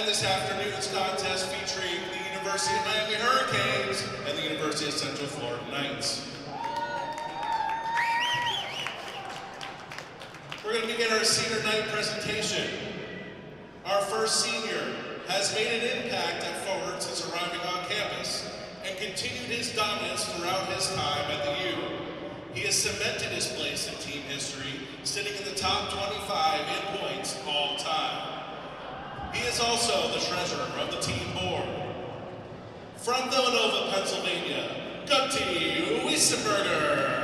and this afternoon's contest featuring the University of Miami Hurricanes and the University of Central Florida Knights. We're going to begin our senior night presentation. Our first senior has made an impact at forward since arriving on campus and continued his dominance throughout his time at the U. He has cemented his place in team history, sitting in the top 25 in points all time. He is also the treasurer of the team board. From Villanova, Pennsylvania, Gunty Wiesenberger.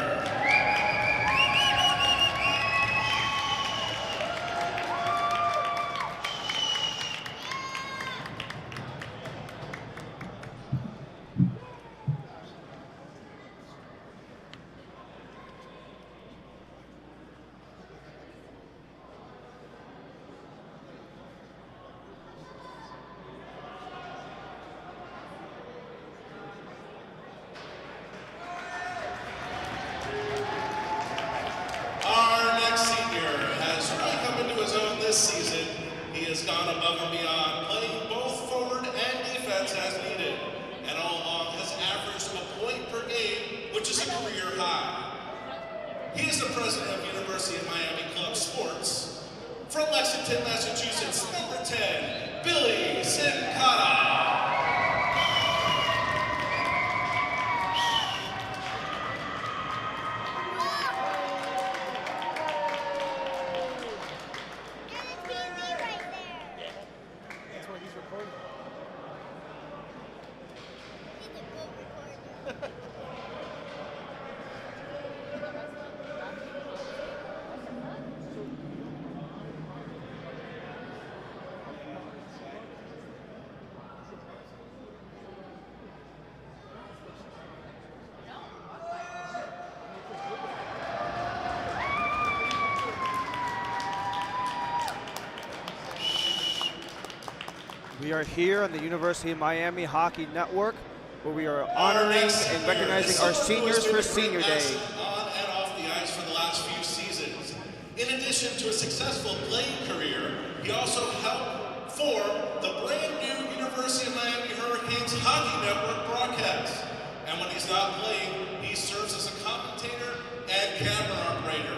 This season, he has gone above and beyond, playing both forward and defense as needed, and all along has averaged a point per game, which is a career high. He is the president of University of Miami Club Sports. From Lexington, Massachusetts, number 10, Billy Sincata. We are here on the University of Miami Hockey Network, where we are honoring and recognizing our seniors for Senior Day. On and off the ice for the last few seasons. In addition to a successful playing career, he also helped form the brand new University of Miami Hurricanes Hockey Network broadcast. And when he's not playing, he serves as a commentator and camera operator.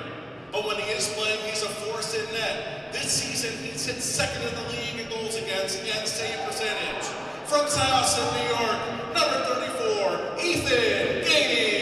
But when he is playing, he's a force in net. This season, he's hit second in the league in goals against and save percentage. From Syosset, New York, number 34, Ethan Gainey.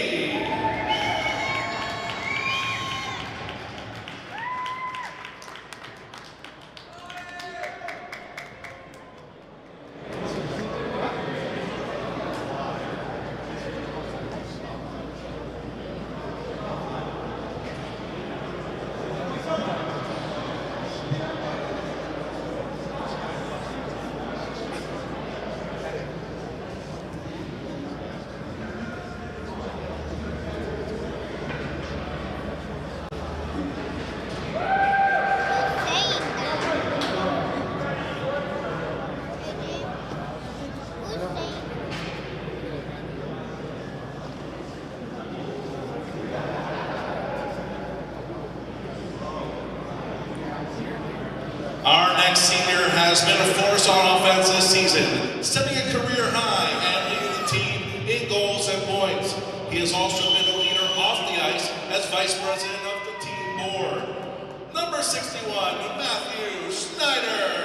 Our next senior has been a force on offense this season, setting a career high and leading the team in goals and points. He has also been a leader off the ice as vice president of the team board. Number 61, Matthew Schneider.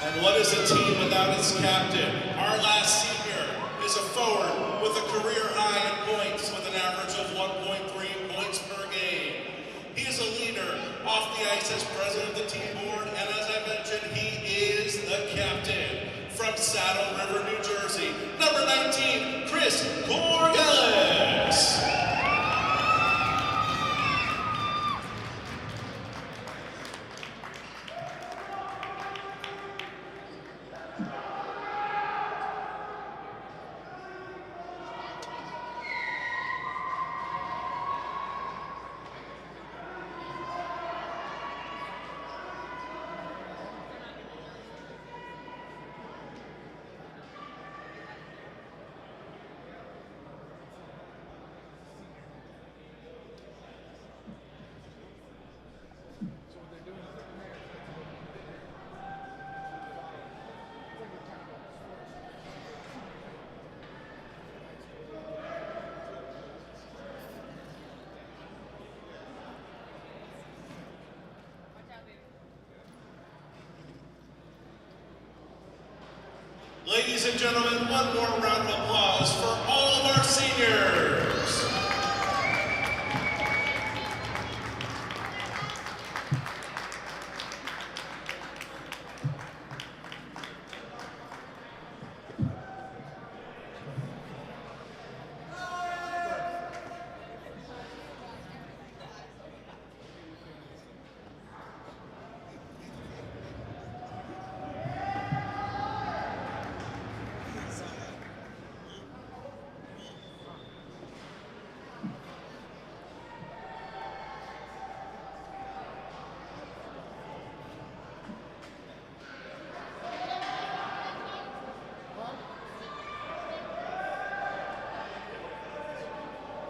And what is a team without its captain? Our last senior is a forward with a career high in points with an average of 1.3 points per game. He is a leader off the ice as president of the team board, and as I mentioned, he is the captain. From from Saddle River, New Jersey, number 19, Chris Corgelis. Ladies and gentlemen, one more round of applause for all of our seniors.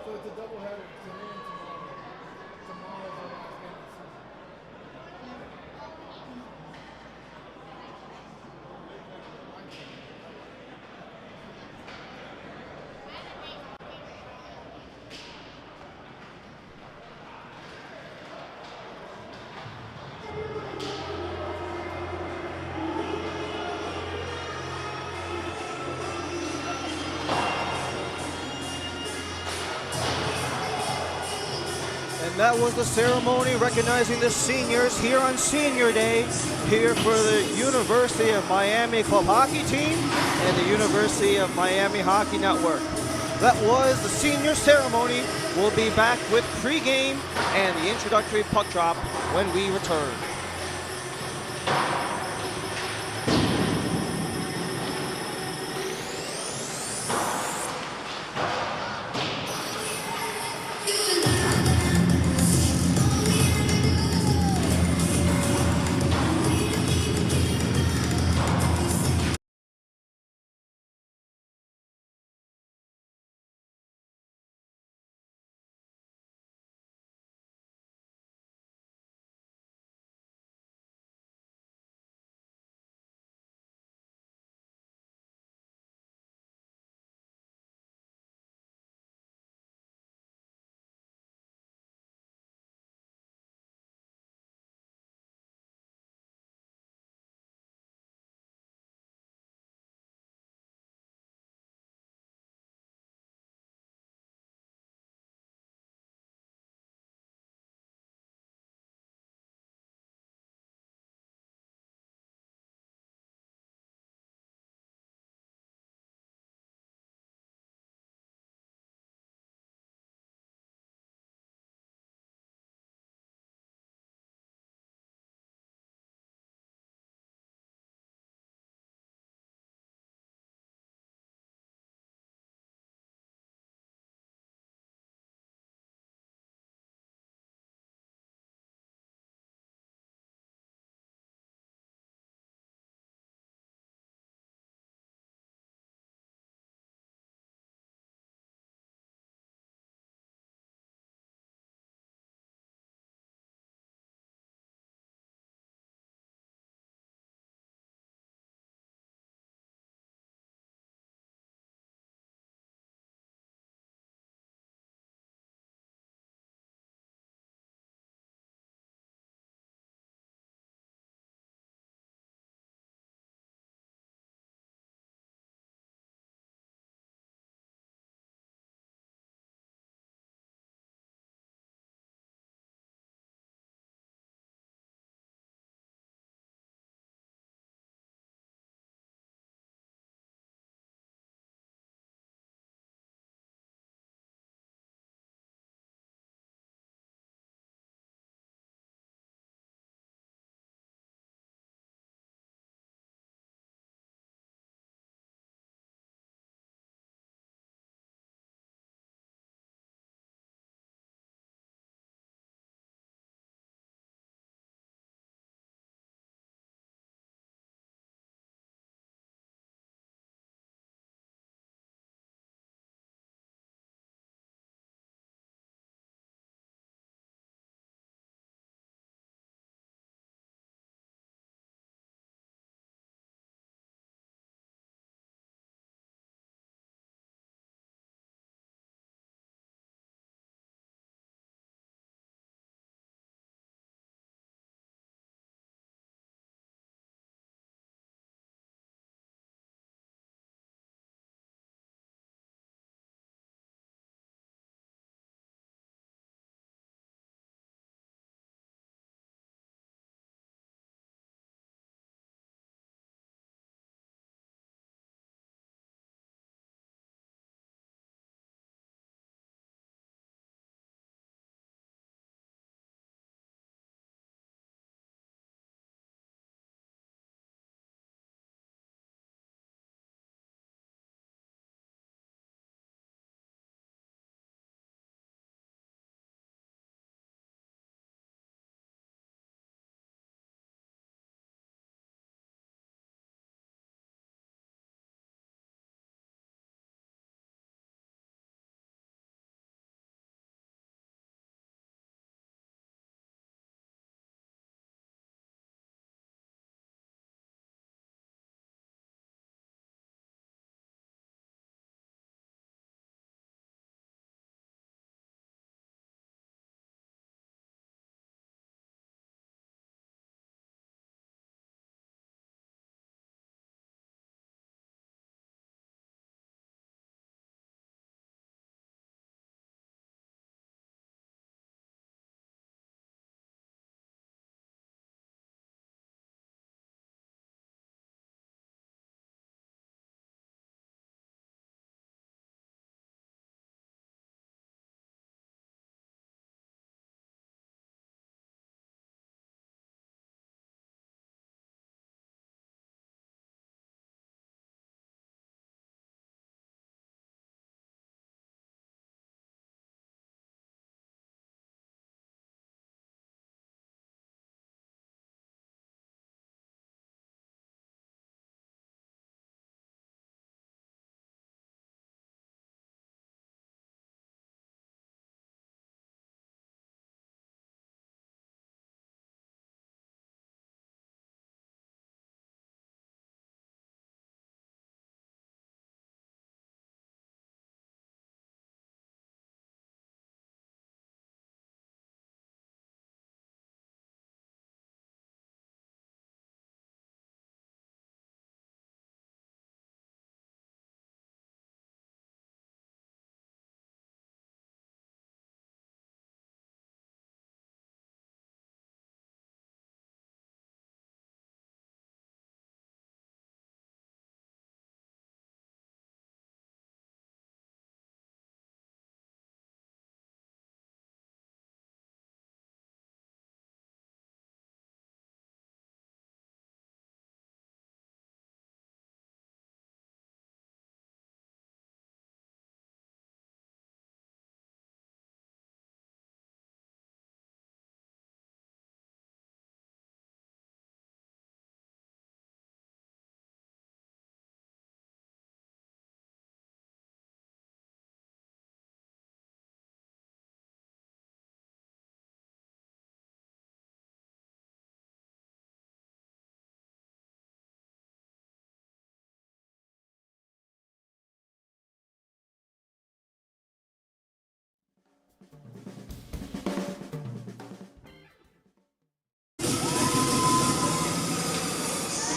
So it's a doubleheader today and tomorrow. Tomorrow's our last game of the season. And that was the ceremony recognizing the seniors here on Senior Day, here for the University of Miami Club Hockey Team and the University of Miami Hockey Network. That was the senior ceremony. We'll be back with pregame and the introductory puck drop when we return.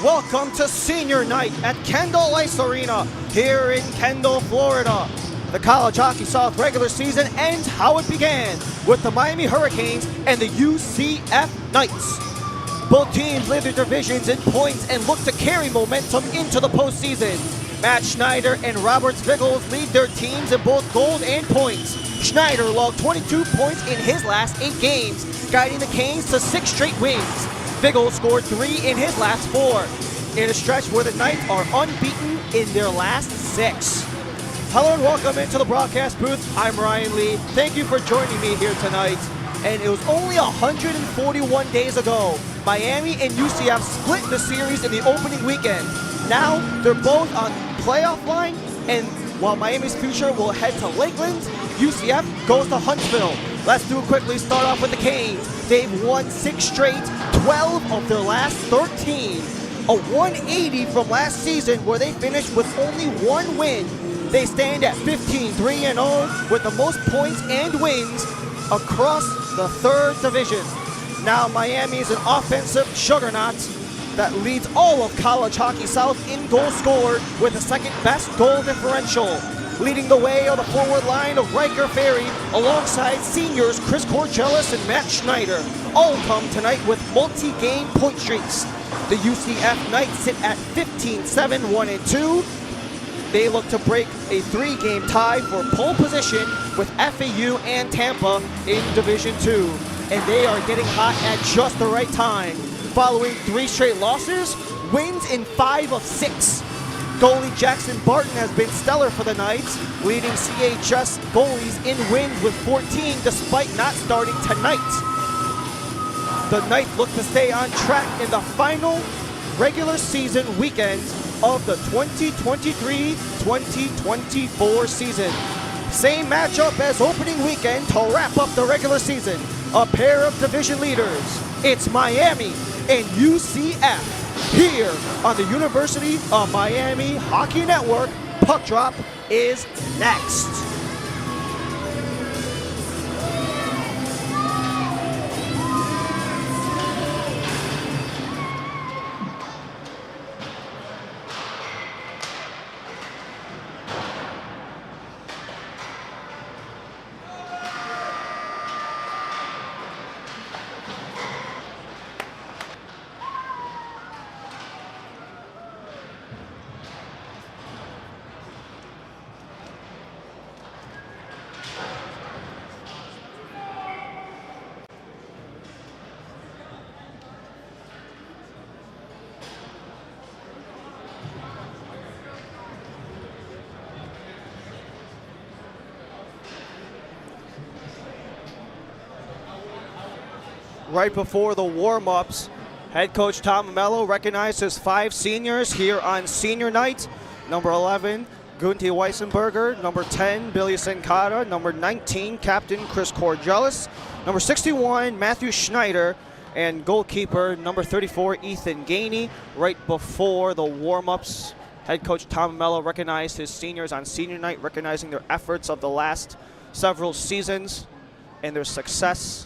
Welcome to Senior Night at Kendall Ice Arena here in Kendall, Florida. The College Hockey South regular season ends how it began with the Miami Hurricanes and the UCF Knights. Both teams lead their divisions in points and look to carry momentum into the postseason. Matt Schneider and Robert Zwiggles lead their teams in both gold and points. Schneider logged 22 points in his last 8 games, guiding the Canes to 6 straight wins. Zwiggles scored 3 in his last 4, in a stretch where the Knights are unbeaten in their last 6. Hello and welcome into the broadcast booth. I'm Ryan Lee. Thank you for joining me here tonight. And it was only 141 days ago Miami and UCF split the series in the opening weekend. Now they're both on playoff line, and while Miami's future will head to Lakeland, UCF goes to Huntsville. Let's do it quickly. Start off with the Canes. They've won 6 straight, 12 of their last 13. A 180 from last season where they finished with only 1 win. They stand at 15-3-0 with the most points and wins across the 3rd division. Now Miami is an offensive juggernaut that leads all of College Hockey South in goals scored with the 2nd best goal differential. Leading the way on the forward line of Riker Ferry alongside seniors Chris Corgelis and Matt Schneider. All come tonight with multi-game point streaks. The UCF Knights sit at 15-7-1-2. They look to break a 3-game tie for pole position with FAU and Tampa in Division II. And they are getting hot at just the right time. Following 3 straight losses, wins in 5 of 6. Goalie Jackson Barton has been stellar for the Knights, leading CHS goalies in wins with 14 despite not starting tonight. The Knights look to stay on track in the final regular season weekend of the 2023-2024 season. Same matchup as opening weekend to wrap up the regular season. A pair of division leaders. It's Miami and UCF here on the University of Miami Hockey Network. Puck drop is next. Right before the warm-ups, head coach Tom Mello recognized his 5 seniors here on senior night. Number 11, Gunti Weissenberger. Number 10, Billy Sincata. Number 19, Captain Chris Corgelis. Number 61, Matthew Schneider. And goalkeeper, number 34, Ethan Gainey. Right before the warm-ups, head coach Tom Mello recognized his seniors on senior night, recognizing their efforts of the last several seasons and their success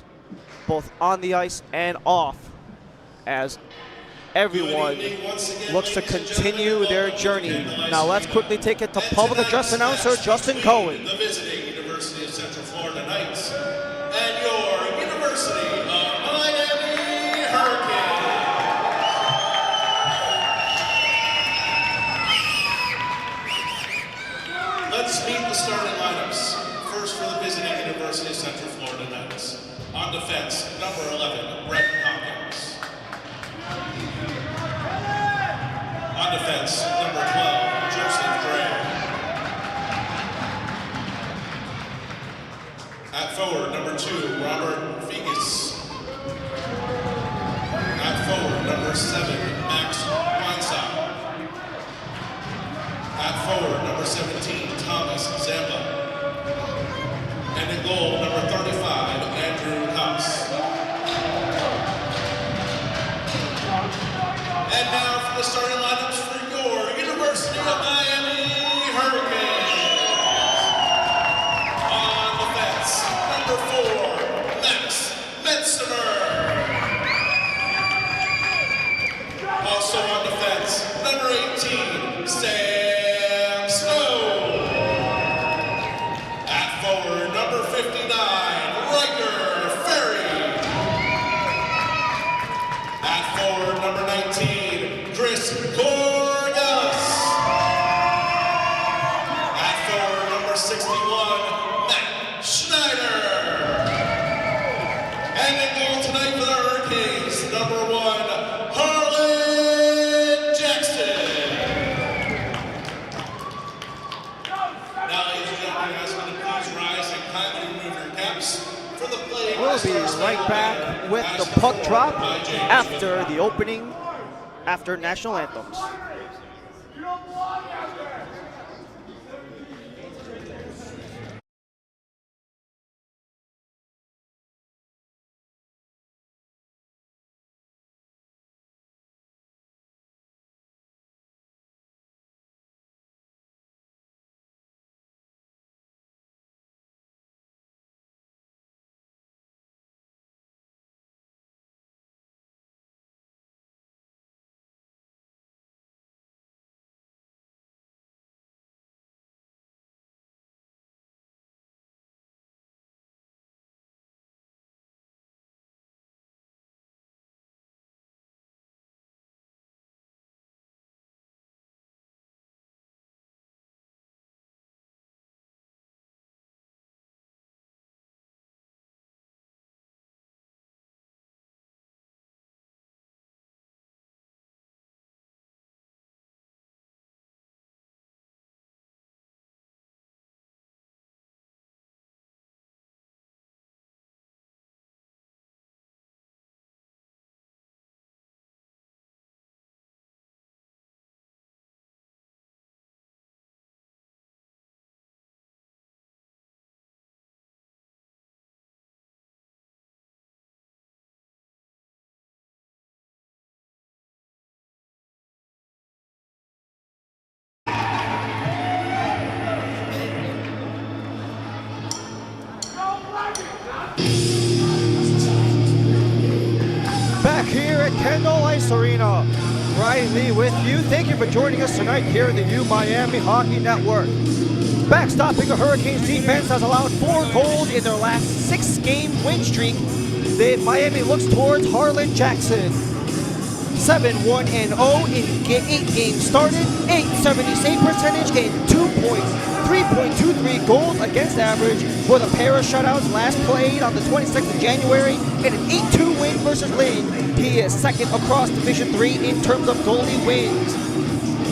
both on the ice and off, as everyone looks to continue their journey. Now let's quickly take it to public address announcer Justin Cohen. The visiting University of Central Florida Knights and your University of Miami Hurricanes. Let's meet the starting lineups. First for the visiting University of Central Florida Knights. On defense, number 11, Brett Hawkins. On defense, number 12, Joseph Gray. At forward, number 2, Robert Figes. At forward, number 7, Max Weinstock. At forward, number 17, Thomas Zamba. And in goal, number 35, Andrew House. And now for the starting lineups for your University of Miami Hurricanes. On defense, number 4, Max Metzemer. Also on defense, number 1, Harlan Jackson. Now, ladies and gentlemen, I ask you to please rise and kindly remove your caps for the play. We'll be right back with the puck drop after the opening, after national anthems. Back here at Kendall Ice Arena, Ryan Lee with you. Thank you for joining us tonight here in the U Miami Hockey Network. Backstopping the Hurricanes defense has allowed 4 goals in their last 6-game win streak. Miami looks towards Harlan Jackson. 7-1-0 in 8 games started, 870 save percentage, and 3.23 goals against average with a pair of shutouts last played on the 26th of January and an 8-2 win versus Lynn. He is second across Division III in terms of goalie wins.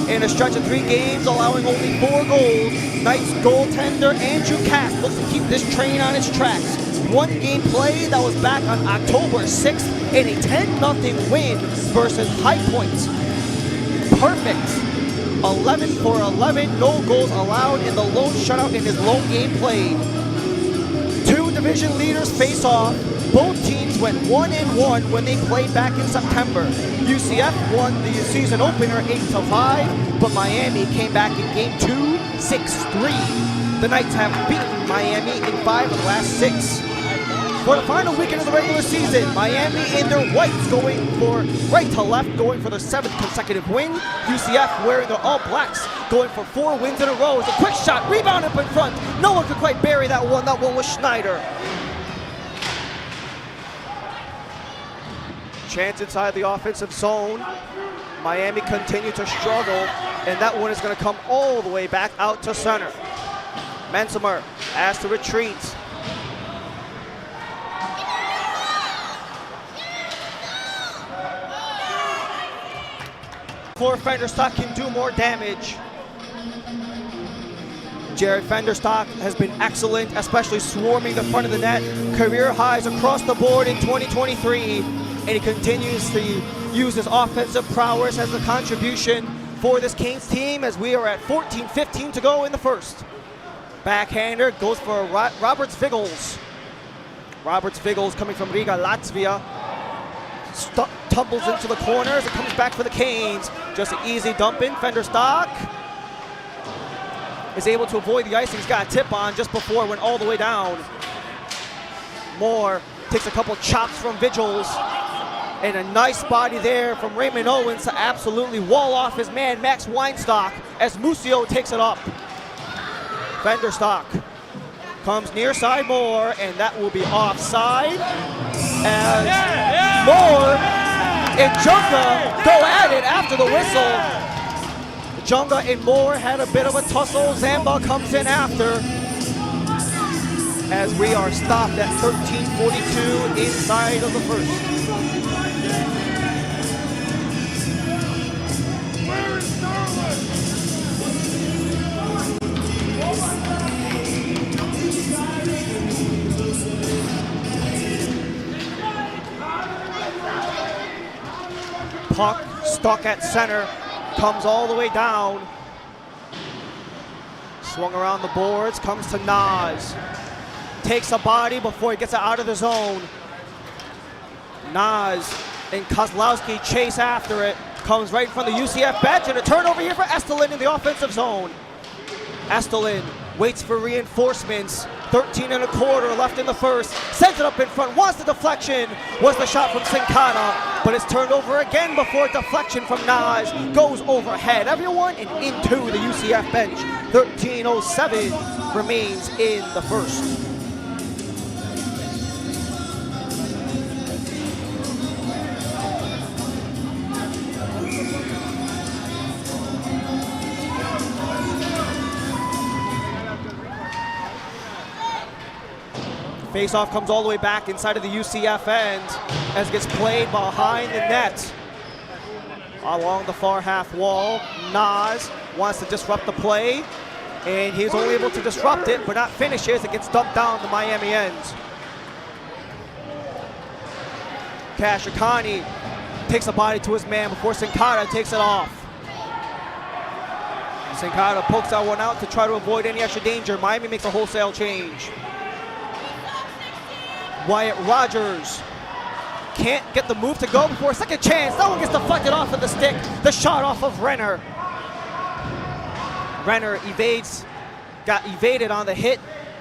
In a stretch of 3 games, allowing only 4 goals, Knights goaltender Andrew Cass looks to keep this train on its tracks. 1 game play that was back on October 6th in a 10-0 win versus High Points. Perfect. 11 for 11, no goals allowed in the lone shutout in his lone game played. 2 division leaders face off. Both teams went 1-1 when they played back in September. UCF won the season opener 8-5, but Miami came back in game 2, 6-3. The Knights have beaten Miami in 5 of the last 6. For the final weekend of the regular season, Miami in their whites going for right to left, going for their 7th consecutive win. UCF wearing their all blacks, going for 4 wins in a row. It's a quick shot, rebound up in front. No one could quite bury that one. That one was Schneider. Chance inside the offensive zone. Miami continue to struggle, and that one is going to come all the way back out to center. Mansomer asked to retreat. Before Fenderstock can do more damage. Jared Fenderstock has been excellent, especially swarming the front of the net. Career highs across the board in 2023, and he continues to use his offensive prowess as a contribution for this Canes team as we are at 14:15 to go in the first. Backhander goes for Roberts Vigils. Roberts Vigils coming from Riga, Latvia. Tumbles into the corners. It comes back for the Canes. Just an easy dump in. Fenderstock is able to avoid the icing. He's got a tip on just before it went all the way down. Moore takes a couple chops from Vigils. And a nice body there from Raymond Owens to absolutely wall off his man Max Weinstock as Musio takes it up. Fenderstock comes near side Moore, and that will be offside. As Moore and Junga go at it after the whistle. Junga and Moore had a bit of a tussle. Zamba comes in after. As we are stopped at 13:42 inside of the first. Puck stuck at center, comes all the way down. Swung around the boards, comes to Nas. Takes a body before he gets it out of the zone. Nas and Kozlowski chase after it. Comes right in front of the UCF bench, and a turnover here for Estelin in the offensive zone. Estelin waits for reinforcements. 13 and a quarter left in the first. Sends it up in front, wants the deflection. Was the shot from Sincata, but it's turned over again before deflection from Nas. Goes overhead, everyone, and into the UCF bench. 13:07 remains in the first. Face-off comes all the way back inside of the UCF end as it gets played behind the net. Along the far half wall, Nas wants to disrupt the play, and he's only able to disrupt it, but not finish it as it gets dumped down the Miami end. Kashikani takes a body to his man before Sincata takes it off. Sincata pokes that one out to try to avoid any extra danger. Miami makes a wholesale change. Wyatt Rogers can't get the move to go before a second chance. That one gets deflected off of the stick. The shot off of Renner. Renner got evaded on the hit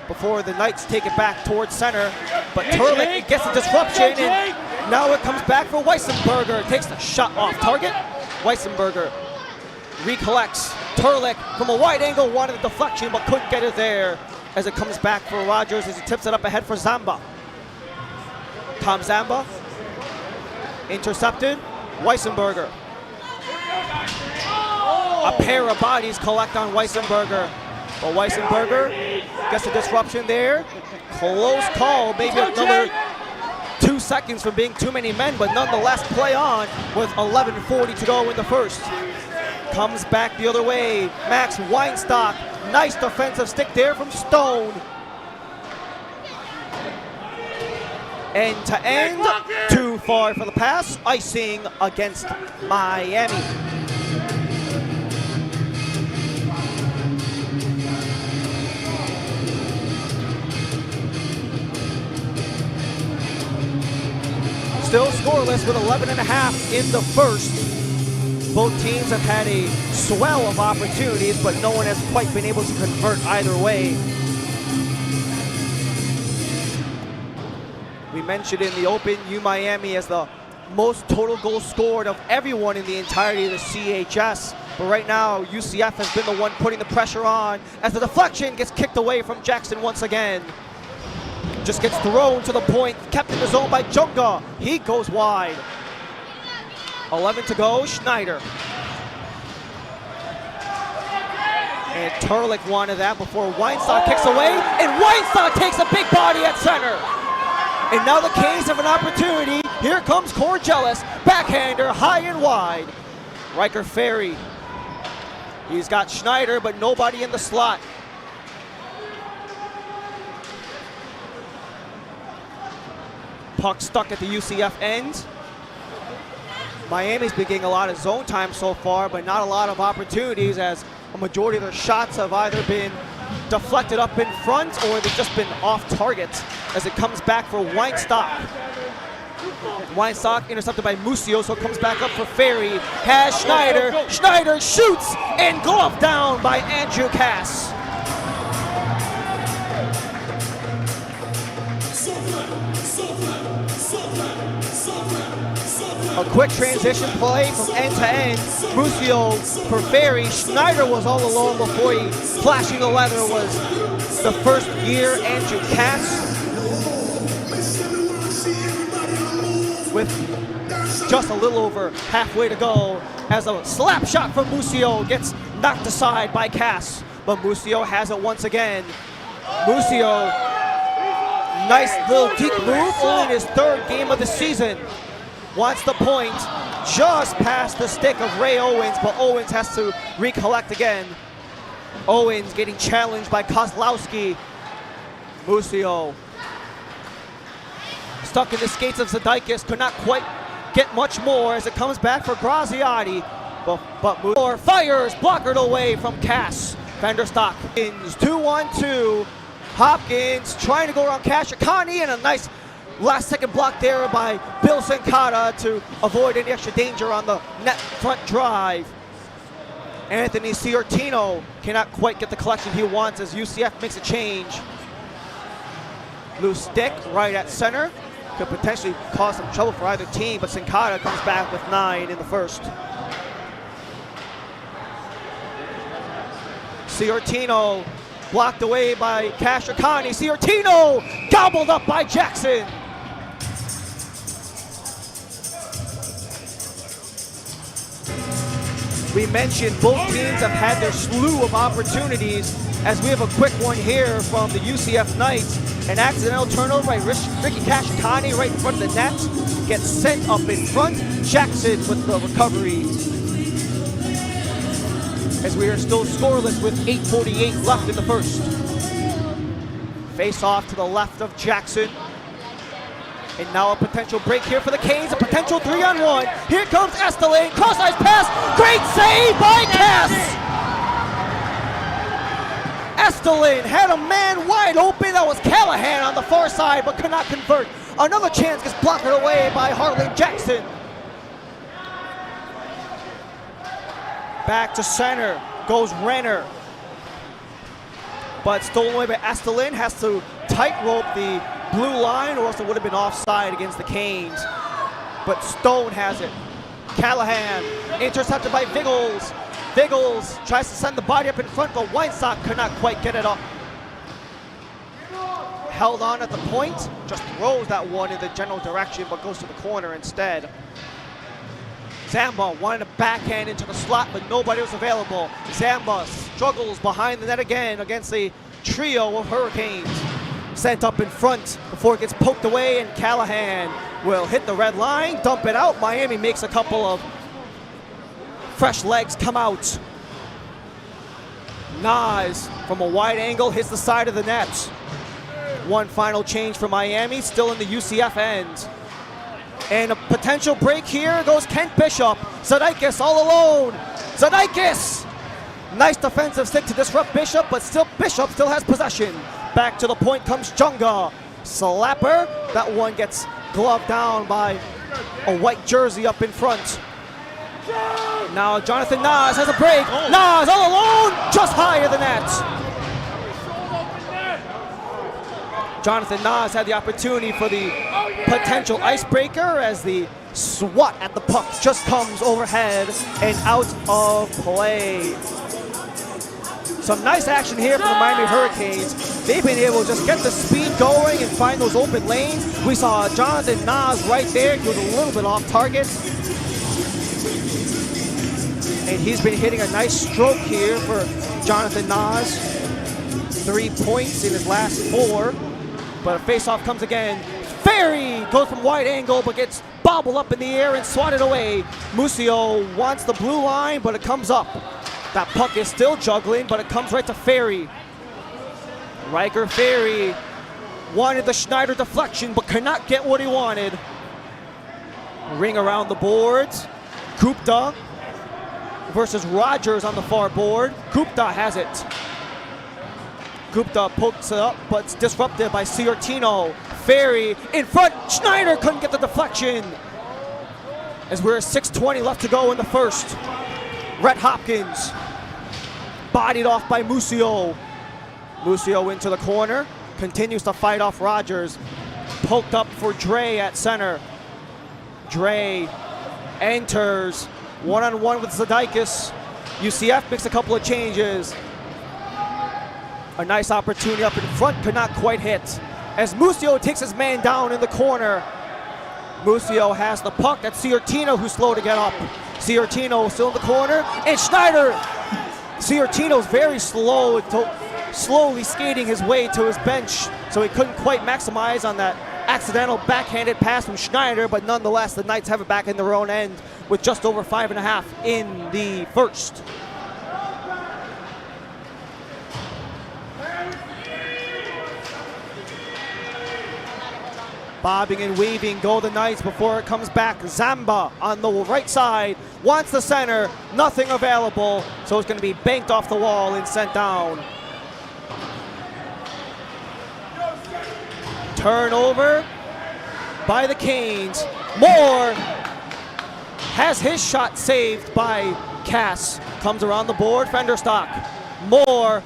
before the Knights take it back towards center. But Turlick gets a disruption, and now it comes back for Weissenberger. Takes the shot off target. Weissenberger recollects. Turlick from a wide angle wanted a deflection but couldn't get it there as it comes back for Rogers as he tips it up ahead for Zamba. Tom Zamba intercepted. Weissenberger. A pair of bodies collect on Weissenberger. But Weissenberger gets a disruption there. Close call, maybe another 2 seconds from being too many men, but nonetheless play on with 11:40 to go in the first. Comes back the other way. Max Weinstock. Nice defensive stick there from Stone. End to end, too far for the pass. Icing against Miami. Still scoreless with 11.5 in the first. Both teams have had a swell of opportunities, but no one has quite been able to convert either way. We mentioned in the open, Miami as the most total goals scored of everyone in the entirety of the CHS. But right now, UCF has been the one putting the pressure on as the deflection gets kicked away from Jackson once again. Just gets thrown to the point, kept in the zone by Junga. He goes wide. 11 to go, Schneider. And Turlick wanted that before Weinstock kicks away, and Weinstock takes a big body at center. And now the Canes have an opportunity. Here comes Corgelis, backhander, high and wide. Riker Ferry. He's got Schneider, but nobody in the slot. Puck stuck at the UCF end. Miami's been getting a lot of zone time so far, but not a lot of opportunities as a majority of their shots have either been deflected up in front or they've just been off target as it comes back for Weinstock. Weinstock intercepted by Musio, so it comes back up for Ferry. Has Schneider. Schneider shoots and gloved down by Andrew Cass. A quick transition play from end to end. Musio for Ferry. Schneider was all alone before he flashing the leather was the first year Andrew Cass. With just a little over halfway to go as a slap shot from Musio gets knocked aside by Cass. But Musio has it once again. Musio, nice little deep move, only in his third game of the season. Wants the point, just past the stick of Ray Owens, but Owens has to recollect again. Owens getting challenged by Kozlowski. Musio stuck in the skates of Zadaikis, could not quite get much more as it comes back for Graziati. But Moore fires, blockered away from Cass. Vanderstock. 2-1-2. Hopkins trying to go around Kashikani, and a nice last-second block there by Bill Sincata to avoid any extra danger on the net front drive. Anthony Ciortino cannot quite get the collection he wants as UCF makes a change. Loose stick right at center. Could potentially cause some trouble for either team, but Sincata comes back with 9 in the first. Ciortino blocked away by Kashikani. Ciortino gobbled up by Jackson. We mentioned both teams have had their slew of opportunities, as we have a quick one here from the UCF Knights. An accidental turnover by Ricky Kashikani right in front of the net. Gets sent up in front. Jackson with the recovery. As we are still scoreless with 8:48 left in the first. Face off to the left of Jackson. And now a potential break here for the Canes, a potential 3-on-1. Here comes Estelane, cross-ice pass, great save by Cass! Estelane had a man wide open, that was Callahan on the far side, but could not convert. Another chance gets blocked away by Harlan Jackson. Back to center, goes Renner. But stolen away by Estelane, has to tightrope the blue line, or else it would have been offside against the Canes. But Stone has it. Callahan intercepted by Viggles. Viggles tries to send the body up in front, but Weinstock could not quite get it up. Held on at the point, just throws that one in the general direction, but goes to the corner instead. Zamba wanted to backhand into the slot, but nobody was available. Zamba struggles behind the net again against the trio of Hurricanes. Sent up in front before it gets poked away, and Callahan will hit the red line, dump it out. Miami makes a couple of fresh legs come out. Nas from a wide angle hits the side of the net. One final change for Miami, still in the UCF end. And a potential break here goes Kent Bishop. Zadaikis all alone. Zadaikis! Nice defensive stick to disrupt Bishop, but still Bishop still has possession. Back to the point comes Junga. Slapper. That one gets gloved down by a white jersey up in front. Now Jonathan Nas has a break. Nas all alone, just higher than that. Jonathan Nas had the opportunity for the potential icebreaker as the swat at the puck just comes overhead and out of play. Some nice action here from the Miami Hurricanes. They've been able to just get the speed going and find those open lanes. We saw Jonathan Nas right there. He was a little bit off target. And he's been hitting a nice stroke here for Jonathan Nas. 3 points in his last 4. But a face-off comes again. Ferry goes from wide angle, but gets bobbled up in the air and swatted away. Musio wants the blue line, but it comes up. That puck is still juggling, but it comes right to Ferry. Riker Ferry wanted the Schneider deflection, but could not get what he wanted. Ring around the boards. Gupta versus Rogers on the far board. Gupta has it. Gupta pokes it up, but it's disrupted by Ciortino. Ferry in front. Schneider couldn't get the deflection. As we're 6:20 left to go in the first. Rhett Hopkins bodied off by Musio. Musio into the corner. Continues to fight off Rogers. Poked up for Dre at center. Dre enters. One-on-one with Zadaikis. UCF makes a couple of changes. A nice opportunity up in front, could not quite hit. As Musio takes his man down in the corner. Musio has the puck. That's Ciortino who's slow to get up. Ciortino still in the corner. And Schneider. Ciortino's very slow, slowly skating his way to his bench. So he couldn't quite maximize on that accidental backhanded pass from Schneider. But nonetheless, the Knights have it back in their own end with just over 5.5 in the first. Bobbing and weaving go the Knights before it comes back. Zamba on the right side, wants the center, nothing available, so it's going to be banked off the wall and sent down. Turnover by the Canes. Moore has his shot saved by Cass. Comes around the board, Fenderstock. Moore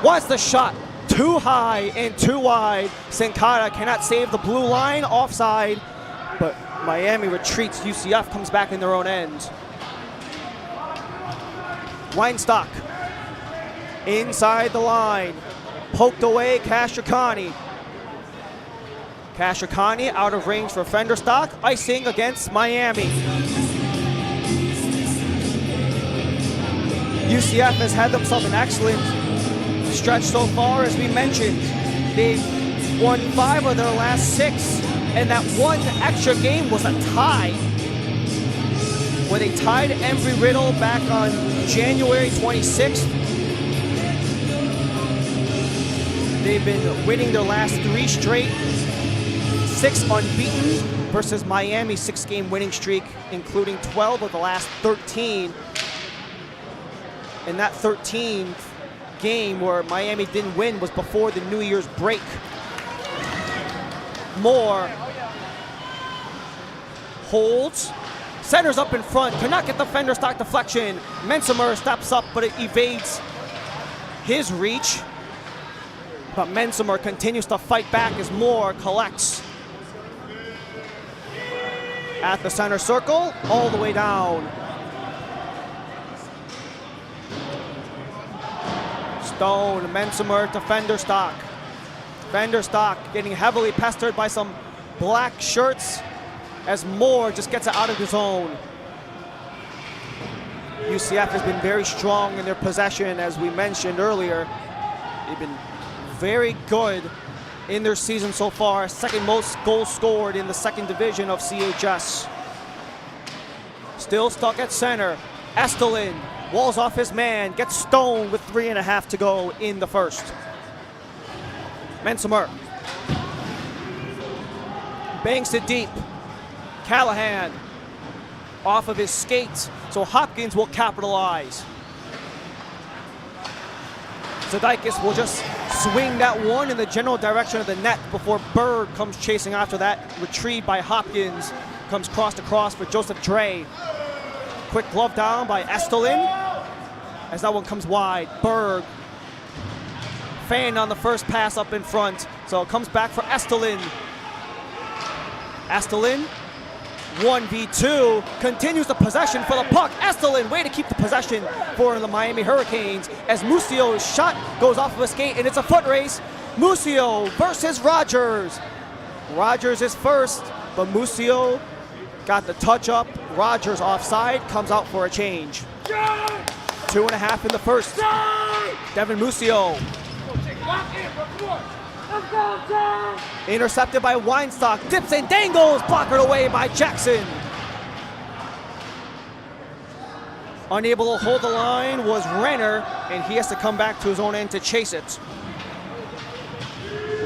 wants the shot. Too high and too wide. Sincata cannot save the blue line, offside, but Miami retreats. UCF comes back in their own end. Weinstock inside the line, poked away. Castricani out of range for Fenderstock, icing against Miami. UCF has had themselves an excellent stretch so far, as we mentioned. They've won 5 of their last 6, and that one extra game was a tie, where they tied Embry-Riddle back on January 26th. They've been winning their last 3 straight, 6 unbeaten versus Miami's 6-game winning streak, including 12 of the last 13. And that 13th game where Miami didn't win was before the New Year's break. Moore holds, centers up in front, cannot get the Fenderstock deflection. Mensimer steps up, but it evades his reach. But Mensimer continues to fight back as Moore collects at the center circle, all the way down. Stone, Mensimer to Fenderstock. Fenderstock getting heavily pestered by some black shirts as Moore just gets it out of his zone. UCF has been very strong in their possession, as we mentioned earlier. They've been very good in their season so far. Second most goals scored in the 2nd division of CHS. Still stuck at center. Estelin walls off his man, gets stoned with 3.5 to go in the first. Mensimer banks it deep. Callahan off of his skates, so Hopkins will capitalize. Zadaikis will just swing that one in the general direction of the net before Berg comes chasing after that. Retrieved by Hopkins, comes cross to cross for Joseph Dre. Quick glove down by Estelin as that one comes wide. Berg fanned on the first pass up in front, so it comes back for Estelin. Estelin 1v2, continues the possession for the puck. Estelin, way to keep the possession for the Miami Hurricanes as Musio's shot goes off of a skate, and it's a foot race. Musio versus Rogers. Rogers is first, but Musio got the touch up. Rogers offside, comes out for a change. 2.5 in the first. Devin Musio. Intercepted by Weinstock, dips and dangles, blocked away by Jackson. Unable to hold the line was Renner, and he has to come back to his own end to chase it.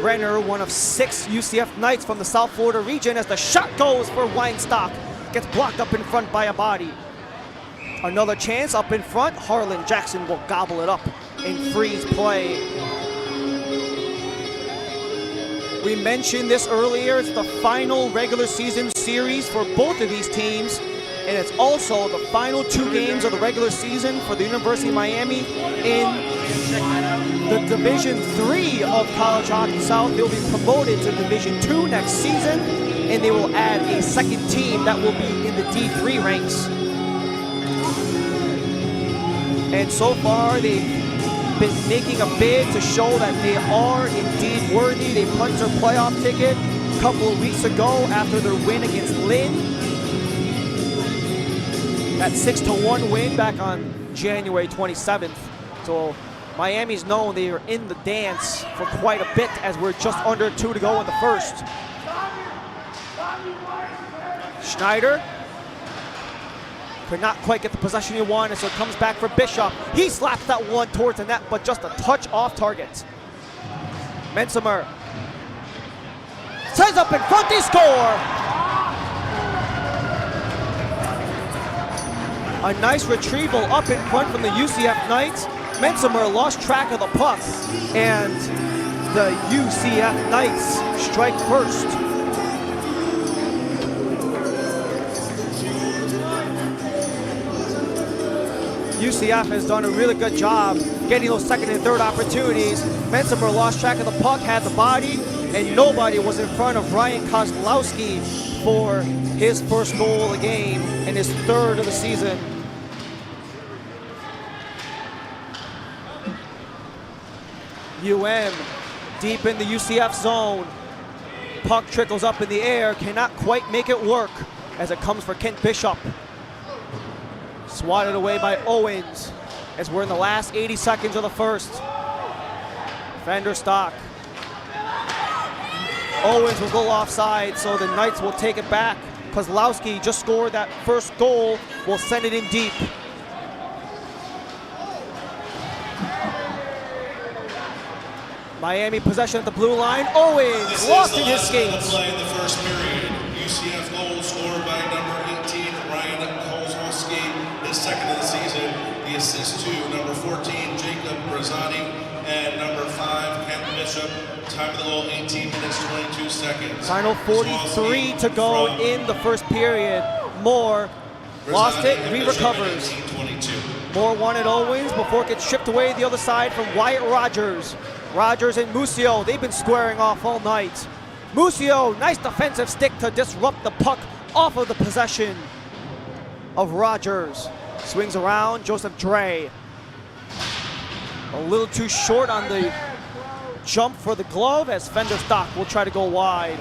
Renner, one of 6 UCF Knights from the South Florida region, as the shot goes for Weinstock. Gets blocked up in front by a body. Another chance up in front. Harlan Jackson will gobble it up and freeze play. We mentioned this earlier. It's the final regular season series for both of these teams, and it's also the final 2 games of the regular season for the University of Miami in the Division III of College Hockey South. They'll be promoted to Division II next season, and they will add a 2nd team that will be in the D3 ranks. And so far, they've been making a bid to show that they are indeed worthy. They punched their playoff ticket a couple of weeks ago after their win against Lynn. That 6-1 win back on January 27th. So Miami's known they are in the dance for quite a bit, as we're just under 2 to go in the first. Schneider could not quite get the possession he wanted, so it comes back for Bishop. He slaps that one towards the net, but just a touch off target. Mensimer Ties up in front, they score! A nice retrieval up in front from the UCF Knights. Mensimer lost track of the puck, and the UCF Knights strike first. UCF has done a really good job getting those second and third opportunities. Mensimer lost track of the puck, had the body, and nobody was in front of Ryan Kozlowski for his first goal of the game and his third of the season. UM deep in the UCF zone. Puck trickles up in the air, cannot quite make it work as it comes for Kent Bishop. Swatted away by Owens as we're in the last 80 seconds of the first. Fender stock. Owens will go offside, so the Knights will take it back. Kozlowski just scored that first goal, will send it in deep. Miami possession at the blue line. Owens lost in his skates. Play in the first period. UCF goal scored by number 18, Ryan Kozlowski, his second of the season. The assist to number 14, Jacob Brazzani, and number 5, Kent Bishop. Time of the goal, 18 minutes, 22 seconds. Final 43 to go in the first period. Moore lost it, re-recovers. Moore wanted Owens before it gets shipped away the other side from Wyatt Rogers. Rogers and Musio, they've been squaring off all night. Musio, nice defensive stick to disrupt the puck off of the possession of Rogers. Swings around, Joseph Dre. A little too short on the jump for the glove as Fender Stock will try to go wide.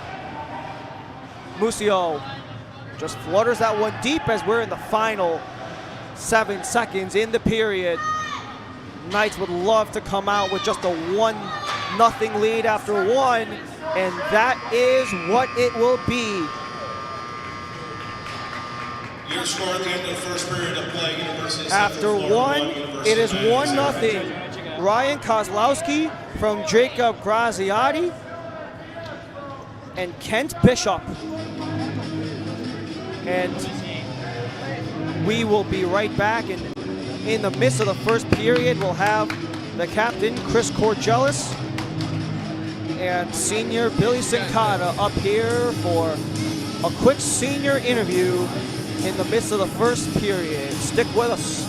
Musio just flutters that one deep as we're in the final 7 seconds in the period. Knights would love to come out with just a 1-0 lead after one, and that is what it will be. Your score at the end of the first period of play, University of After one, it is 1-0. Ryan Kozlowski from Jacob Graziati and Kent Bishop. And we will be right back, and in the midst of the first period, we'll have the captain, Chris Corgelis, and senior Billy Sincata up here for a quick senior interview in the midst of the first period. Stick with us.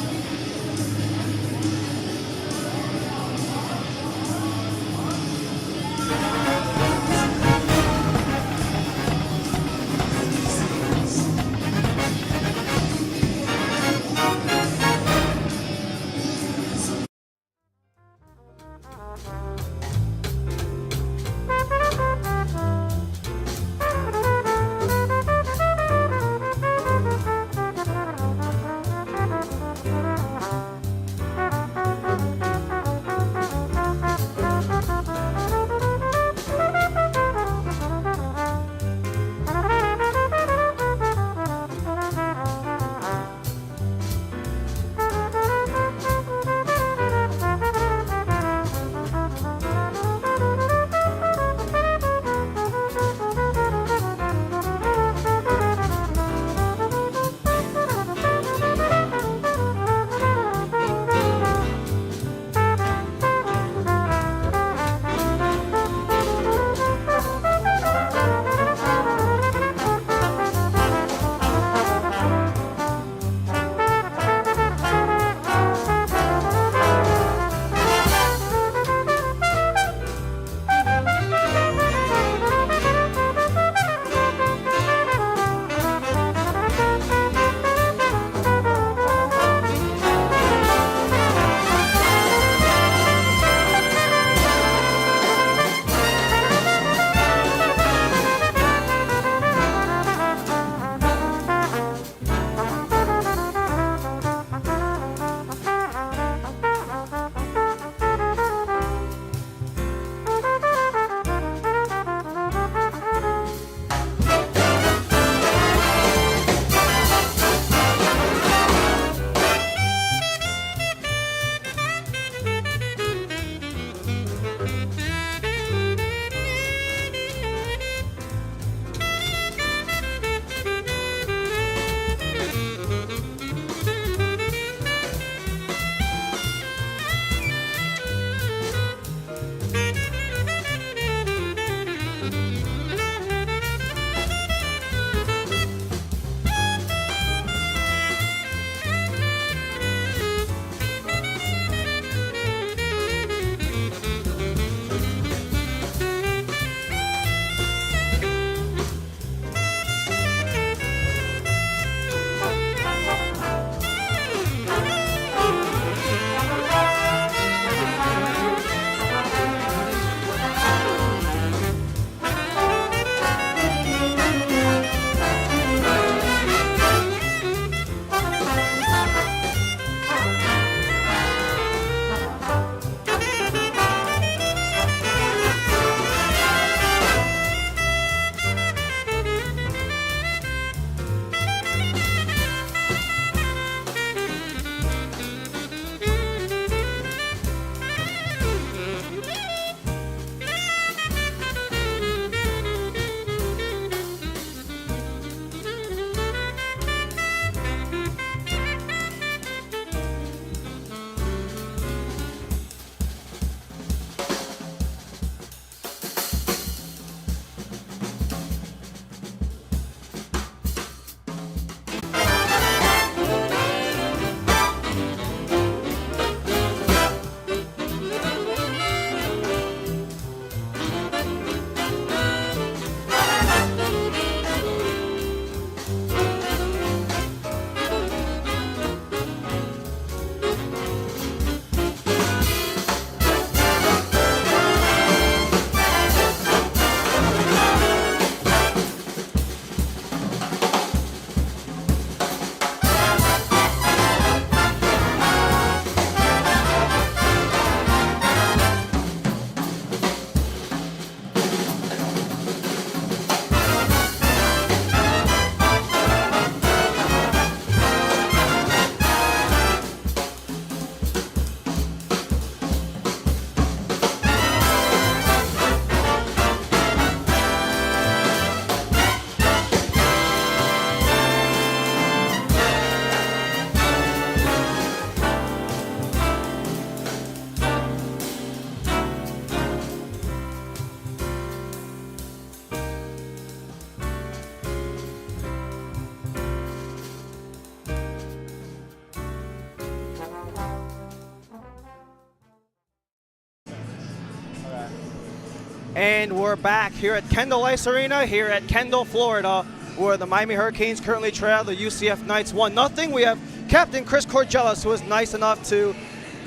And we're back here at Kendall Ice Arena, here at Kendall, Florida, where the Miami Hurricanes currently trail the UCF Knights 1-0. We have Captain Chris Corgellis, who was nice enough to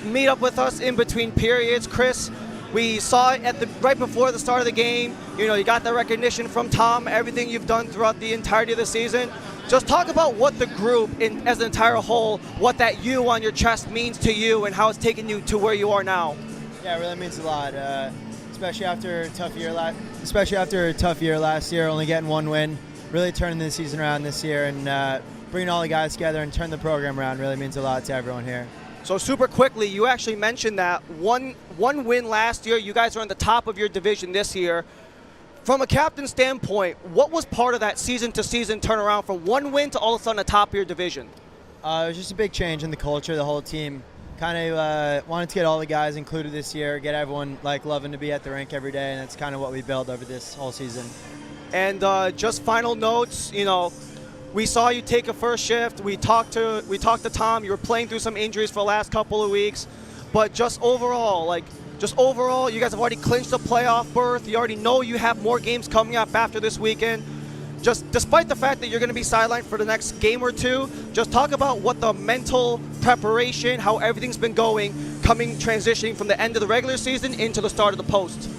meet up with us in between periods. Chris, we saw it right before the start of the game. You know, you got the recognition from Tom, everything you've done throughout the entirety of the season. Just talk about what the group, as an entire whole, what that U on your chest means to you and how it's taken you to where you are now. Yeah, it really means a lot. Especially after a tough year last year, only getting one win, really turning the season around this year, and bringing all the guys together and turning the program around really means a lot to everyone here. So super quickly, you actually mentioned that one win last year. You guys are on the top of your division this year. From a captain standpoint, what was part of that season-to-season turnaround from one win to all of a sudden the top of your division? It was just a big change in the culture. The whole team kind of wanted to get all the guys included this year, get everyone loving to be at the rink every day, and that's kind of what we built over this whole season. And just final notes, you know, we saw you take a first shift. We talked to Tom. You were playing through some injuries for the last couple of weeks, but just overall, you guys have already clinched a playoff berth. You already know you have more games coming up after this weekend. Just despite the fact that you're going to be sidelined for the next game or two, just talk about what the mental preparation, how everything's been going, transitioning from the end of the regular season into the start of the post.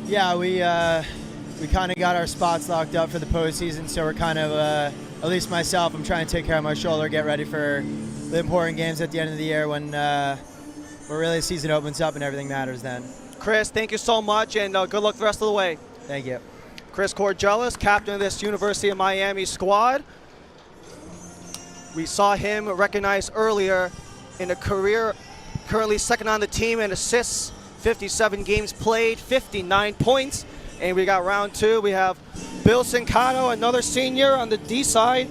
Yeah, we kind of got our spots locked up for the postseason, so we're kind of, at least myself, I'm trying to take care of my shoulder, get ready for the important games at the end of the year when really the season opens up and everything matters then. Chris, thank you so much, and good luck the rest of the way. Thank you. Chris Corgellis, captain of this University of Miami squad. We saw him recognized earlier in a career, currently second on the team in assists, 57 games played, 59 points. And we got round two. We have Bill Sincato, another senior on the D side.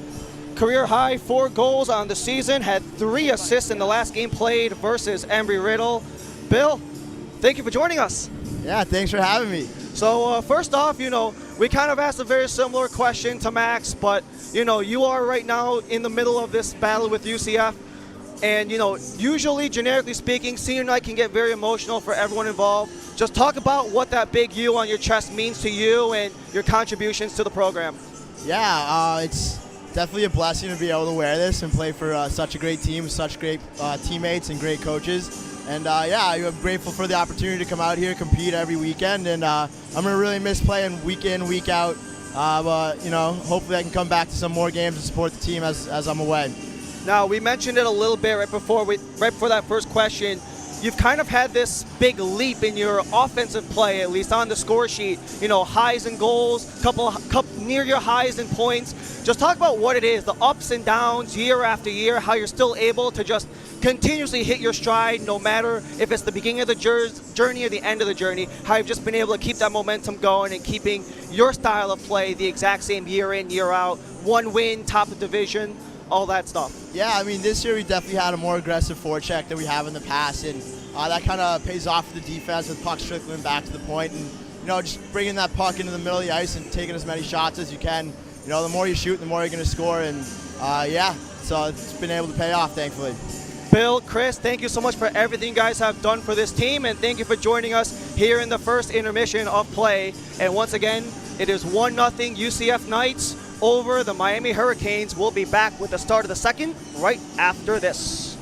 Career high, 4 goals on the season, had 3 assists in the last game played versus Embry-Riddle. Bill, thank you for joining us. Yeah, thanks for having me. So first off, you know, we kind of asked a very similar question to Max, but, you know, you are right now in the middle of this battle with UCF. And, you know, usually, generically speaking, senior night can get very emotional for everyone involved. Just talk about what that big U on your chest means to you and your contributions to the program. Yeah, it's definitely a blessing to be able to wear this and play for such a great team, such great teammates and great coaches. And yeah, I'm grateful for the opportunity to come out here, compete every weekend, and I'm gonna really miss playing week in, week out. But you know, hopefully I can come back to some more games and support the team as I'm away. Now, we mentioned it a little bit right before that first question. You've kind of had this big leap in your offensive play, at least on the score sheet. You know, highs and goals, couple near your highs and points. Just talk about what it is, the ups and downs year after year, how you're still able to just continuously hit your stride, no matter if it's the beginning of the journey or the end of the journey, how you've just been able to keep that momentum going and keeping your style of play the exact same year in, year out. 1 win, top of division, all that stuff. Yeah, I mean, this year we definitely had a more aggressive forecheck than we have in the past, and that kind of pays off for the defense with pucks trickling back to the point, and you know, just bringing that puck into the middle of the ice and taking as many shots as you can. You know, the more you shoot, the more you're going to score, and yeah, so it's been able to pay off, thankfully. Bill, Chris, thank you so much for everything you guys have done for this team, and thank you for joining us here in the first intermission of play. And once again, it is 1-0 UCF Knights over the Miami Hurricanes. We'll be back with the start of the second right after this.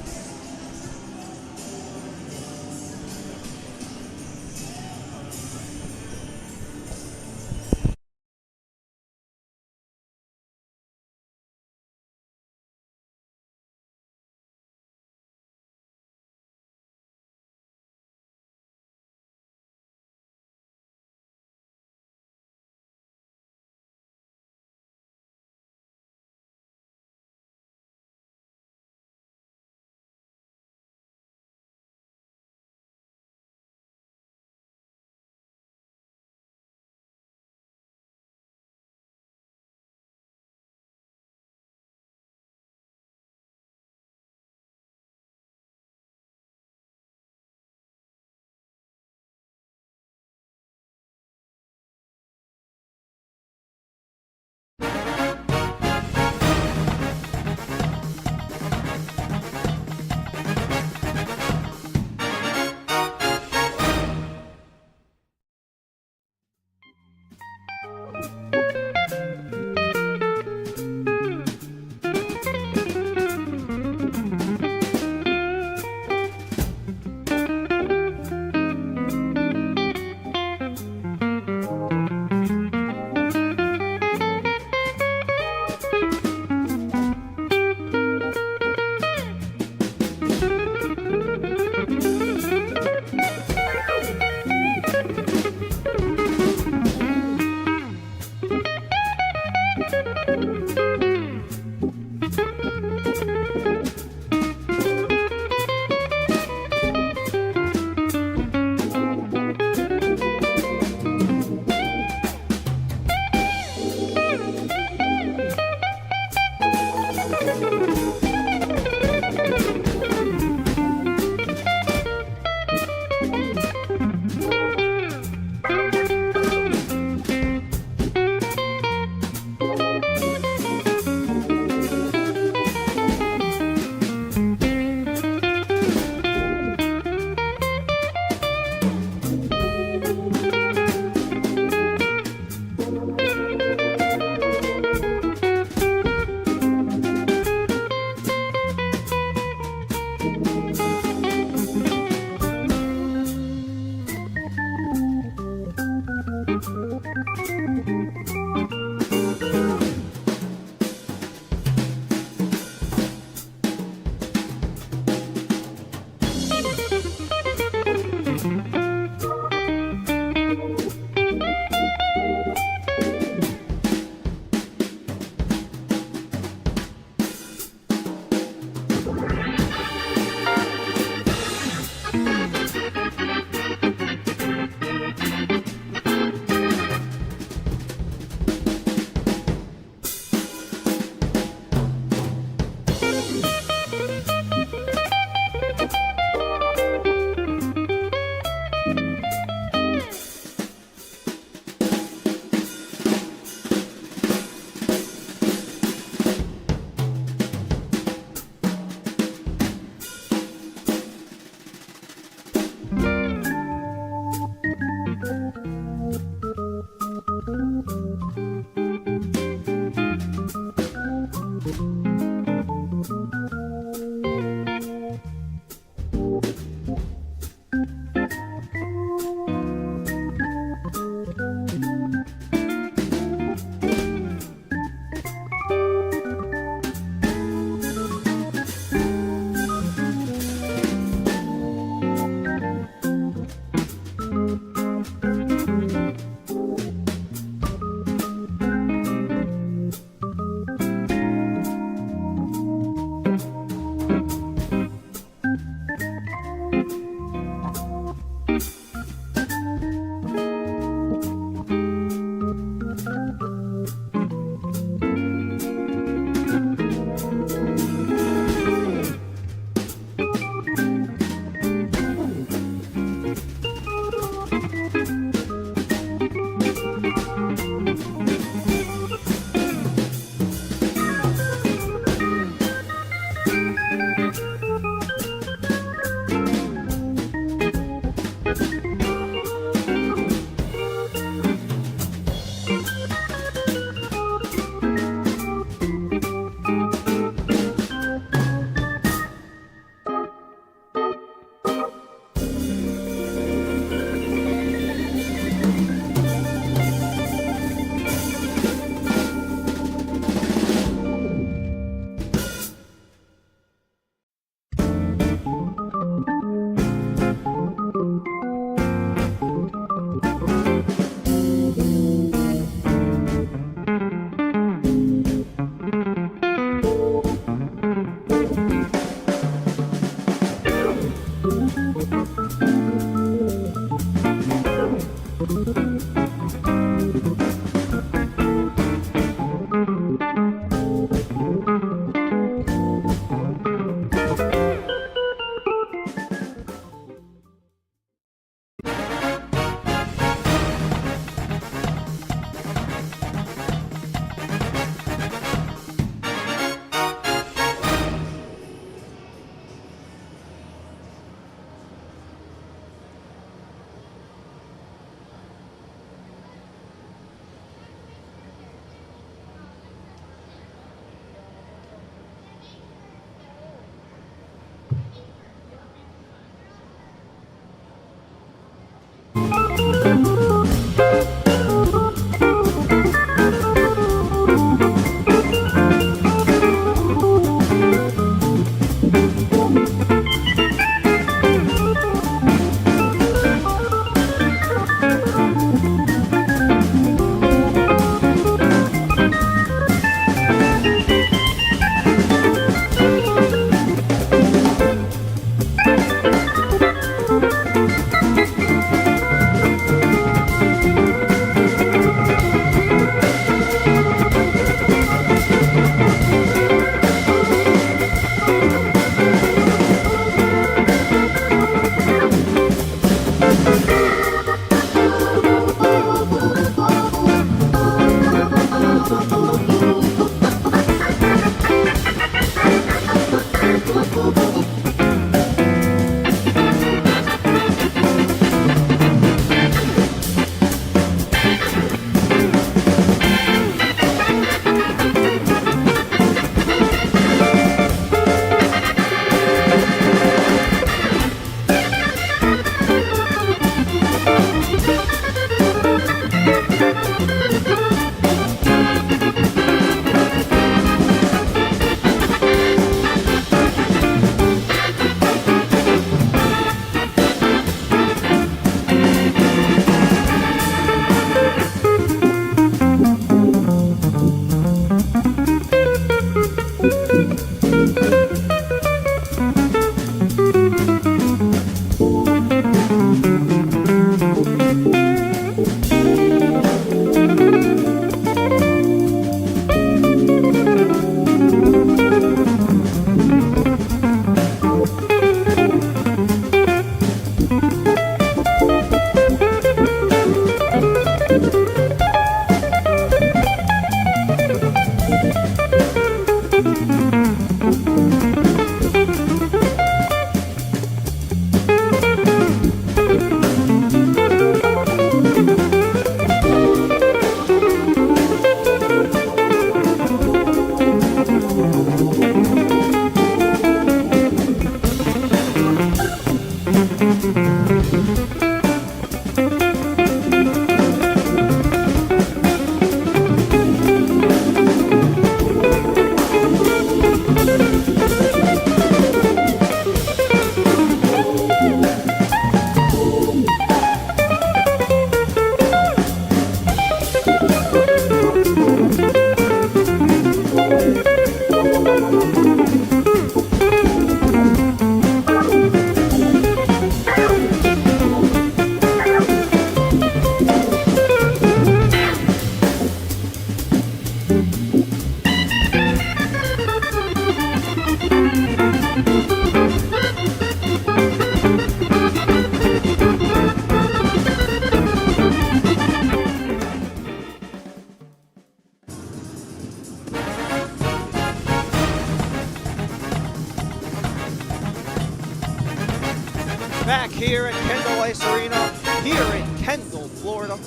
Back here at Kendall Ice Arena, here in Kendall, Florida.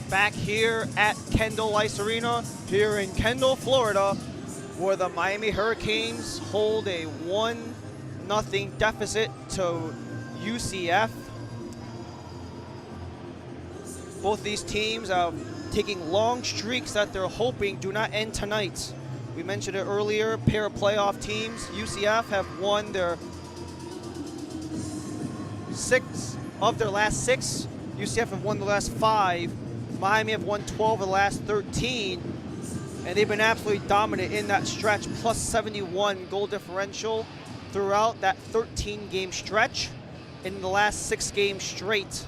Back here at Kendall Ice Arena, here in Kendall, Florida, where the Miami Hurricanes hold a 1-0 deficit to UCF. Both these teams are taking long streaks that they're hoping do not end tonight. We mentioned it earlier, pair of playoff teams. UCF have won their of their last 6. UCF have won the last 5. Miami have won 12 of the last 13. And they've been absolutely dominant in that stretch, plus 71 goal differential throughout that 13-game stretch. In the last 6 games straight,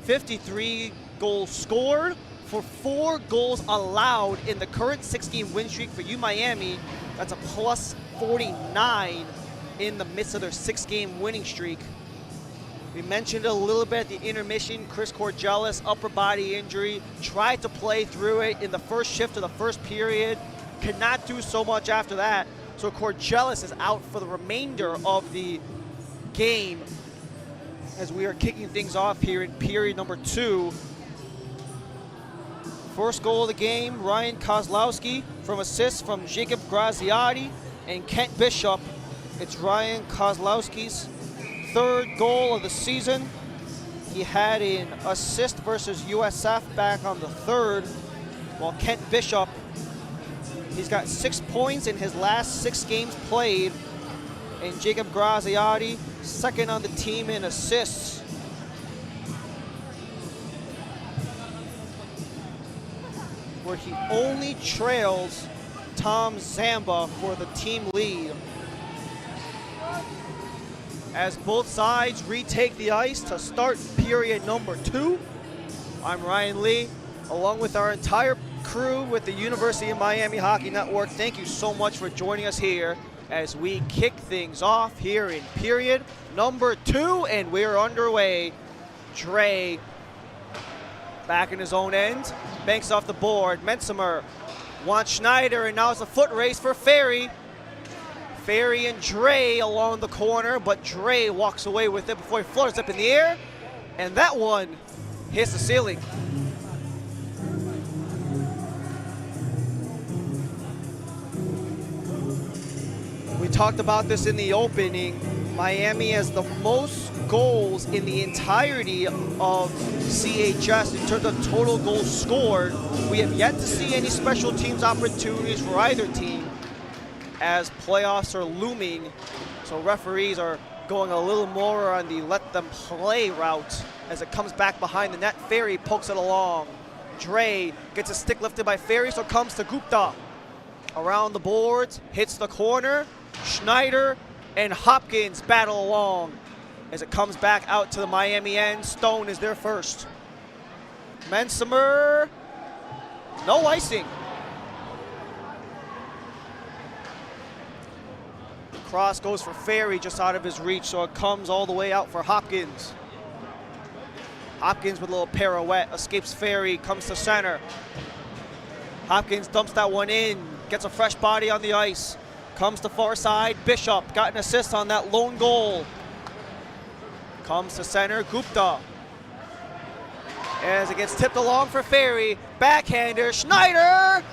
53 goals scored for 4 goals allowed in the current 6-game win streak for Miami. That's a plus 49 in the midst of their 6-game winning streak. We mentioned a little bit at the intermission. Chris Corgelis, upper body injury, tried to play through it in the first shift of the first period. Could not do so much after that. So Corgelis is out for the remainder of the game as we are kicking things off here in period number 2. First goal of the game, Ryan Kozlowski from assists from Jacob Graziati and Kent Bishop. It's Ryan Kozlowski's 3rd goal of the season. He had an assist versus USF back on the 3rd, while Kent Bishop, he's got 6 points in his last 6 games played. And Jacob Graziati, 2nd on the team in assists. Where he only trails Tom Zamba for the team lead. As both sides retake the ice to start period number 2. I'm Ryan Lee, along with our entire crew with the University of Miami Hockey Network. Thank you so much for joining us here as we kick things off here in period number 2, and we're underway. Dre back in his own end, banks off the board. Mensimer wants Schneider, and now it's a foot race for Ferry. Ferry and Dre along the corner, but Dre walks away with it before he flutters up in the air, and that one hits the ceiling. We talked about this in the opening. Miami has the most goals in the entirety of CHS in terms of total goals scored. We have yet to see any special teams opportunities for either team, as playoffs are looming, so referees are going a little more on the let them play route as it comes back behind the net. Ferry pokes it along. Dre gets a stick lifted by Ferry, so comes to Gupta. Around the boards, hits the corner. Schneider and Hopkins battle along as it comes back out to the Miami end. Stone is there first. Mensimer, no icing. Cross goes for Ferry, just out of his reach, so it comes all the way out for Hopkins. Hopkins with a little pirouette, escapes Ferry, comes to center. Hopkins dumps that one in, gets a fresh body on the ice. Comes to far side, Bishop got an assist on that lone goal. Comes to center, Gupta. As it gets tipped along for Ferry, backhander, Schneider!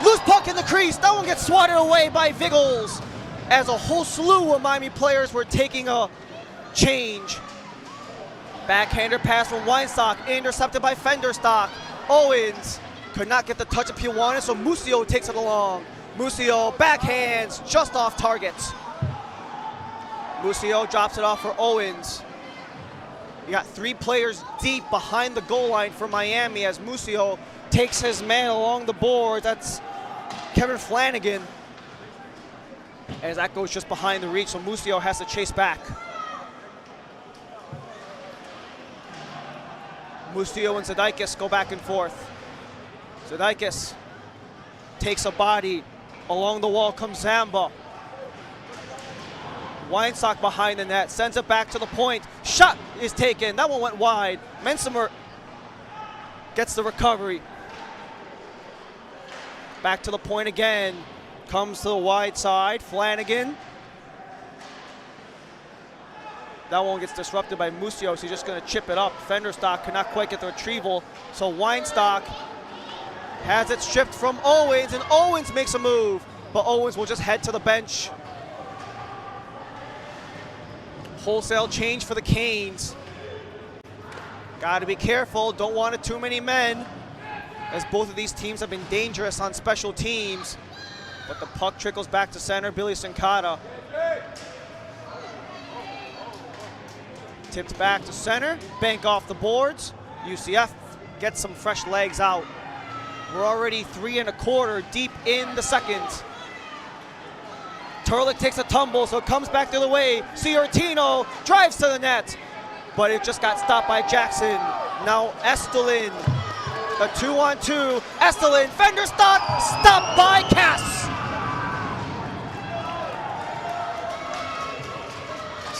Loose puck in the crease, that one gets swatted away by Viggles, as a whole slew of Miami players were taking a change. Backhander pass from Weinstock, intercepted by Fenderstock. Owens could not get the touch if he wanted, so Musio takes it along. Musio backhands just off target. Musio drops it off for Owens. You got 3 players deep behind the goal line for Miami as Musio takes his man along the board. That's Kevin Flanagan. As that goes just behind the reach, so Musio has to chase back. Musio and Zadaikis go back and forth. Zadaikis takes a body. Along the wall comes Zamba. Weinstock behind the net, sends it back to the point. Shot is taken, that one went wide. Mensimer gets the recovery. Back to the point again. Comes to the wide side, Flanagan. That one gets disrupted by Musio, so he's just going to chip it up. Fenderstock could not quite get the retrieval, so Weinstock has it stripped from Owens, and Owens makes a move, but Owens will just head to the bench. Wholesale change for the Canes. Got to be careful, don't want it too many men, as both of these teams have been dangerous on special teams. But the puck trickles back to center, Billy Sincata. Tipped back to center, bank off the boards. UCF gets some fresh legs out. We're already 3 1/4 deep in the second. Turlick takes a tumble, so it comes back the other way. Ciortino drives to the net, but it just got stopped by Jackson. Now Estelin, a 2-on-2. Estelin, fender stopped by Cass.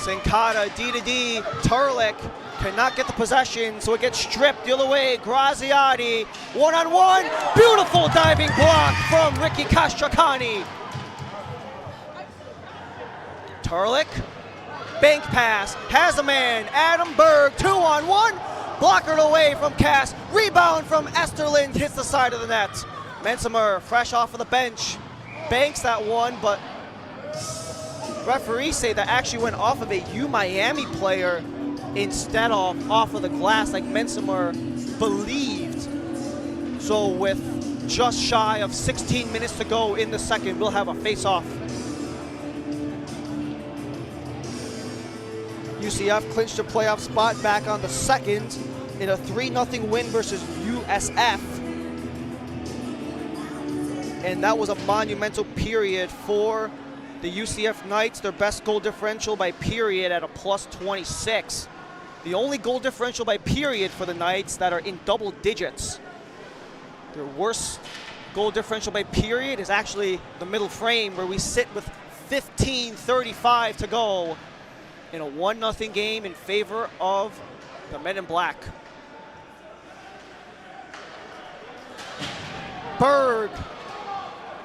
Sincata, D-to-D, Turlick cannot get the possession, so it gets stripped the other way. Graziati, 1-on-1, beautiful diving block from Ricky Castracani. Turlick, bank pass, has a man, Adam Berg, 2-on-1, blockered away from Cass, rebound from Esterlin, hits the side of the net. Mensimer, fresh off of the bench, banks that one, but referees say that actually went off of a Miami player instead of off of the glass like Mensimer believed. So with just shy of 16 minutes to go in the second, we'll have a face-off. UCF clinched a playoff spot back on the second in a 3-0 win versus USF. And that was a monumental period for the UCF Knights, their best goal differential by period at a +26. The only goal differential by period for the Knights that are in double digits. Their worst goal differential by period is actually the middle frame, where we sit with 15:35 to go in a 1-0 game in favor of the Men in Black. Berg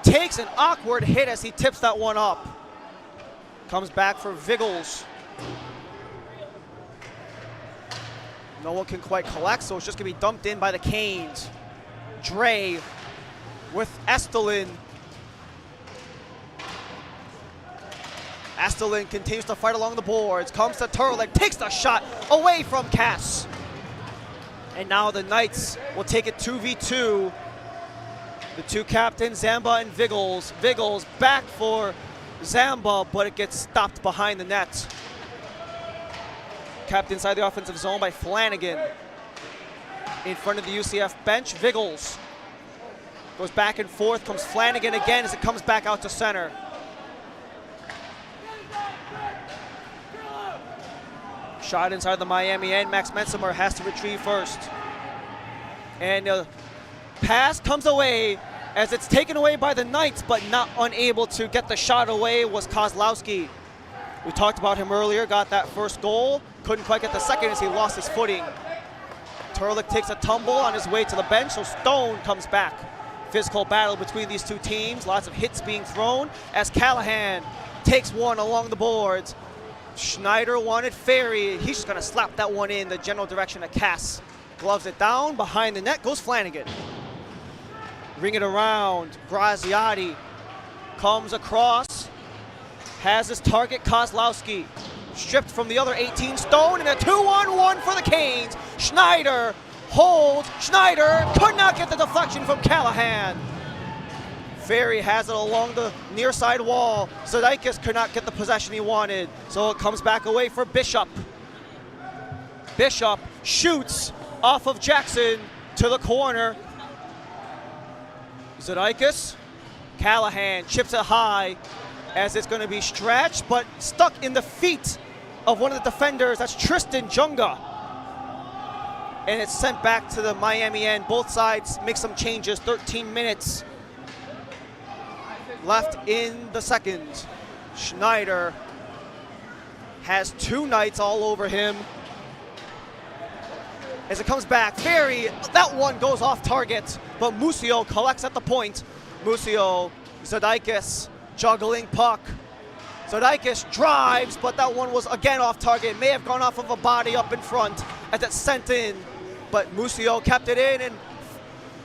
takes an awkward hit as he tips that one up. Comes back for Viggles. No one can quite collect, so it's just gonna be dumped in by the Canes. Dre with Estelin. Estelin continues to fight along the boards, comes to Turlick, takes the shot away from Cass. And now the Knights will take it 2v2. The two captains, Zamba and Viggles. Viggles back for Zamba, but it gets stopped behind the net. Kept inside the offensive zone by Flanagan. In front of the UCF bench, Viggles goes back and forth, comes Flanagan again as it comes back out to center. Shot inside the Miami end. Max Mensimer has to retrieve first. And the pass comes away as it's taken away by the Knights, but not unable to get the shot away was Kozlowski. We talked about him earlier, got that first goal. Couldn't quite get the second as he lost his footing. Turlick takes a tumble on his way to the bench, so Stone comes back. Physical battle between these two teams. Lots of hits being thrown as Callahan takes one along the boards. Schneider wanted Ferry. He's just gonna slap that one in the general direction of Cass. Gloves it down, behind the net goes Flanagan. Ring it around, Graziati comes across, has his target Kozlowski. Stripped from the other 18, Stone, and a 2-on-1 for the Canes. Schneider holds, Schneider could not get the deflection from Callahan. Ferry has it along the near side wall. Zadaikis could not get the possession he wanted, so it comes back away for Bishop. Bishop shoots off of Jackson to the corner. Zadaikis, Callahan chips it high as it's going to be stretched, but stuck in the feet of one of the defenders. That's Tristan Junga. And it's sent back to the Miami end. Both sides make some changes. 13 minutes left in the second. Schneider has two Knights all over him. As it comes back, Ferry, that one goes off target, but Musio collects at the point. Musio, Zadaikis juggling puck. Zadaikis drives, but that one was again off target. May have gone off of a body up in front as it's sent in, but Musio kept it in, and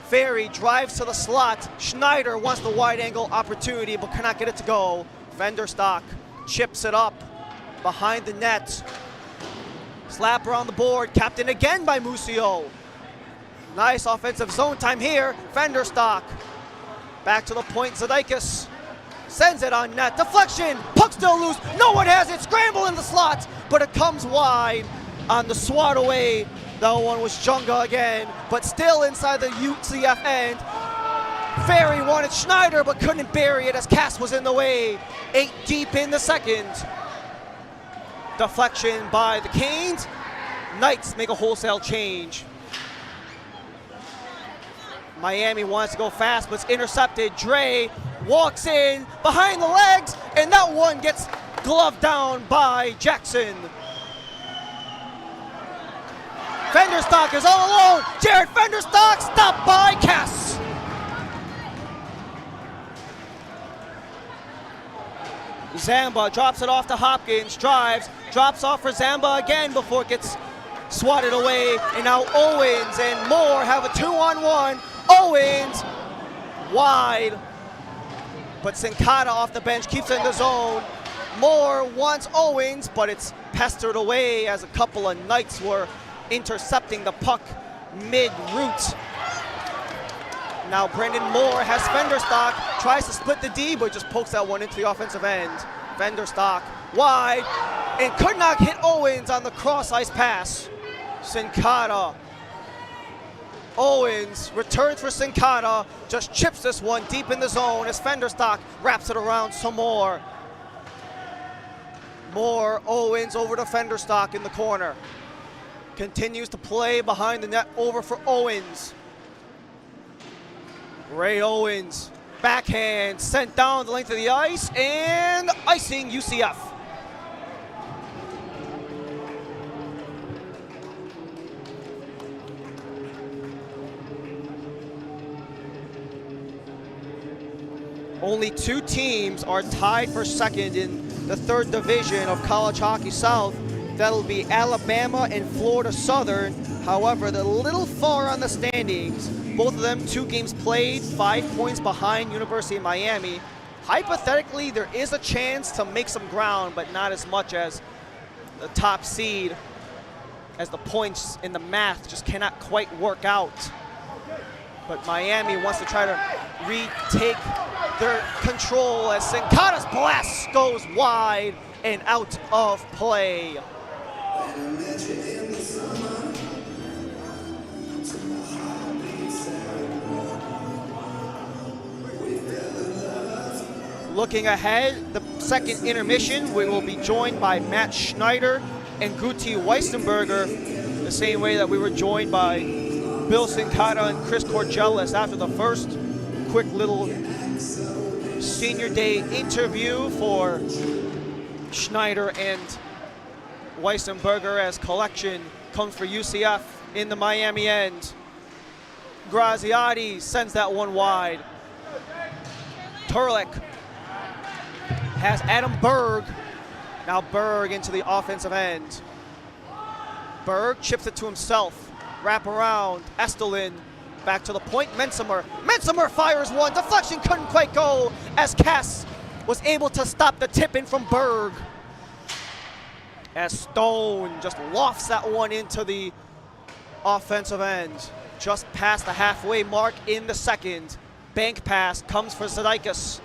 Ferry drives to the slot. Schneider wants the wide angle opportunity, but cannot get it to go. Venderstock chips it up behind the net. Slapper on the board, captain again by Musio. Nice offensive zone time here. Venderstock back to the point. Zadaikis sends it on net. Deflection, puck still loose. No one has it. Scramble in the slot, but it comes wide. on the swat away. That one was Junga again, but still inside the UCF end. Ferry wanted Schneider, but couldn't bury it as Cass was in the way. 8 deep in the second. Deflection by the Canes. Knights make a wholesale change. Miami wants to go fast, but it's intercepted. Dre walks in behind the legs, and that one gets gloved down by Jackson. Fenderstock is all alone. Jared Fenderstock stopped by Cass. Zamba drops it off to Hopkins, drives, drops off for Zamba again before it gets swatted away. And now Owens and Moore have a 2-on-1. Owens wide, but Sincata off the bench keeps it in the zone. Moore wants Owens, but it's pestered away as a couple of Knights were intercepting the puck mid-route. Now Brendan Moore has Fenderstock, tries to split the D, but just pokes that one into the offensive end. Fenderstock wide, and could not hit Owens on the cross-ice pass. Sincata. Owens returns for Sincata, just chips this one deep in the zone as Fenderstock wraps it around some more. Moore, Owens over to Fenderstock in the corner. Continues to play behind the net, over for Owens. Ray Owens, backhand, sent down the length of the ice, and icing UCF. Only 2 teams are tied for second in the 3rd division of College Hockey South. That'll be Alabama and Florida Southern. However, they're a little far on the standings. Both of them 2 games played, 5 points behind University of Miami. Hypothetically, there is a chance to make some ground, but not as much as the top seed, as the points in the math just cannot quite work out. But Miami wants to try to retake their control as Sincata's blast goes wide and out of play. Looking ahead, the second intermission, we will be joined by Matt Schneider and Guti Weistenberger, the same way that we were joined by Bill Sincata and Chris Corgelis after the first quick little senior day interview for Schneider and Weistenberger as collection comes for UCF in the Miami end. Graziati sends that one wide. Turlik has Adam Berg. Now Berg into the offensive end. Berg chips it to himself. Wrap around. Estelin back to the point. Mensimer fires one. Deflection couldn't quite go as Cass was able to stop the tip in from Berg. As Stone just lofts that one into the offensive end. Just past the halfway mark in the second. Bank pass comes for Zidakis.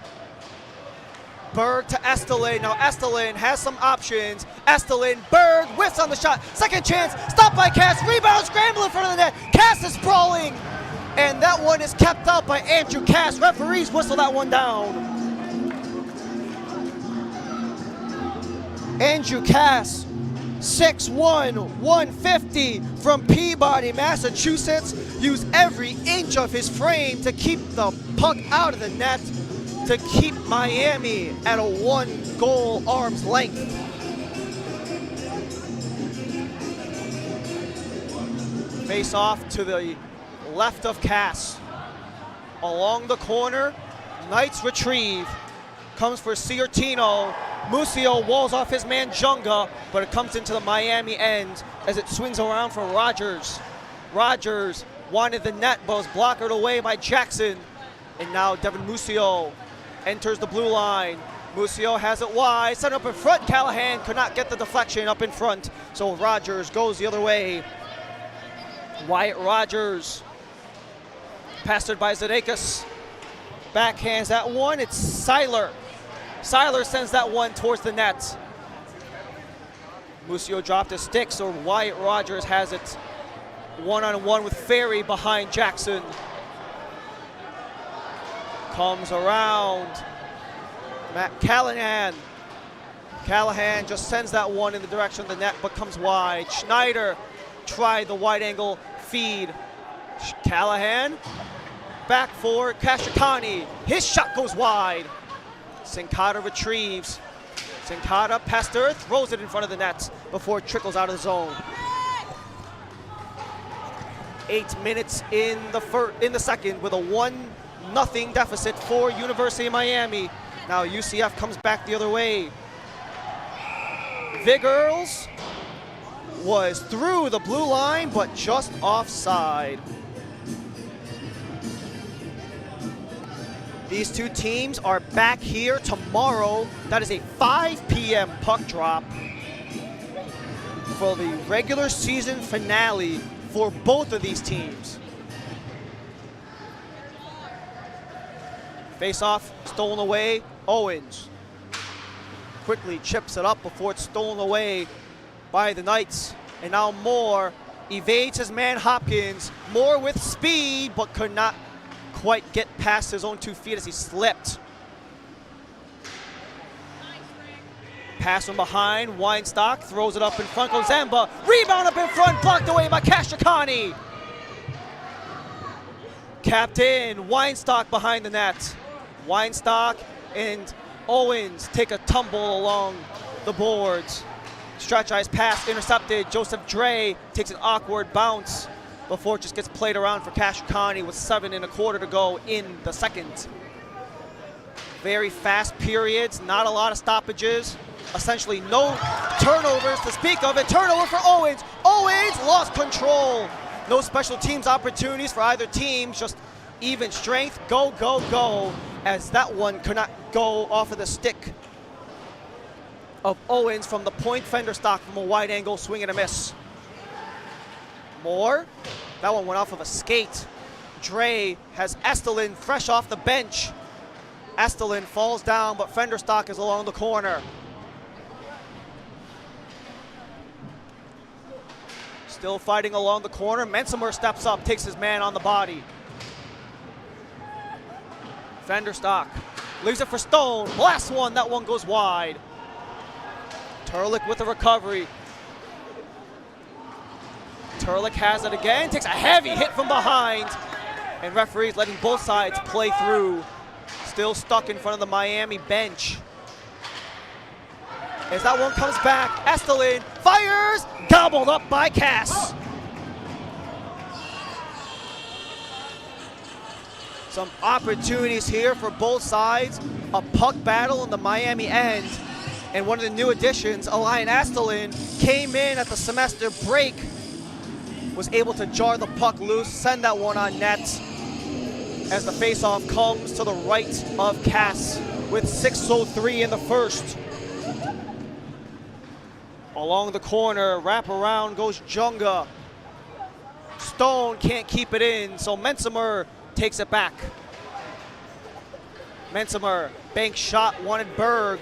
Berg to Estelin. Now Estelin has some options. Estelin, Berg whiffs on the shot. Second chance, stopped by Cass. Rebound, scramble in front of the net. Cass is sprawling. And that one is kept up by Andrew Cass. Referees whistle that one down. Andrew Cass, 6'1", 150 from Peabody, Massachusetts, used every inch of his frame to keep the puck out of the net, to keep Miami at a 1-goal arm's length. Face off to the left of Cass. Along the corner, Knights retrieve. Comes for Ciartino. Musio walls off his man Junga, but it comes into the Miami end as it swings around for Rogers. Rogers wanted the net, but was blocked away by Jackson. And now Devin Musio enters the blue line. Musio has it wide, set up in front. Callahan could not get the deflection up in front, so Rogers goes the other way. Wyatt Rogers, passed by Zidakis. Backhands that one, it's Seiler. Seiler sends that one towards the net. Musio dropped his stick, so Wyatt Rogers has it one-on-one with Ferry behind Jackson. Comes around. Matt Callahan. Callahan just sends that one in the direction of the net, but comes wide. Schneider tried the wide angle feed. Callahan back for Kashikani. His shot goes wide. Sincata retrieves. Sincata, Pester, throws it in front of the net before it trickles out of the zone. 8 minutes in the second with a 1-0 deficit for University of Miami. Now UCF comes back the other way. Vigils was through the blue line, but just offside. These two teams are back here tomorrow. That is a 5 p.m. puck drop for the regular season finale for both of these teams. Face-off, stolen away, Owens. Quickly chips it up before it's stolen away by the Knights. And now Moore evades his man Hopkins. Moore with speed, but could not quite get past his own 2 feet as he slipped. Pass from behind, Weinstock throws it up in front, goes Zamba. Rebound up in front, blocked away by Kashikani. Captain Weinstock behind the net. Weinstock and Owens take a tumble along the boards. Stretch ice pass intercepted. Joseph Dre takes an awkward bounce before it just gets played around for Kashikani with 7 1/4 to go in the second. Very fast periods, not a lot of stoppages. Essentially no turnovers to speak of. A turnover for Owens. Owens lost control. No special teams opportunities for either team, just even strength. Go, go, go, as that one could not go off of the stick of Owens from the point. Fenderstock from a wide angle, swing and a miss. Moore, that one went off of a skate. Dre has Estelin fresh off the bench. Estelin falls down, but Fenderstock is along the corner. Still fighting along the corner. Mensimer steps up, takes his man on the body. Fenderstock leaves it for Stone. Last one, that one goes wide. Turlick with the recovery. Turlick has it again, takes a heavy hit from behind. And referees letting both sides play through. Still stuck in front of the Miami bench. As that one comes back, Estelin fires, gobbled up by Cass. Some opportunities here for both sides. A puck battle in the Miami end. And one of the new additions, Elian Estelin, came in at the semester break. Was able to jar the puck loose, send that one on net. As the faceoff comes to the right of Cass with 6:03 in the first. Along the corner, wrap around goes Junga. Stone can't keep it in, so Mensimer takes it back. Mensimer, bank shot, wanted Berg.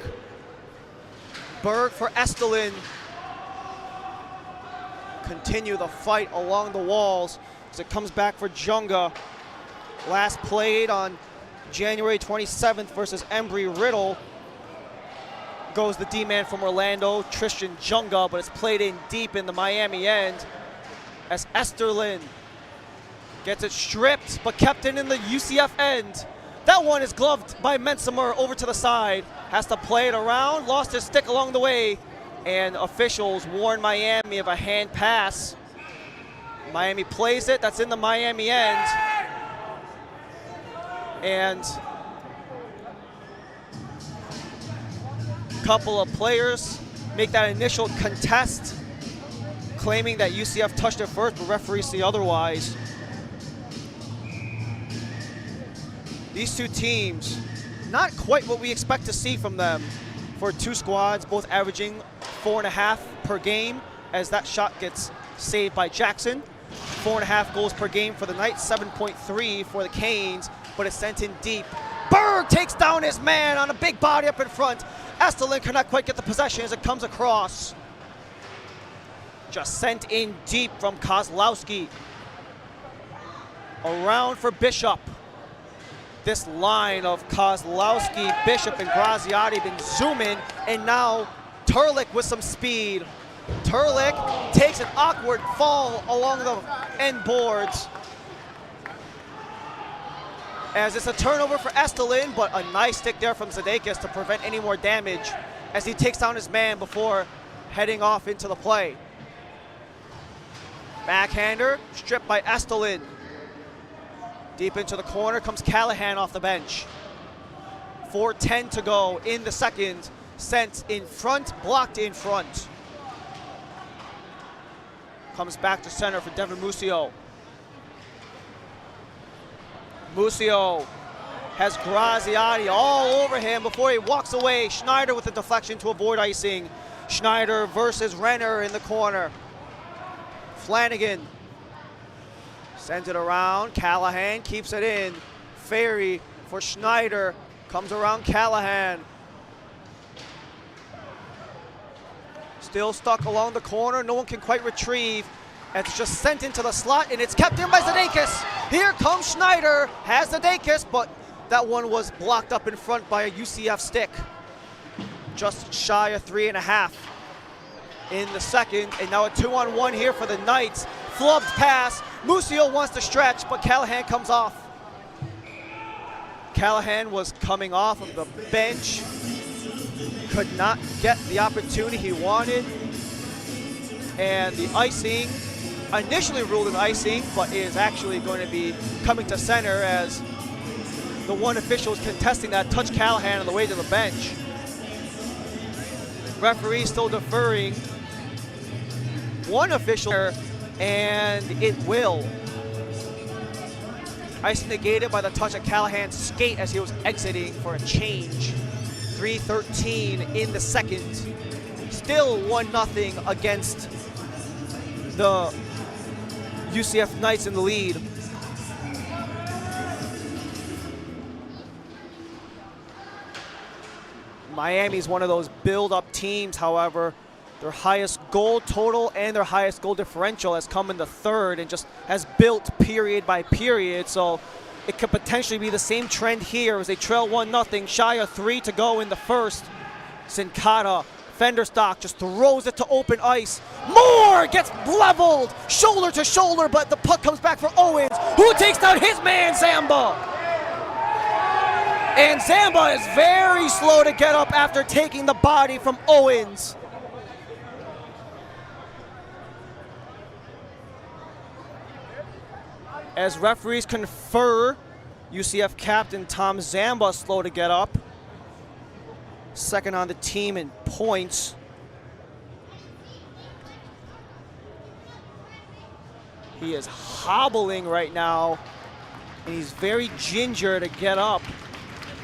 Berg for Estelin. Continue the fight along the walls as it comes back for Junga. Last played on January 27th versus Embry-Riddle. Goes the D-man from Orlando, Tristan Junga, but it's played in deep in the Miami end as Estelin gets it stripped, but kept in the UCF end. That one is gloved by Mensimer over to the side. Has to play it around, lost his stick along the way, and officials warn Miami of a hand pass. Miami plays it, that's in the Miami end. And couple of players make that initial contest, claiming that UCF touched it first, but referees see otherwise. These two teams, not quite what we expect to see from them for two squads, both averaging 4.5 per game, as that shot gets saved by Jackson. 4.5 goals per game for the Knights, 7.3 for the Canes, but it's sent in deep. Berg takes down his man on a big body up in front. Estelin cannot quite get the possession as it comes across. Just sent in deep from Kozlowski. Around for Bishop. This line of Kozlowski, Bishop, and Graziati been zooming, and now Turlik with some speed. Turlik takes an awkward fall along the end boards. As it's a turnover for Estelin, but a nice stick there from Zadakis to prevent any more damage as he takes down his man before heading off into the play. Backhander stripped by Estelin. Deep into the corner comes Callahan off the bench. 4:10 to go in the second. Sent in front, blocked in front. Comes back to center for Devin Musio. Musio has Graziati all over him before he walks away. Schneider with a deflection to avoid icing. Schneider versus Renner in the corner. Flanagan sends it around. Callahan keeps it in. Ferry for Schneider. Comes around Callahan. Still stuck along the corner. No one can quite retrieve. It's just sent into the slot, and it's kept in by Zadakis. Here comes Schneider. Has Zadakis, but that one was blocked up in front by a UCF stick. Just shy of 3.5 in the second, and now a 2-on-1 here for the Knights. Flubbed pass. Musio wants to stretch, but Callahan comes off. Callahan was coming off of the bench. Could not get the opportunity he wanted. And the icing, initially ruled an icing, but is actually going to be coming to center as the one official is contesting that touch Callahan on the way to the bench. Referee still deferring. One official, and it will. Icing negated by the touch of Callahan's skate as he was exiting for a change. 3:13 in the second. Still 1-0 against the UCF Knights in the lead. Miami's one of those build-up teams, however. Their highest goal total and their highest goal differential has come in the third and just has built period by period. So it could potentially be the same trend here as they trail 1-0, shy of 3 to go in the first. Sincata, Fenderstock just throws it to open ice. Moore gets leveled, shoulder to shoulder, but the puck comes back for Owens, who takes down his man, Zamba. And Zamba is very slow to get up after taking the body from Owens. As referees confer, UCF captain Tom Zamba slow to get up. Second on the team in points. He is hobbling right now, and he's very ginger to get up.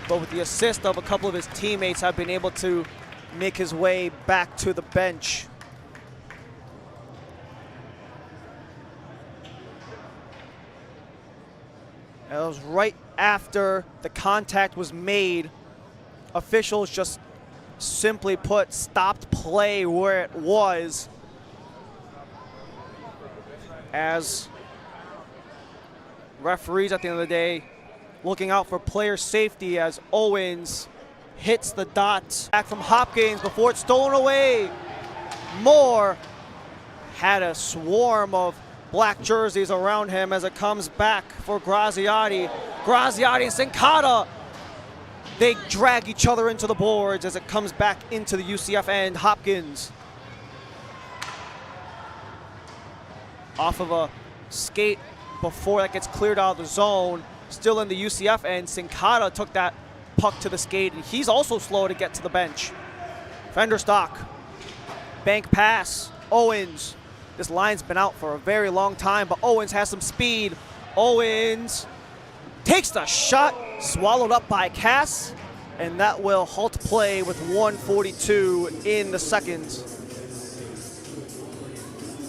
But with the assist of a couple of his teammates, have been able to make his way back to the bench. It was right after the contact was made. Officials just simply put stopped play where it was, as referees at the end of the day looking out for player safety as Owens hits the dot. Back from Hopkins before it's stolen away. Moore had a swarm of black jerseys around him as it comes back for Graziati. Graziati and Sincata, they drag each other into the boards as it comes back into the UCF end. Hopkins off of a skate before that gets cleared out of the zone. Still in the UCF end, Sincata took that puck to the skate, and he's also slow to get to the bench. Fenderstock, bank pass, Owens. This line's been out for a very long time, but Owens has some speed. Owens takes the shot, swallowed up by Cass, and that will halt play with 1:42 in the second.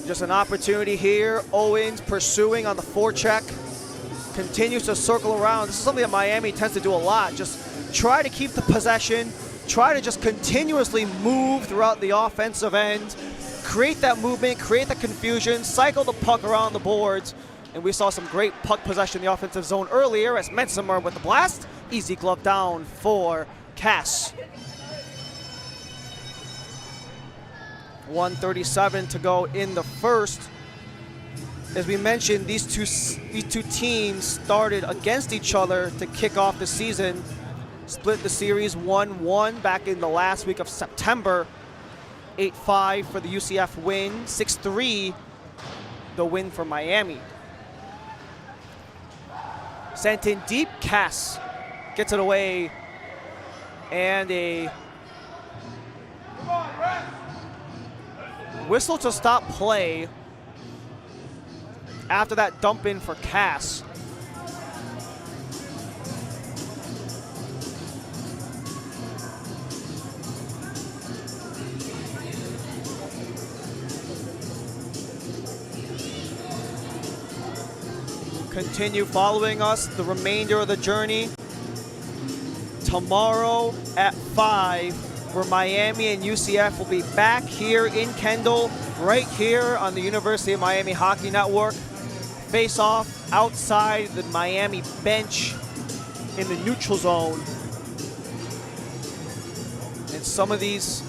Just an opportunity here. Owens pursuing on the forecheck, continues to circle around. This is something that Miami tends to do a lot. Just try to keep the possession, try to just continuously move throughout the offensive end. create that movement, create the confusion, cycle the puck around the boards. And we saw some great puck possession in the offensive zone earlier as Mensimer with the blast. Easy glove down for Cass. 1:37 to go in the first. As we mentioned, these two teams started against each other to kick off the season. Split the series 1-1 back in the last week of September. 8-5 for the UCF win, 6-3 the win for Miami. Sent in deep, Cass gets it away, and a whistle to stop play after that dump in for Cass. Continue following us the remainder of the journey. Tomorrow at 5, where Miami and UCF will be back here in Kendall, right here on the University of Miami Hockey Network. Face off outside the Miami bench in the neutral zone. And some of these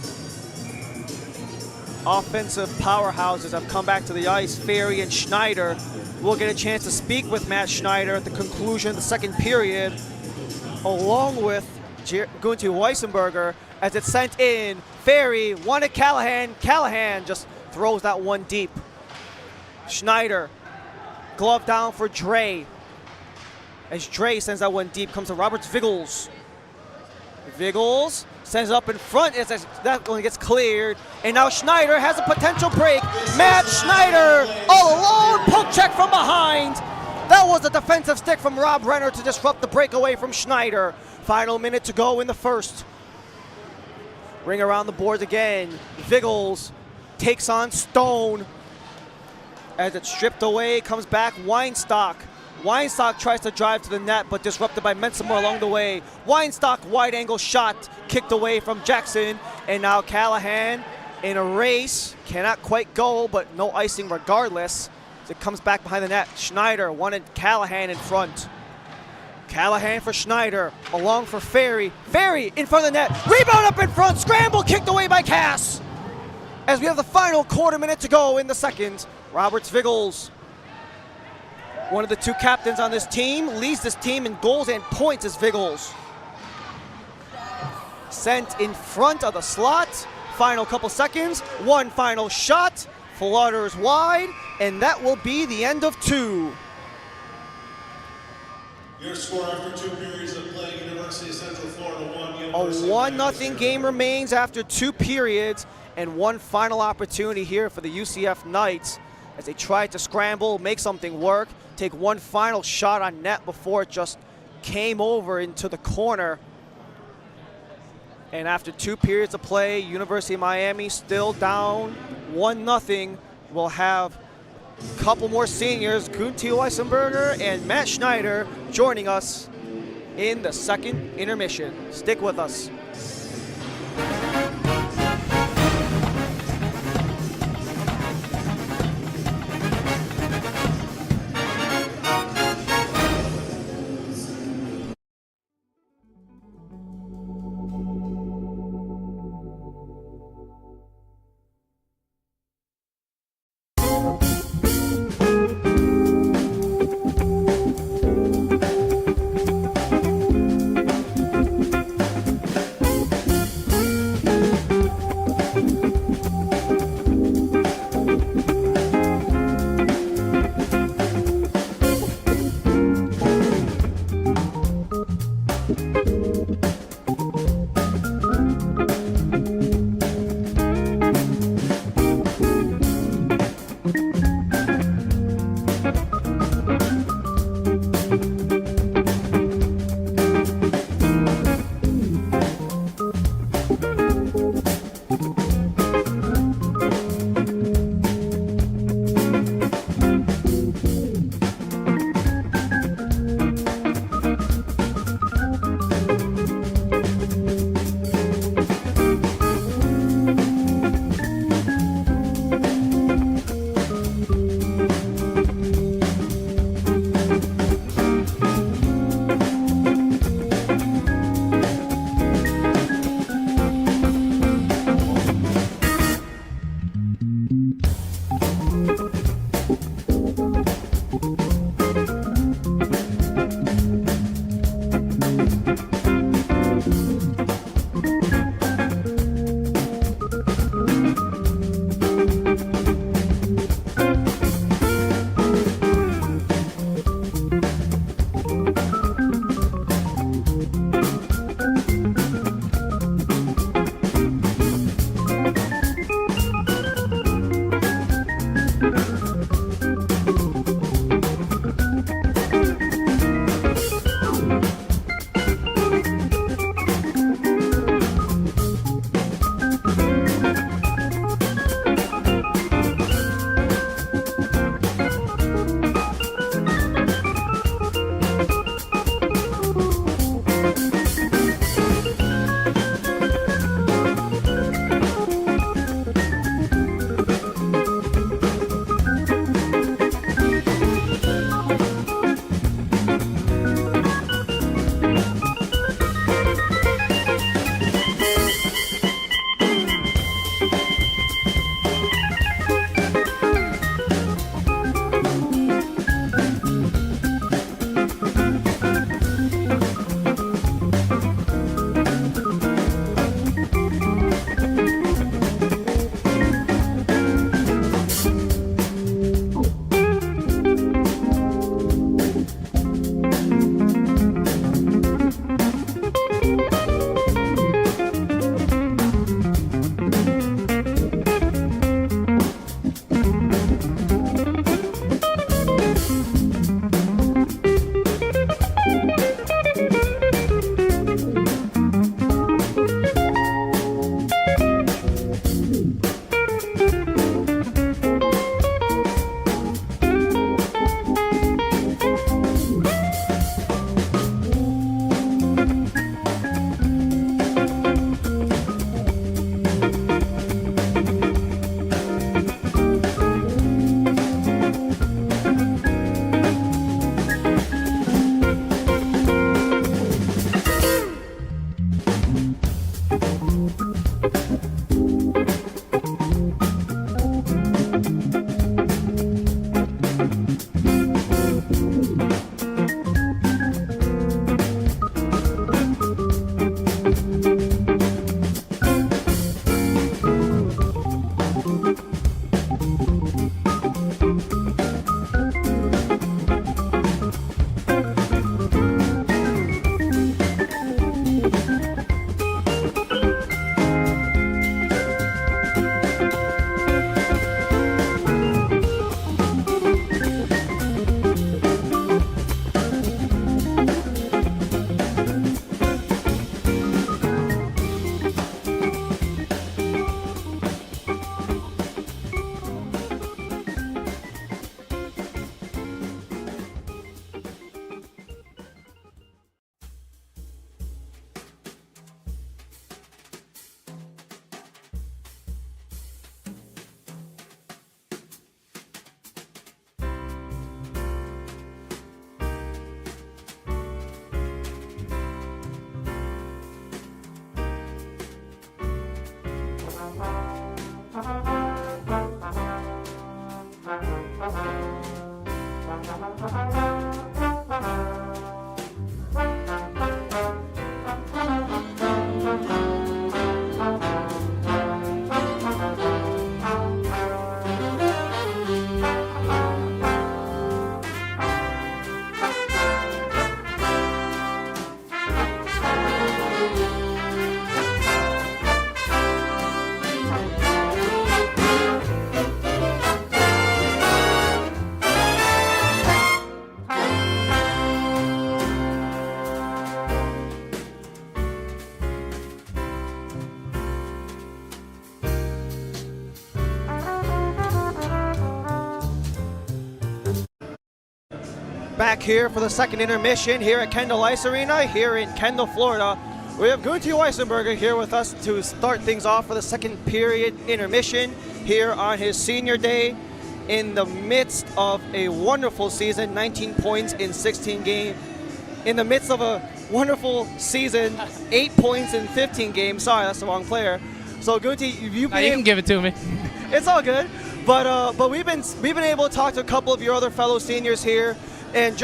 offensive powerhouses have come back to the ice. Ferry and Schneider. We'll get a chance to speak with Matt Schneider at the conclusion of the second period, along with Gunti Weissenberger, as it's sent in. Ferry wanted Callahan. Callahan just throws that one deep. Schneider, glove down for Dre. As Dre sends that one deep, comes to Roberts Viggles. Viggles sends it up in front as that one gets cleared. And now Schneider has a potential break. Matt Schneider all alone, poke check from behind. That was a defensive stick from Rob Renner to disrupt the breakaway from Schneider. Final minute to go in the first. Ring around the boards again. Viggles takes on Stone. As it's stripped away, comes back Weinstock. Weinstock tries to drive to the net, but disrupted by Mensimer along the way. Weinstock, wide-angle shot, kicked away from Jackson. And now Callahan in a race. Cannot quite go, but no icing regardless. As it comes back behind the net. Schneider wanted Callahan in front. Callahan for Schneider, along for Ferry. Ferry in front of the net. Rebound up in front, scramble, kicked away by Cass. As we have the final quarter minute to go in the second. Roberts Viggles, one of the two captains on this team, leads this team in goals and points as Viggles. Sent in front of the slot. Final couple seconds. One final shot. Flutters wide. And that will be the end of 2. Your score after 2 periods of play, University of Central Florida 1. A 1-0 game remains after 2 periods and one final opportunity here for the UCF Knights as they try to scramble, make something work, take one final shot on net before it just came over into the corner. And after 2 periods of play, University of Miami still down 1-0. We'll have a couple more seniors, Gunti Weissenberger and Matt Schneider, joining us in the second intermission. Stick with us. Back here for the second intermission here at Kendall Ice Arena here in Kendall, Florida. We have Gunther Weissenberger here with us to start things off for the second period intermission here on his senior day in the midst of a wonderful season, 19 points in 16 games. In the midst of a wonderful season, 8 points in 15 games. Sorry, that's the wrong player. So Gunther, you can give it to me. It's all good. But we've been able to talk to a couple of your other fellow seniors here. And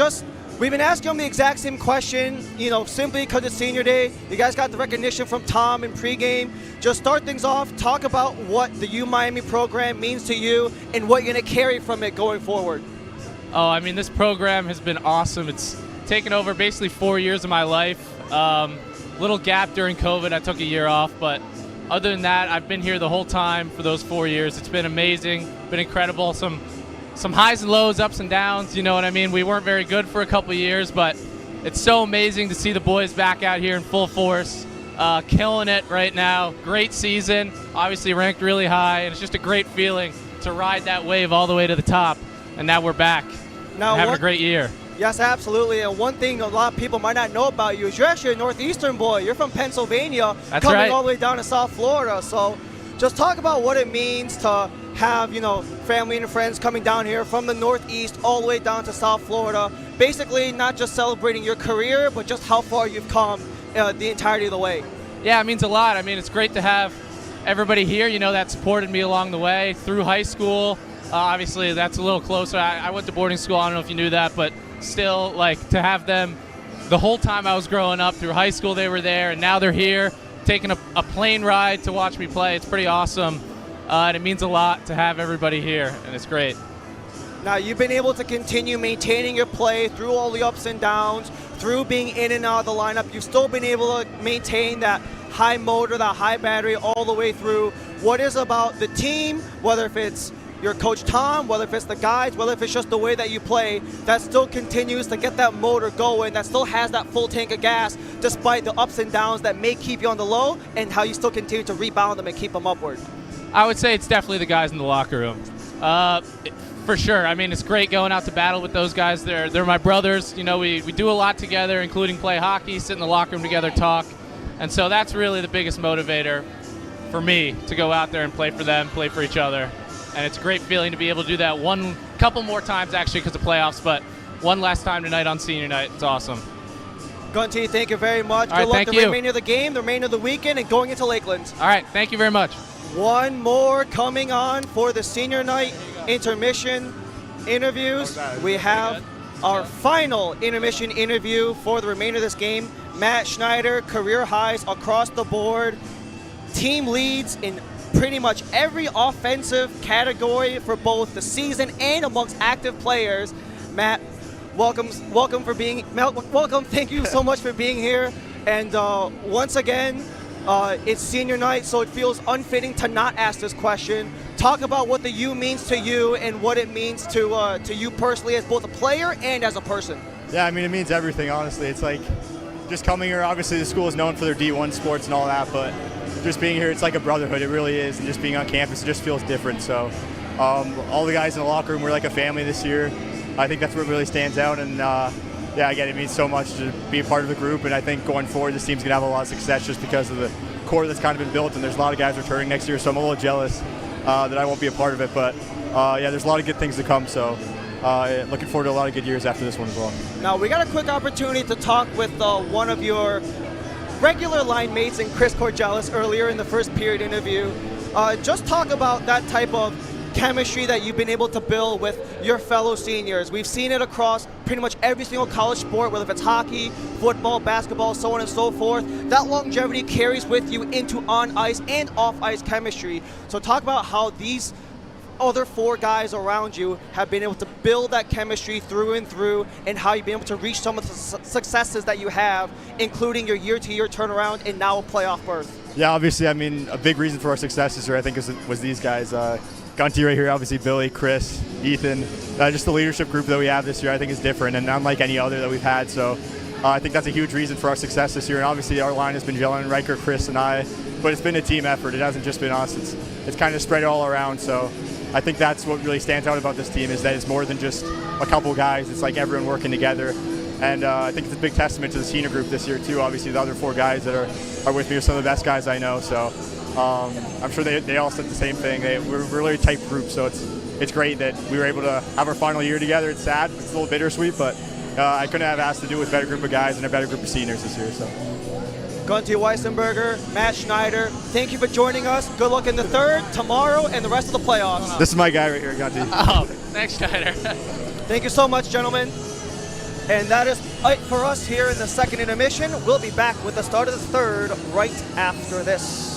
we've been asking them the exact same question, simply because it's senior day. You guys got the recognition from Tom and Pregame. Just start things off, talk about what the U Miami program means to you and what you're going to carry from it going forward. Oh, I mean, this program has been awesome. It's taken over basically 4 years of my life. Little gap during COVID. I took a year off, but other than that, I've been here the whole time for those 4 years. It's been amazing, been incredible. Some highs and lows, ups and downs, you know what I mean? We weren't very good for a couple of years, but it's so amazing to see the boys back out here in full force, killing it right now. Great season, obviously ranked really high, and it's just a great feeling to ride that wave all the way to the top, and now we're back. Now having a great year. Yes, absolutely. And one thing a lot of people might not know about you is you're actually a Northeastern boy. You're from Pennsylvania, That's coming right. all the way down to South Florida. So just talk about what it means to have, family and friends coming down here from the Northeast all the way down to South Florida. Basically, not just celebrating your career, but just how far you've come the entirety of the way. Yeah, it means a lot. I mean, it's great to have everybody here, that supported me along the way through high school. Obviously, that's a little closer. I went to boarding school. I don't know if you knew that, but still, to have them the whole time I was growing up through high school, they were there, and now they're here taking a plane ride to watch me play. It's pretty awesome. And it means a lot to have everybody here, and it's great. Now, you've been able to continue maintaining your play through all the ups and downs, through being in and out of the lineup. You've still been able to maintain that high motor, that high battery all the way through. What is about the team, whether if it's your coach Tom, whether if it's the guys, whether if it's just the way that you play, that still continues to get that motor going, that still has that full tank of gas despite the ups and downs that may keep you on the low, and how you still continue to rebound them and keep them upward? I would say it's definitely the guys in the locker room. For sure. I mean, it's great going out to battle with those guys. They're my brothers. We do a lot together, including play hockey, sit in the locker room together, talk. And so that's really the biggest motivator for me, to go out there and play for them, play for each other. And it's a great feeling to be able to do that couple more times, actually, because of playoffs, but one last time tonight on senior night. It's awesome. Gunty, thank you very much. All right, Good luck thank the you. remainder of the game, the remainder of the weekend, and going into Lakeland. All right, thank you very much. One more coming on for the senior night intermission interviews. We have our final intermission interview for the remainder of this game. Matt Schneider, career highs across the board. Team leads in pretty much every offensive category for both the season and amongst active players. Matt, welcome. Thank you so much for being here. And once again, it's senior night, so it feels unfitting to not ask this question. Talk about what the U means to you and what it means to you personally as both a player and as a person. Yeah, I mean, it means everything, honestly. It's like just coming here, obviously the school is known for their D1 sports and all that, but just being here, it's like a brotherhood. It really is. And just being on campus, it just feels different. So all the guys in the locker room, we're like a family this year. I think that's what really stands out. And yeah, again, it means so much to be a part of the group. And I think going forward, this team's going to have a lot of success just because of the core that's kind of been built. And there's a lot of guys returning next year, so I'm a little jealous that I won't be a part of it. But yeah, there's a lot of good things to come. So looking forward to a lot of good years after this one as well. Now, we got a quick opportunity to talk with one of your regular line mates in Chris Corgelis earlier in the first period interview. Just talk about that type of chemistry that you've been able to build with your fellow seniors. We've seen it across pretty much every single college sport, whether it's hockey, football, basketball, so on and so forth. That longevity carries with you into on-ice and off-ice chemistry. So talk about how these other 4 guys around you have been able to build that chemistry through and through, and how you've been able to reach some of the successes that you have, including your year-to-year turnaround and now a playoff berth. Yeah, obviously, I mean, a big reason for our success this year, I think, was these guys. Gunty right here, obviously Billy, Chris, Ethan. Just the leadership group that we have this year, I think, is different and unlike any other that we've had. So I think that's a huge reason for our success this year. And obviously, our line has been gelling, Riker, Chris, and I. But it's been a team effort. It hasn't just been us. It's kind of spread all around. So I think that's what really stands out about this team, is that it's more than just a couple guys. It's like everyone working together. And I think it's a big testament to the senior group this year, too. Obviously, the other 4 guys that are with me are some of the best guys I know. So I'm sure they all said the same thing. We're a really tight group, so it's great that we were able to have our final year together. It's sad. It's a little bittersweet, but I couldn't have asked to do with a better group of guys and a better group of seniors this year. So. Gunty Weissenberger, Matt Schneider, thank you for joining us. Good luck in the 3rd, tomorrow, and the rest of the playoffs. This is my guy right here, Gunty. Oh, thanks, Schneider. Thank you so much, gentlemen. And that is it for us here in the 2nd intermission. We'll be back with the start of the 3rd right after this.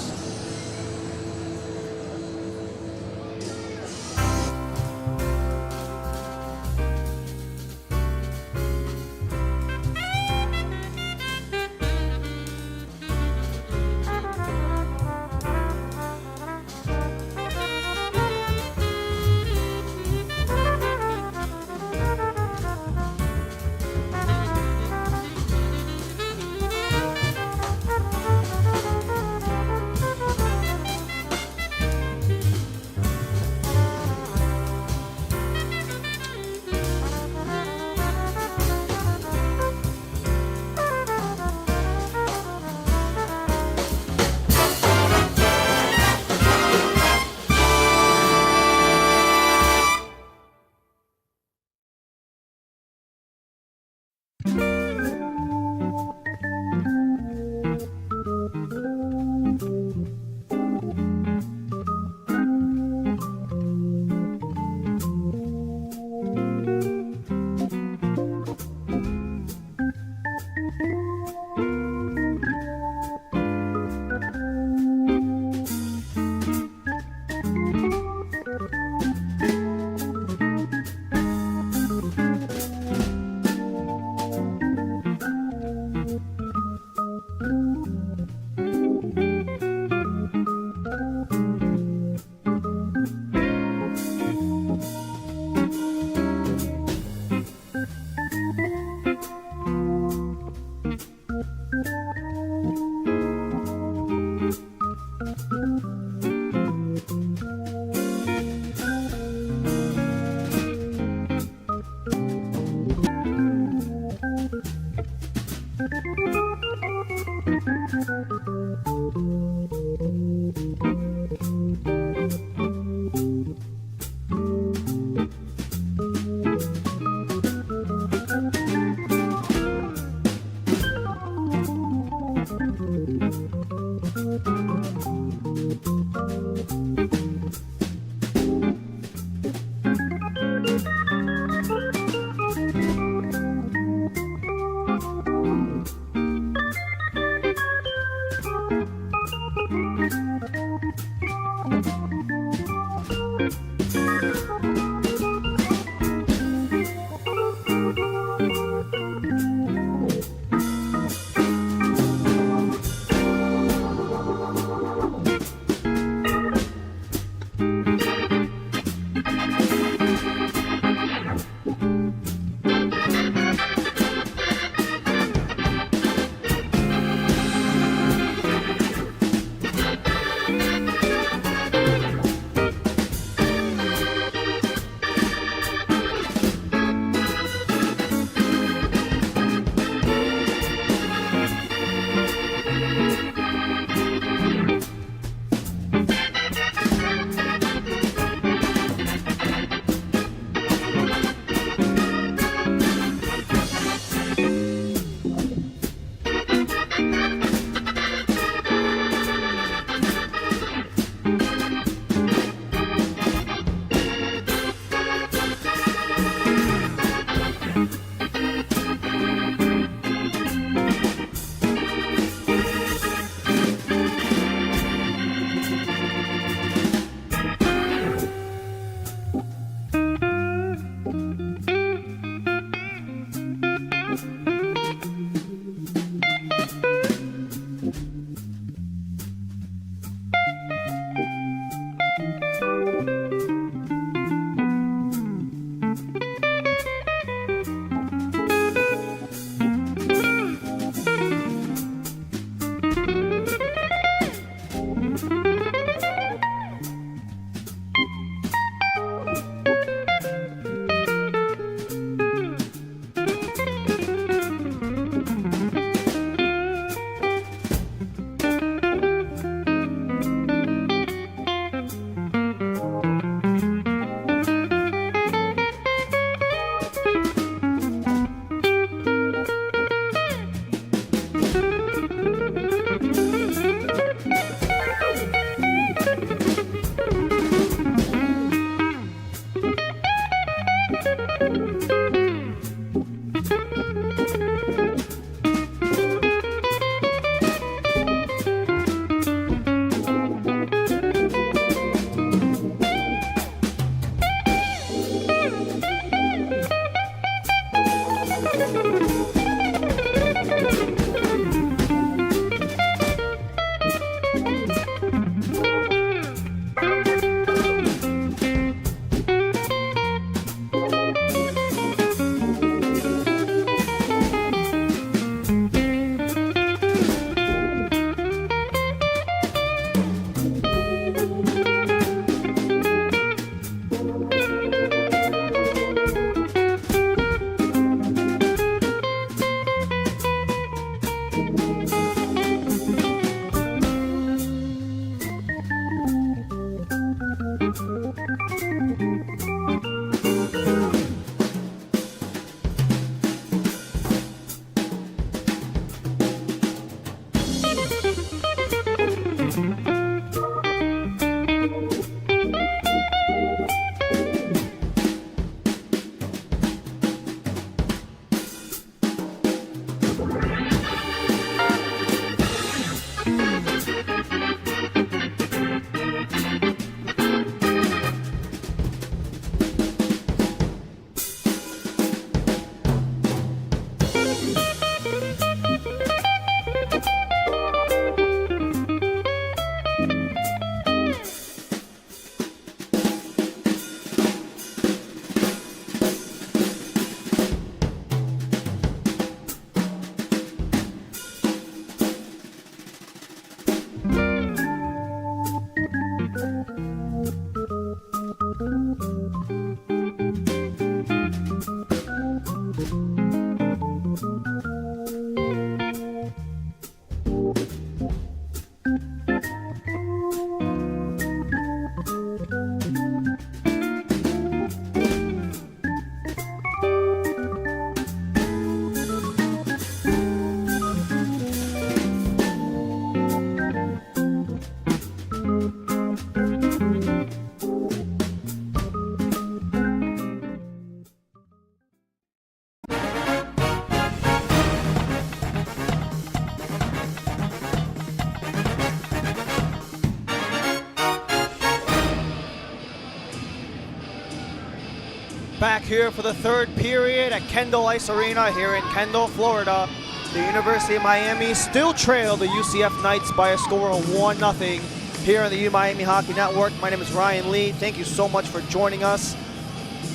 Back here for the third period at Kendall Ice Arena here in Kendall, Florida. The University of Miami still trail the UCF Knights by a score of 1-0 here on the U Miami Hockey Network. My name is Ryan Lee. Thank you so much for joining us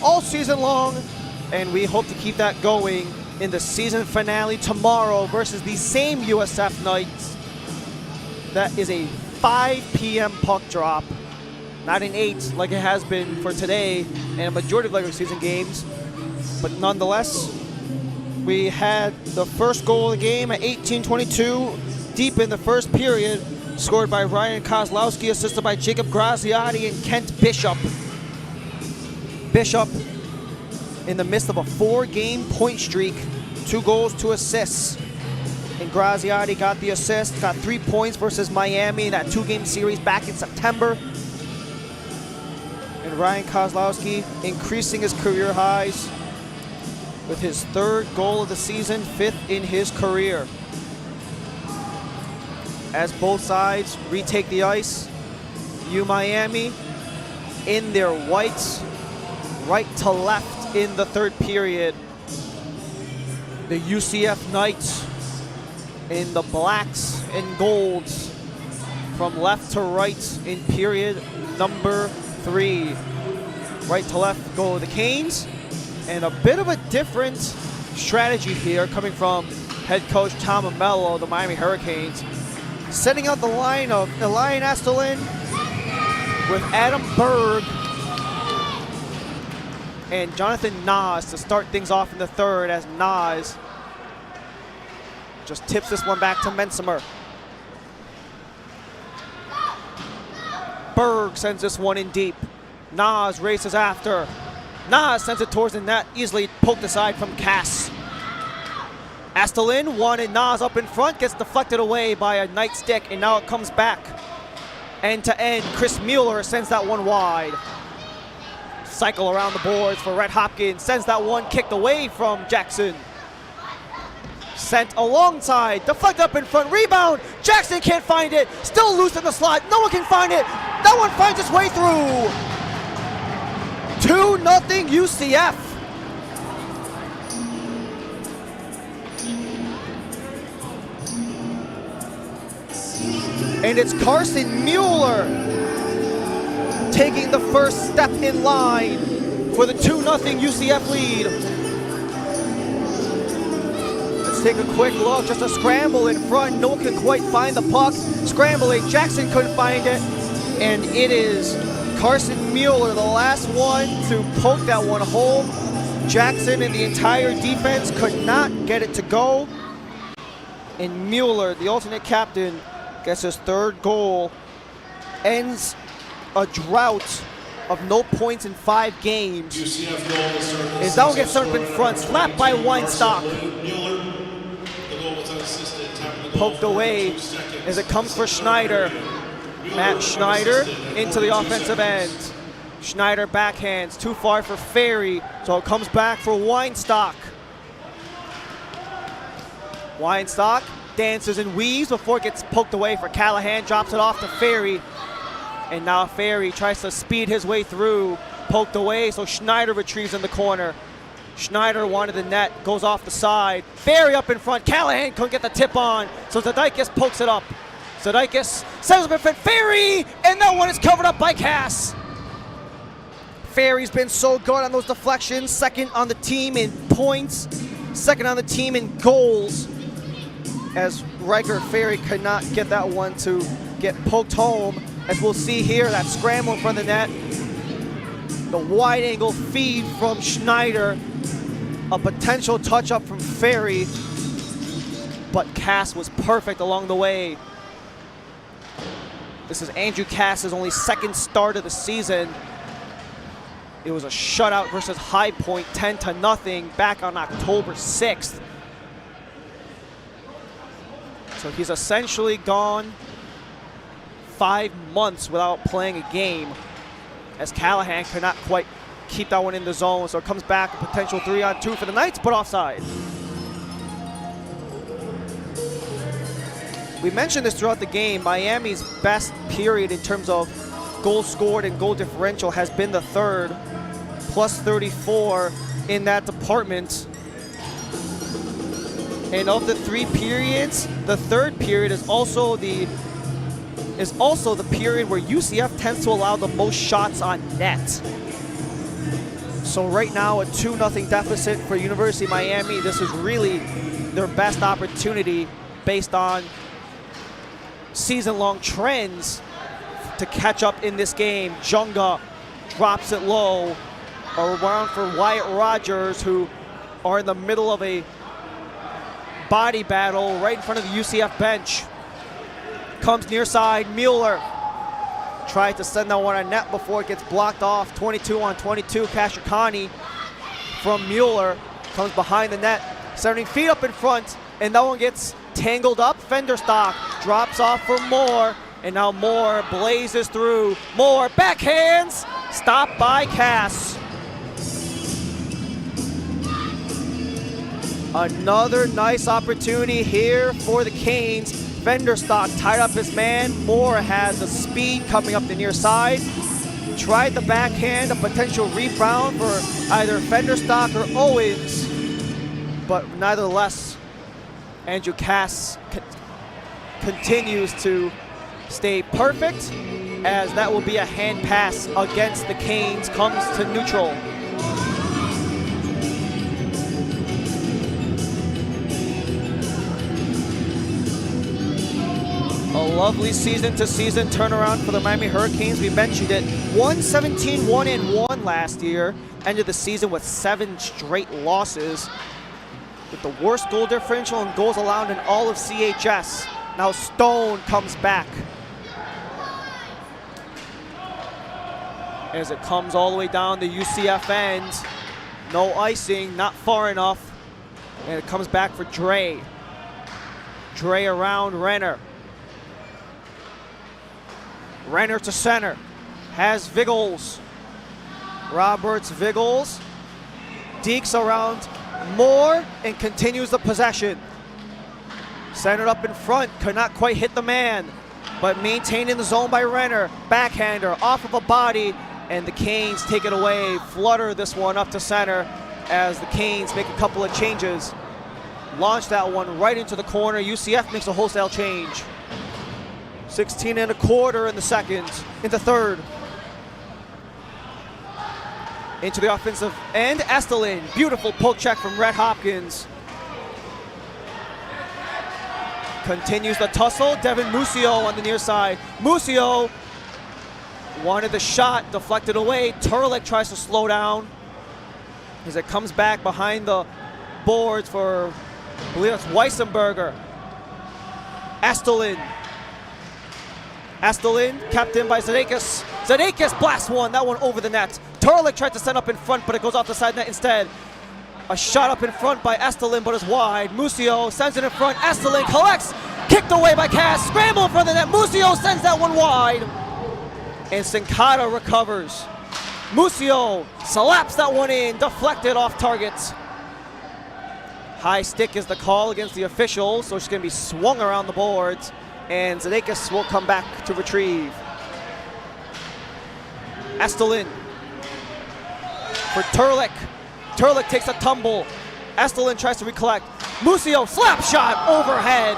all season long, and we hope to keep that going in the season finale tomorrow versus the same USF Knights. That is a 5 p.m. puck drop, not an 8 like it has been for today and a majority of regular season games. But nonetheless, we had the first goal of the game at 18:22, deep in the first period, scored by Ryan Kozlowski, assisted by Jacob Graziati and Kent Bishop. Bishop, in the midst of a 4-game point streak, 2 goals, 2 assists. And Graziati got the assist, got 3 points versus Miami in that 2-game series back in September. And Ryan Kozlowski increasing his career highs with his 3rd goal of the season, 5th in his career. As both sides retake the ice, U Miami in their whites, right to left in the 3rd period. The UCF Knights in the blacks and golds from left to right in period number 3. Right to left go the Canes, and a bit of a different strategy here coming from head coach Tom Amello, the Miami Hurricanes, setting out the line of Elian Estelin with Adam Berg and Jonathan Nas to start things off in the 3rd, as Nas just tips this one back to Mensimer. Berg sends this one in deep. Nas races after. Nas sends it towards the net, easily poked aside from Cass. Estelin wanted Nas up in front, gets deflected away by a Knight stick, and now it comes back. End to end, Chris Mueller sends that one wide. cycle around the boards for Red Hopkins. Sends that one kicked away from Jackson. Sent alongside, deflect up in front, rebound. Jackson can't find it. Still loose in the slot. No one can find it. That one finds its way through. 2-0 UCF. And it's Carson Mueller taking the first step in line for the 2-0 UCF lead. Let's take a quick look. Just a scramble in front. No one can quite find the puck. Scrambling. Jackson couldn't find it. And it is Carson Mueller, the last one to poke that one home. Jackson and the entire defense could not get it to go. And Mueller, the alternate captain, gets his third goal. Ends a drought of no points in 5 games. As that one gets up in front, slapped by Weinstock. Poked away as it comes for Schneider. Matt Schneider into the offensive end. Schneider backhands, too far for Ferry, so it comes back for Weinstock. Weinstock dances and weaves before it gets poked away for Callahan, drops it off to Ferry. And now Ferry tries to speed his way through, poked away, so Schneider retrieves in the corner. Schneider wanted the net, goes off the side. Ferry up in front, Callahan couldn't get the tip on, so Zadaikis pokes it up. Zadaikis sends up in front, Ferry, and that one is covered up by Cass. Ferry's been so good on those deflections, second on the team in points, second on the team in goals, as Riker Ferry could not get that one to get poked home. As we'll see here, that scramble in front of the net. The wide angle feed from Schneider. A potential touch up from Ferry, but Cass was perfect along the way. This is Andrew Cass's only second start of the season. It was a shutout versus High Point, 10-0, back on October 6th. So he's essentially gone 5 months without playing a game, as Callahan could not quite keep that one in the zone. So it comes back, a potential 3-on-2 for the Knights, but offside. We mentioned this throughout the game. Miami's best period in terms of goals scored and goal differential has been the third, plus 34 in that department. And of the 3 periods, the third period is also the period where UCF tends to allow the most shots on net. So right now, a 2-0 deficit for University of Miami. This is really their best opportunity based on season-long trends to catch up in this game. Junga drops it low, around for Wyatt Rogers, who are in the middle of a body battle right in front of the UCF bench. Comes near side, Mueller tried to send that one on net before it gets blocked off. 22-on-22, Kashikani from Mueller comes behind the net, 70 feet up in front, and that one gets tangled up. Fenderstock drops off for Moore, and now Moore blazes through. Moore backhands, stopped by Cass. Another nice opportunity here for the Canes. Fenderstock tied up his man. Moore has the speed coming up the near side. Tried the backhand, a potential rebound for either Fenderstock or Owens, but nevertheless, Andrew Cass continues to stay perfect, as that will be a hand pass against the Canes, comes to neutral. A lovely season-to-season turnaround for the Miami Hurricanes. We mentioned it. 1-17-1-1 last year. Ended the season with 7 straight losses, with the worst goal differential and goals allowed in all of CHS. Now Stone comes back, as it comes all the way down the UCF end. No icing, not far enough. And it comes back for Dre. Dre around Renner. Renner to center, has Viggles. Roberts Viggles dekes around Moore and continues the possession. Centered up in front, could not quite hit the man, but maintained in the zone by Renner. Backhander off of a body, and the Canes take it away. Flutter this one up to center as the Canes make a couple of changes. Launch that one right into the corner. UCF makes a wholesale change. 16 and a quarter in the third. Into the offensive end, Estelin. Beautiful poke check from Rhett Hopkins. Continues the tussle. Devin Musio on the near side. Musio wanted the shot, deflected away. Turlick tries to slow down as it comes back behind the boards for, I believe it's Weissenberger. Estelin, kept in by Zadakis. Zadakis blasts one, that one over the net. Turlick tried to send up in front, but it goes off the side net instead. A shot up in front by Estelin, but is wide. Musio sends it in front. Estelin collects, kicked away by Cass. Scramble in front of the net. Musio sends that one wide. And Sincata recovers. Musio slaps that one in, deflected off targets. High stick is the call against the officials, so it's going to be swung around the boards, and Zadakis will come back to retrieve. Estelin for Turlick. Turlick takes a tumble. Estelin tries to recollect. Musio, slap shot overhead.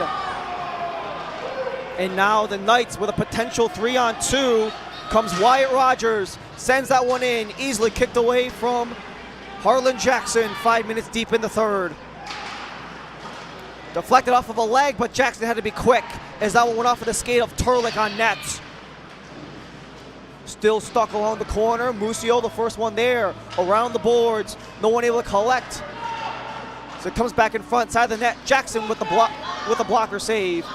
And now the Knights with a potential 3-on-2. Comes Wyatt Rogers, sends that one in, easily kicked away from Harlan Jackson, 5 minutes deep in the third. Deflected off of a leg, but Jackson had to be quick as that one went off of the skate of Turlick on net. Still stuck along the corner. Musio, the first one there, around the boards. No one able to collect. So it comes back in front, side of the net. Jackson with the blocker save.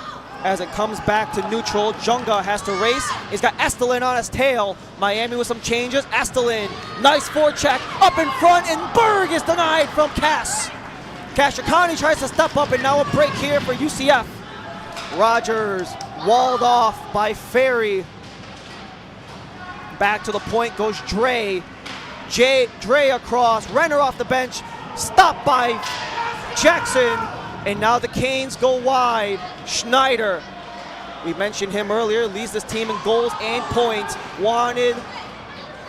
As it comes back to neutral, Junga has to race. He's got Estelin on his tail. Miami with some changes. Estelin, nice forecheck, up in front, and Berg is denied from Cass. Kashikani tries to step up, and now a break here for UCF. Rogers walled off by Ferry. Back to the point goes Dre. Dre across, Renner off the bench, stopped by Jackson. And now the Canes go wide. Schneider, we mentioned him earlier, leads this team in goals and points. Wanted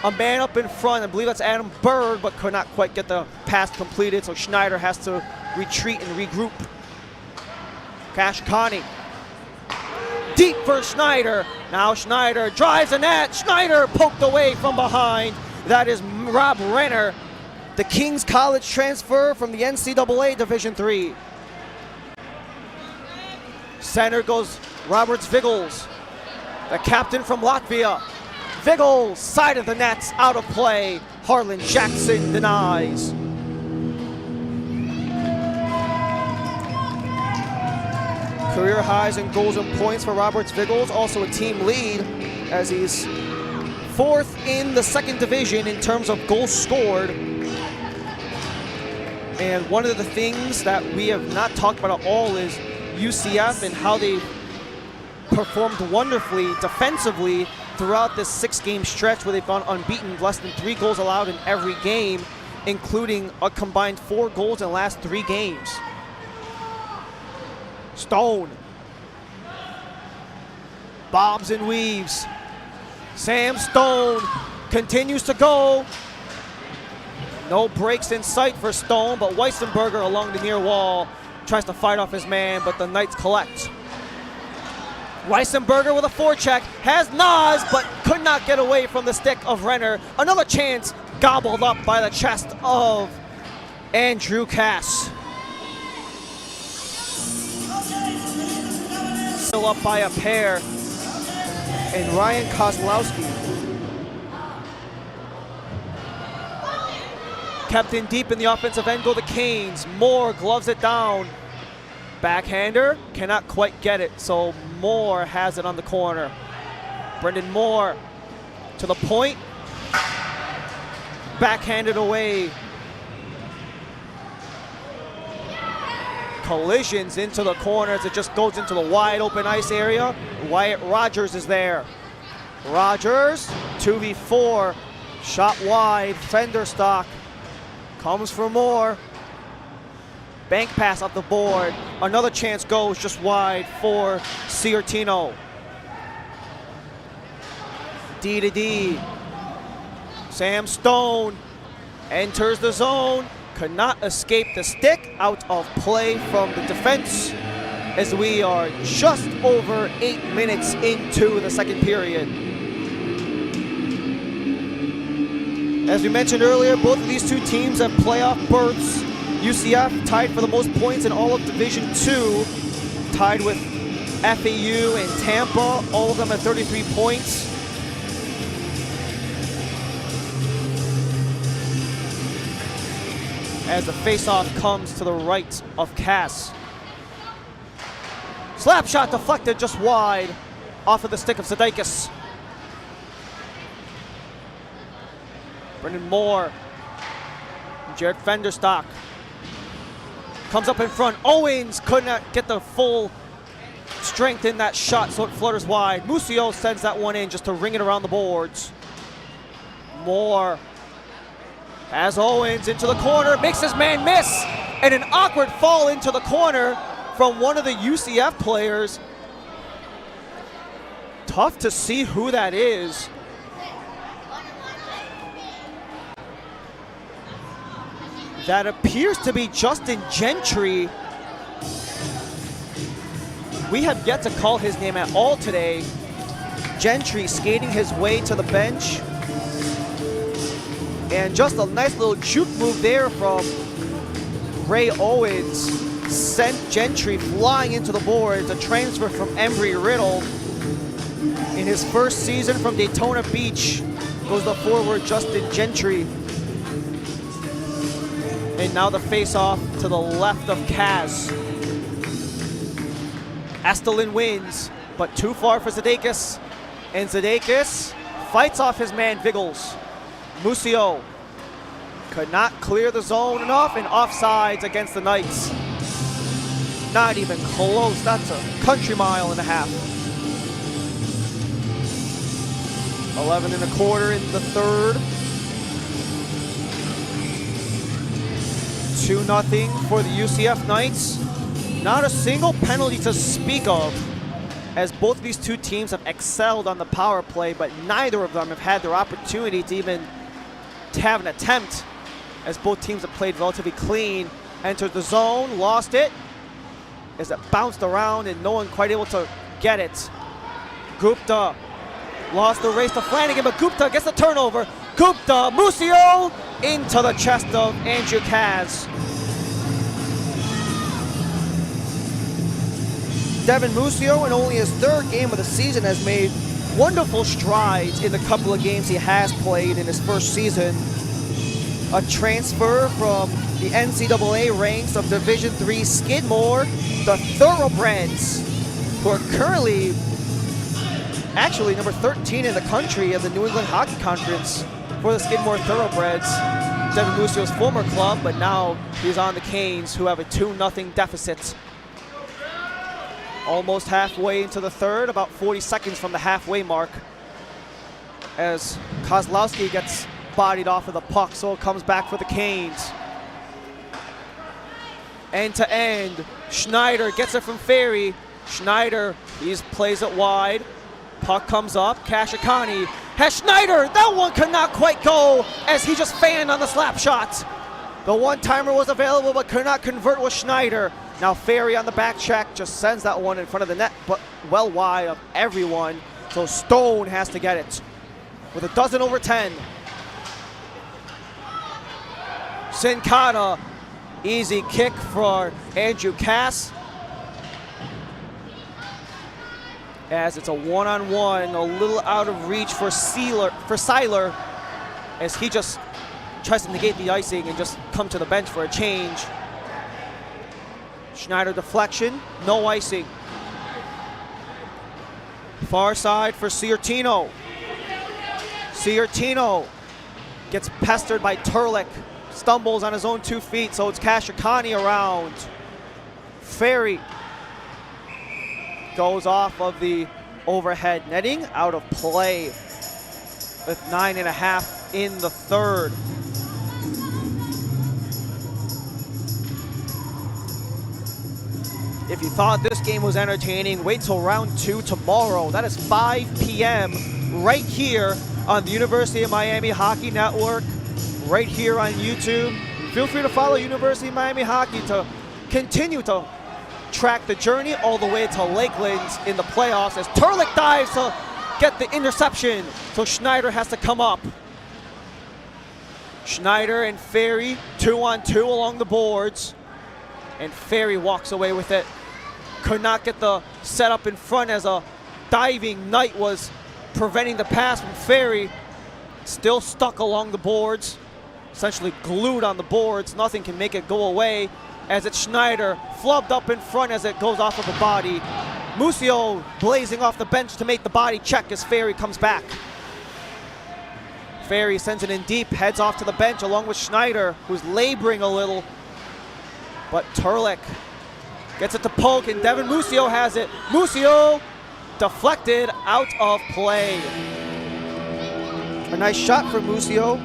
a man up in front. I believe that's Adam Bird, but could not quite get the pass completed, so Schneider has to retreat and regroup. Kashikani. Deep for Schneider. Now Schneider drives the net. Schneider poked away from behind. That is Rob Renner, the King's College transfer from the NCAA Division III. Center goes Roberts Viggles, the captain from Latvia. Viggles, side of the nets, out of play. Harlan Jackson denies. Career highs in goals and points for Roberts Viggles, also a team lead as he's fourth in the second division in terms of goals scored. And one of the things that we have not talked about at all is UCF and how they performed wonderfully defensively throughout this 6-game stretch where they've gone unbeaten, less than 3 goals allowed in every game, including a combined 4 goals in the last 3 games. Stone bobs and weaves. Sam Stone continues to go. No breaks in sight for Stone, but Weissenberger along the near wall tries to fight off his man, but the Knights collect. Weissenberger with a forecheck, has Nas, but could not get away from the stick of Renner. Another chance gobbled up by the chest of Andrew Cass. Still up by a pair, and Ryan Kozlowski kept in deep in the offensive end go the Canes. Moore gloves it down. Backhander cannot quite get it, so Moore has it on the corner. Brendan Moore to the point. Backhanded away. Collisions into the corner as it just goes into the wide open ice area. Wyatt Rogers is there. Rogers, 2v4 Shot wide, Fenderstock comes for more. Bank pass off the board. Another chance goes just wide for Ciartino. D to D. Sam Stone enters the zone. Could not escape the stick. Out of play from the defense as we are just over 8 minutes into the second period. As we mentioned earlier, both of these two teams have playoff berths. UCF tied for the most points in all of Division II, tied with FAU and Tampa, all of them at 33 points. As the faceoff comes to the right of Cass. Slap shot deflected just wide off of the stick of Sudeikis. Brendan Moore, Jared Fenderstock comes up in front. Owens could not get the full strength in that shot, so it flutters wide. Musio sends that one in just to ring it around the boards. Moore has Owens into the corner, makes his man miss, and an awkward fall into the corner from one of the UCF players. Tough to see who that is. That appears to be Justin Gentry. We have yet to call his name at all today. Gentry skating his way to the bench. And just a nice little juke move there from Ray Owens sent Gentry flying into the boards. A transfer from Embry-Riddle. In his first season from Daytona Beach goes the forward Justin Gentry. And now the face-off to the left of Kaz. Estelin wins, but too far for Sudeikis. And Sudeikis fights off his man Viggles. Musio could not clear the zone enough, and offsides against the Knights. Not even close. That's a country mile and a half. 11 1/4 in the third. 2-0 for the UCF Knights. Not a single penalty to speak of, as both of these two teams have excelled on the power play, but neither of them have had their opportunity to even have an attempt, as both teams have played relatively clean. Entered the zone, lost it, as it bounced around and no one quite able to get it. Gupta lost the race to Flanagan, but Gupta gets the turnover. Gupta, Musio into the chest of Andrew Kaz. Devin Musio, in only his third game of the season, has made wonderful strides in the couple of games he has played in his first season. A transfer from the NCAA ranks of Division III Skidmore, the Thoroughbreds, who are currently actually number 13 in the country of the New England Hockey Conference for the Skidmore Thoroughbreds. Devin Musio's former club, but now he's on the Canes, who have a 2-0 deficit. Almost halfway into the third, about 40 seconds from the halfway mark, as Kozlowski gets bodied off of the puck, so it comes back for the Canes. End to end, Schneider gets it from Ferry. Schneider, he plays it wide. Puck comes up, Kashikani has Schneider. That one could not quite go, as he just fanned on the slap shot. The one-timer was available, but could not convert with Schneider. Now Ferry on the back check just sends that one in front of the net, but well wide of everyone. So Stone has to get it with a dozen over 10. Sincata, easy kick for Andrew Cass. As it's a one-on-one, a little out of reach for Seiler, as he just tries to negate the icing and just come to the bench for a change. Schneider deflection, no icing. Far side for Ciartino. Ciartino gets pestered by Turlik, stumbles on his own 2 feet, so it's Kashikani around. Ferry goes off of the overhead netting, out of play with 9.5 in the third. If you thought this game was entertaining, wait till round 2 tomorrow. That is 5 p.m. right here on the University of Miami Hockey Network, right here on YouTube. Feel free to follow University of Miami Hockey to continue to track the journey all the way to Lakelands in the playoffs as Turlik dives to get the interception. So Schneider has to come up. Schneider and Ferry 2-on-2 along the boards. And Ferry walks away with it. Could not get the setup in front as a diving Knight was preventing the pass from Ferry. Still stuck along the boards, essentially glued on the boards. Nothing can make it go away as it's Schneider flubbed up in front as it goes off of the body. Musio blazing off the bench to make the body check as Ferry comes back. Ferry sends it in deep, heads off to the bench along with Schneider, who's laboring a little. But Turlik gets it to poke, and Devin Musio has it. Musio deflected out of play. A nice shot for Musio,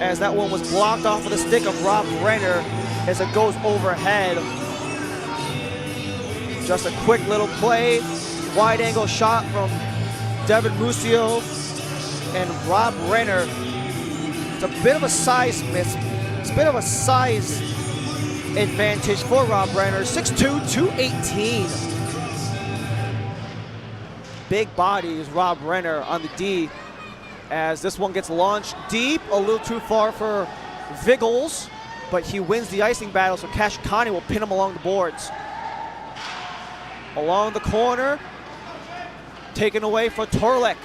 as that one was blocked off of the stick of Rob Renner as it goes overhead. Just a quick little play, wide angle shot from Devin Musio and Rob Renner. It's a bit of a size miss. It's a bit of a size advantage for Rob Renner, 6'2", 218. Big body is Rob Renner on the D as this one gets launched deep, a little too far for Viggles, but he wins the icing battle, so Cash Connie will pin him along the boards. Along the corner, taken away for Turlik.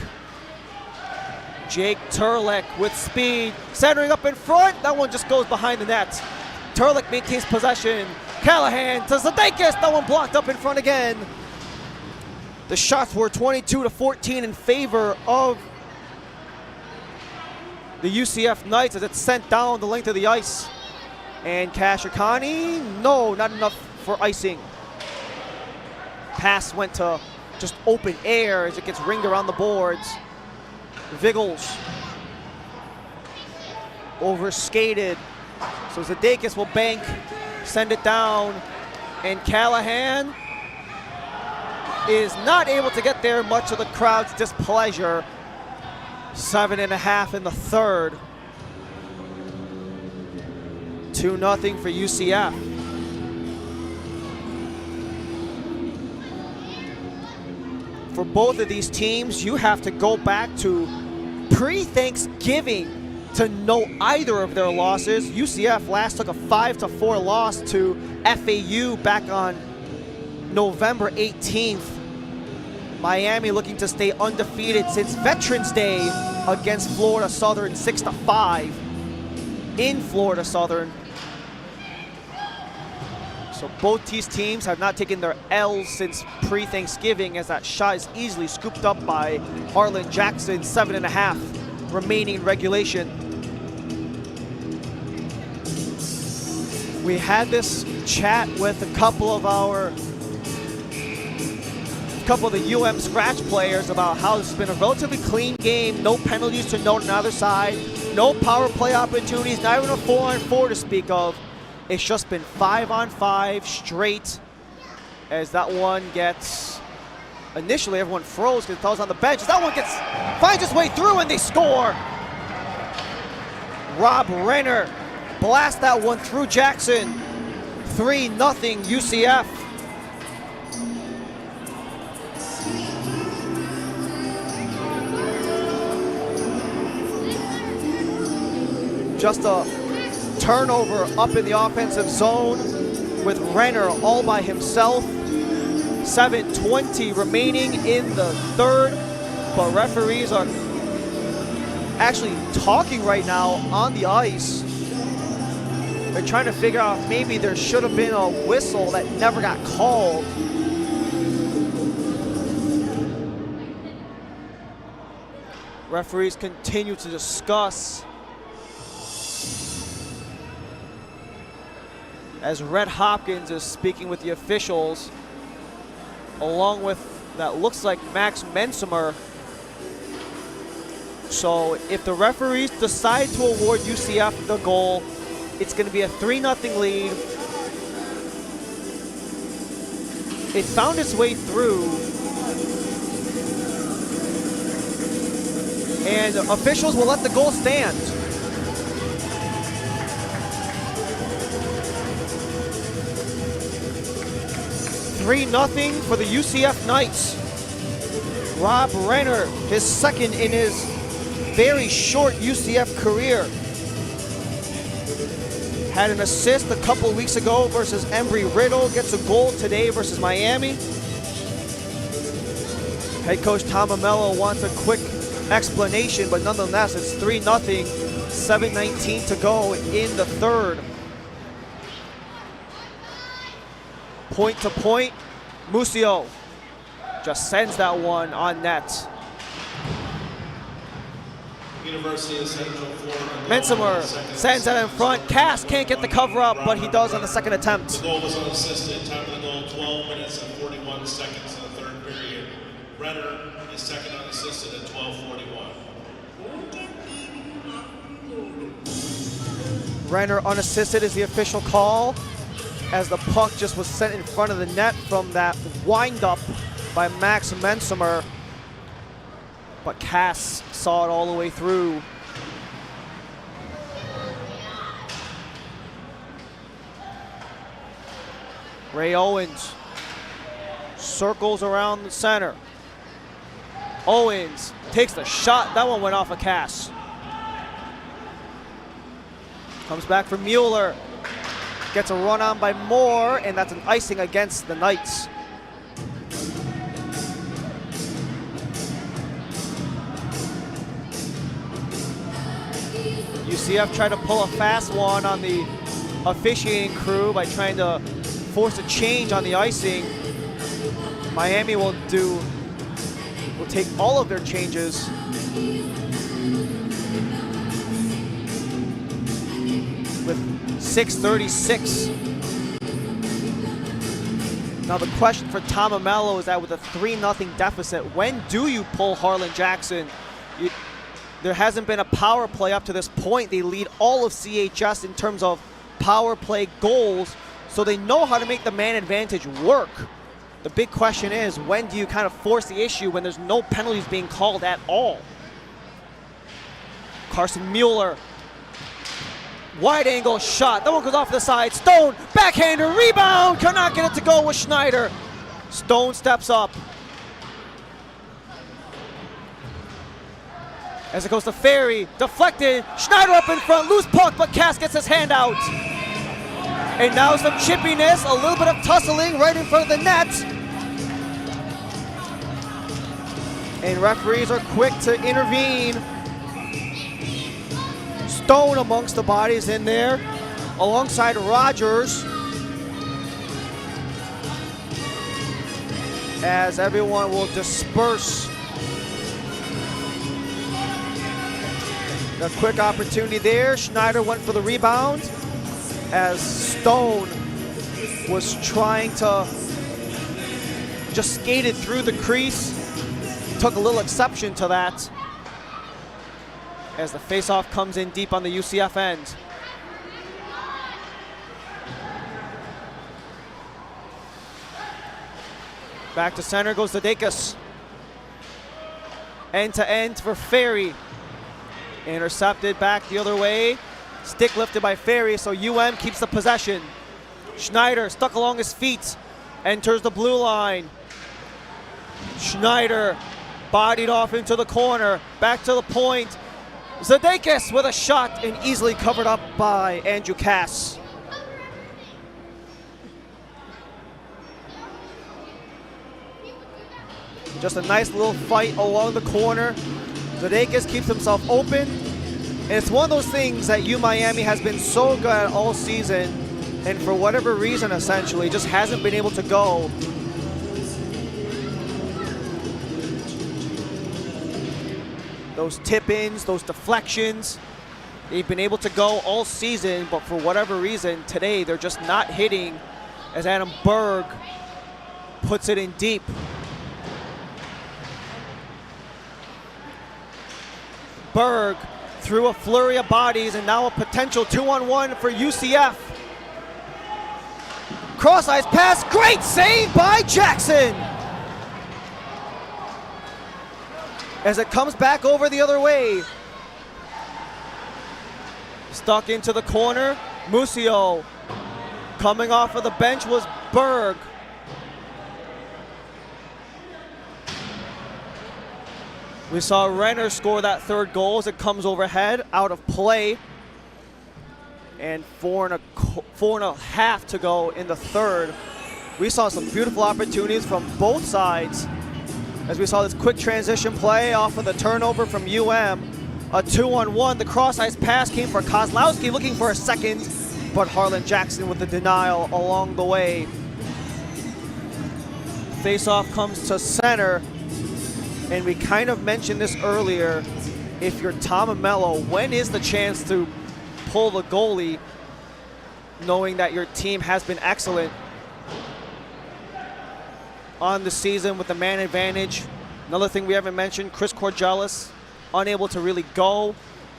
Jake Turlik with speed, centering up in front. That one just goes behind the net. Turlik maintains possession. Callahan to Zadakis. That one blocked up in front again. The shots were 22-14 in favor of the UCF Knights as it's sent down the length of the ice. And Kashikani, no, not enough for icing. Pass went to just open air as it gets ringed around the boards. Viggles over skated. So Zadakis will bank, send it down, and Callahan is not able to get there, much of the crowd's displeasure. 7.5 in the third. 2-0 for UCF. For both of these teams, you have to go back to pre-Thanksgiving to know either of their losses. UCF last took a 5-4 loss to FAU back on November 18th. Miami looking to stay undefeated since Veterans Day against Florida Southern, 6-5 in Florida Southern. So both these teams have not taken their L's since pre-Thanksgiving, as that shot is easily scooped up by Harlan Jackson. 7.5 remaining in regulation. We had this chat with a couple of the UM scratch players about how this has been a relatively clean game, no penalties to note on either side, no power play opportunities, not even a 4-on-4 to speak of. It's just been 5-on-5 straight, as that one gets, initially everyone froze because it was on the bench. As that one finds its way through and they score. Rob Renner blasts that one through Jackson. 3-0 UCF. Just a turnover up in the offensive zone with Renner all by himself. 7:20 remaining in the third, but referees are actually talking right now on the ice. They're trying to figure out if maybe there should have been a whistle that never got called. Referees continue to discuss as Red Hopkins is speaking with the officials, along with that looks like Max Mensimer. So if the referees decide to award UCF the goal, it's going to be a 3-0 lead. It found its way through, and officials will let the goal stand. Three 0 for the UCF Knights. Rob Renner, his second in his very short UCF career. Had an assist a couple weeks ago versus Embry-Riddle, gets a goal today versus Miami. Head coach Tom Amello wants a quick explanation, but nonetheless, it's 3-0, 7:19 to go in the third. Point to point, Musio just sends that one on net. University of Central Florida. Mensimer sends that in front. Cass can't get the cover up, but he does on the second attempt. The goal was unassisted. Time of the goal, 12 minutes and 41 seconds in the third period. Renner is second unassisted at 12:41. Renner unassisted is the official call, as the puck just was sent in front of the net from that wind-up by Max Mensimer. But Cass saw it all the way through. Ray Owens circles around the center. Owens takes the shot. That one went off of Cass. Comes back for Mueller. Gets a run on by Moore, and that's an icing against the Knights. UCF tried to pull a fast one on the officiating crew by trying to force a change on the icing. Miami will take all of their changes. With 6:36. Now the question for Tom Amello is that with a 3-0 deficit, when do you pull Harlan Jackson? There hasn't been a power play up to this point. They lead all of CHS in terms of power play goals, so they know how to make the man advantage work. The big question is, when do you kind of force the issue when there's no penalties being called at all? Carson Mueller. Wide angle shot. That one goes off the side. Stone, backhander, rebound. Cannot get it to go with Schneider. Stone steps up. As it goes to Ferry, deflected. Schneider up in front, loose puck, but Cass gets his hand out. And now some chippiness, a little bit of tussling right in front of the net. And referees are quick to intervene. Stone amongst the bodies in there, alongside Rogers. As everyone will disperse. A quick opportunity there. Schneider went for the rebound as Stone was trying to just skate it through the crease. Took a little exception to that as the faceoff comes in deep on the UCF end. Back to center goes Zadakis. End to end for Ferry. Intercepted back the other way. Stick lifted by Ferry, so UM keeps the possession. Schneider stuck along his feet. Enters the blue line. Schneider bodied off into the corner. Back to the point. Zadakis with a shot and easily covered up by Andrew Cass. Just a nice little fight along the corner. Zadakis keeps himself open. And it's one of those things that Miami has been so good at all season, and for whatever reason, essentially, just hasn't been able to go. Those tip-ins, those deflections, they've been able to go all season, but for whatever reason, today they're just not hitting as Adam Berg puts it in deep. Berg through a flurry of bodies, and now a potential 2-on-1 for UCF. Cross-ice pass, great save by Jackson! As it comes back over the other way. Stuck into the corner, Musio. Coming off of the bench was Berg. We saw Renner score that third goal as it comes overhead, out of play. And four and a half to go in the third. We saw some beautiful opportunities from both sides as we saw this quick transition play off of the turnover from UM. A 2-on-1, the cross-ice pass came for Kozlowski looking for a second, but Harlan Jackson with the denial along the way. Face-off comes to center, and we kind of mentioned this earlier. If you're Tom Amello, when is the chance to pull the goalie, knowing that your team has been excellent on the season with the man advantage? Another thing we haven't mentioned, Chris Corgelis unable to really go.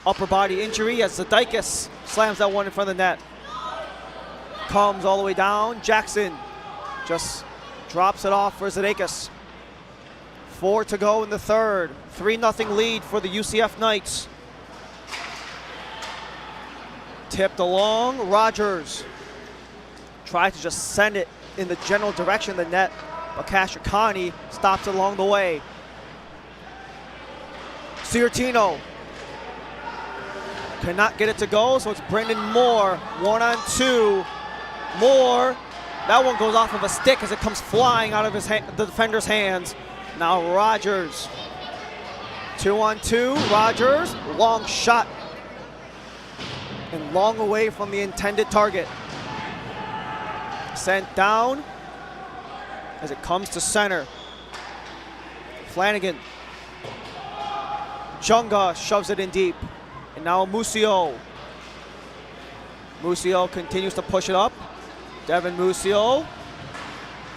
Upper body injury as Zadaikis slams that one in front of the net. Comes all the way down. Jackson just drops it off for Zadaikis. 4 to go in the third. 3-0 lead for the UCF Knights. Tipped along. Rogers tried to just send it in the general direction of the net, but Kashikani stops it along the way. Ciartino cannot get it to go, so it's Brendan Moore. 1-on-2. Moore, that one goes off of a stick as it comes flying out of the defender's hands. Now Rogers. 2-on-2. Rogers, long shot. And long away from the intended target. Sent down as it comes to center. Flanagan. Chunga shoves it in deep. And now Musio. Musio continues to push it up. Devin Musio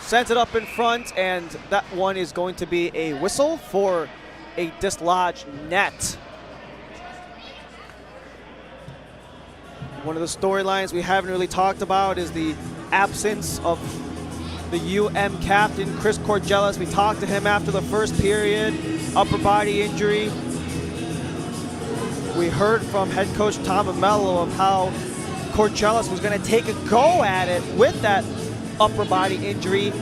sends it up in front, and that one is going to be a whistle for a dislodged net. One of the storylines we haven't really talked about is the absence of the UM captain, Chris Corgelis. We talked to him after the first period, upper body injury. We heard from head coach Tom Amello of how Corgelis was going to take a go at it with that upper body injury.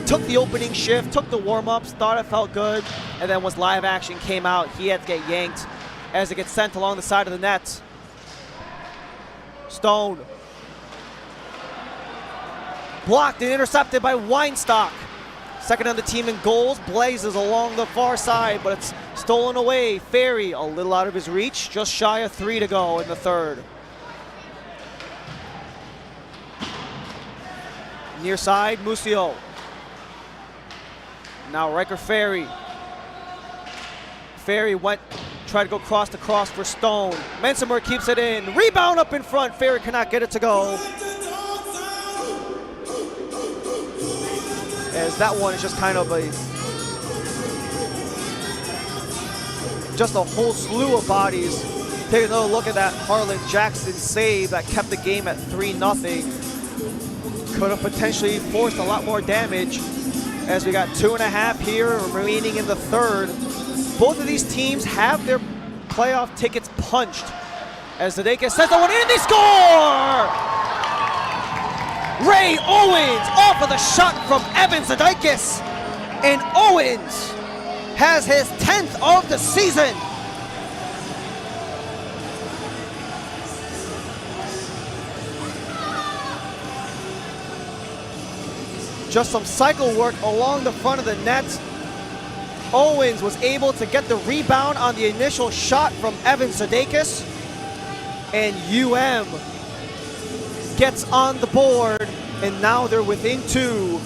Took the opening shift, took the warm-ups, thought it felt good, and then once live action came out, he had to get yanked as it gets sent along the side of the net. Stone. Blocked and intercepted by Weinstock. Second on the team in goals, blazes along the far side, but it's stolen away. Ferry a little out of his reach, just shy of 3 to go in the third. Near side, Musio. Now Riker Ferry. Ferry tried to go cross to cross for Stone. Mensimer keeps it in. Rebound up in front. Ferry cannot get it to go. As that one is just kind of just a whole slew of bodies. Take another look at that Harlan Jackson save that kept the game at 3-0. Could have potentially forced a lot more damage, as we got 2.5 here remaining in the third. Both of these teams have their playoff tickets punched. As Zadaikis sends the one in, and they score! Ray Owens off of the shot from Evan Zadaikis. And Owens has his 10th of the season. Just some cycle work along the front of the net. Owens was able to get the rebound on the initial shot from Evan Zadaikis. And UM gets on the board, and now they're within 2.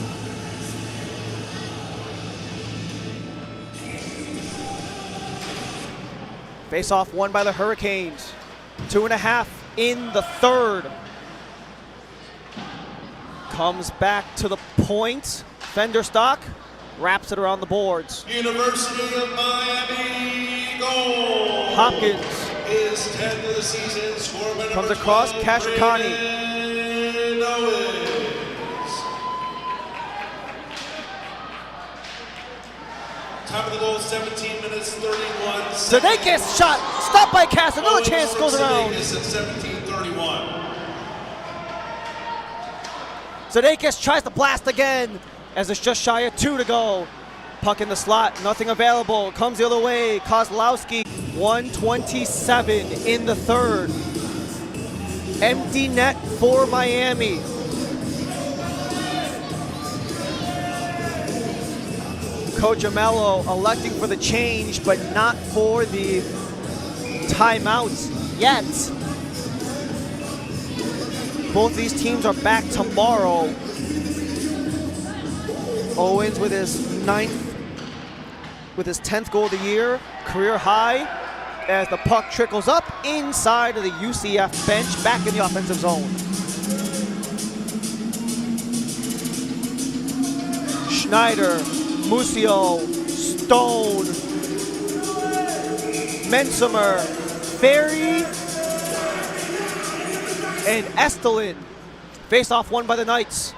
Face-off won by the Hurricanes. 2.5 in the third. Comes back to the point. Fenderstock wraps it around the boards. University of Miami goal. Hopkins His 10th of the season. Score by comes number across. 12, Kashikani. Brandon Owens. Time of the goal, 17 minutes, 31 seconds. Sudeikis shot. Stopped by Cass. Another chance goes around. Sudeikis at 17:31. Sudeikis tries to blast again as it's just shy of 2 to go. Puck in the slot, nothing available. Comes the other way. Kozlowski, 1:27 in the third. Empty net for Miami. Coach Amello electing for the change, but not for the timeouts yet. Both these teams are back tomorrow. Owens with his 10th goal of the year, career high, as the puck trickles up inside of the UCF bench, back in the offensive zone. Schneider, Musio, Stone, Mensimer, Ferry, and Estelin. Face-off won by the Knights.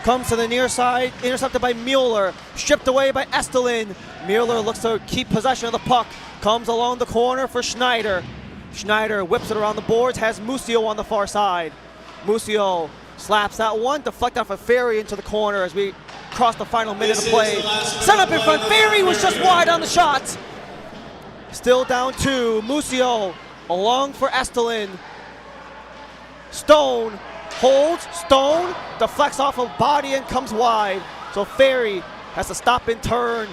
Comes to the near side, intercepted by Mueller, stripped away by Estelin. Mueller looks to keep possession of the puck, comes along the corner for Schneider. Schneider whips it around the boards, has Musio on the far side. Musio slaps that one, deflect off a Ferry into the corner as we cross the final minute of play. Set up in front, Ferry was just wide on the shot. Still down 2, Musio along for Estelin. Stone holds, Stone deflects off a body and comes wide. So Ferry has to stop and turn.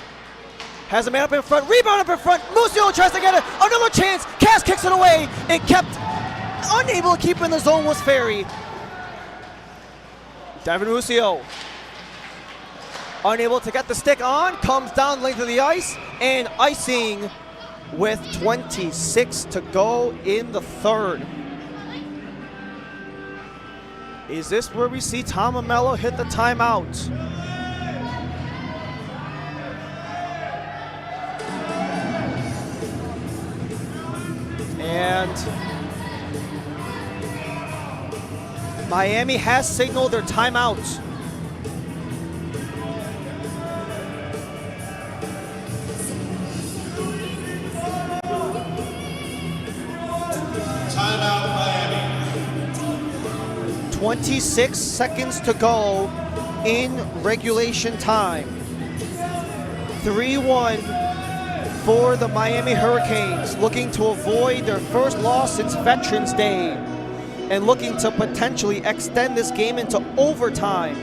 Has a man up in front, rebound up in front. Musio tries to get it, another chance. Cass kicks it away. It kept unable to keep in the zone was Ferry. Devin Musio unable to get the stick on, comes down the length of the ice and icing with 26 to go in the third. Is this where we see Tom Amello hit the timeout? And Miami has signaled their timeout. Timeout, Miami. 26 seconds to go in regulation time. 3-1 for the Miami Hurricanes, looking to avoid their first loss since Veterans Day and looking to potentially extend this game into overtime.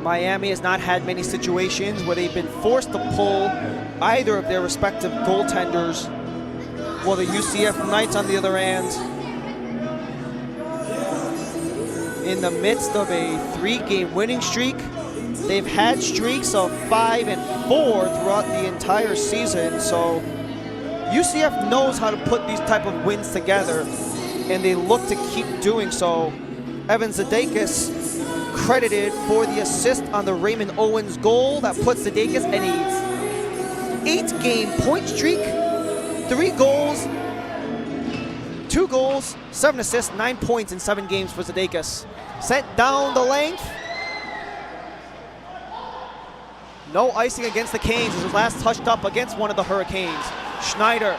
Miami has not had many situations where they've been forced to pull either of their respective goaltenders, while the UCF Knights, on the other hand, in the midst of a 3-game winning streak, they've had streaks of 5 and 4 throughout the entire season. So UCF knows how to put these type of wins together, and they look to keep doing so. Evan Sudeikis credited for the assist on the Raymond Owens goal that puts Sudeikis in a 8-game point streak. 3 goals, 2 goals, 7 assists, 9 points in 7 games for Sudeikis. Sent down the length. No icing against the Canes as was last touched up against one of the Hurricanes. Schneider,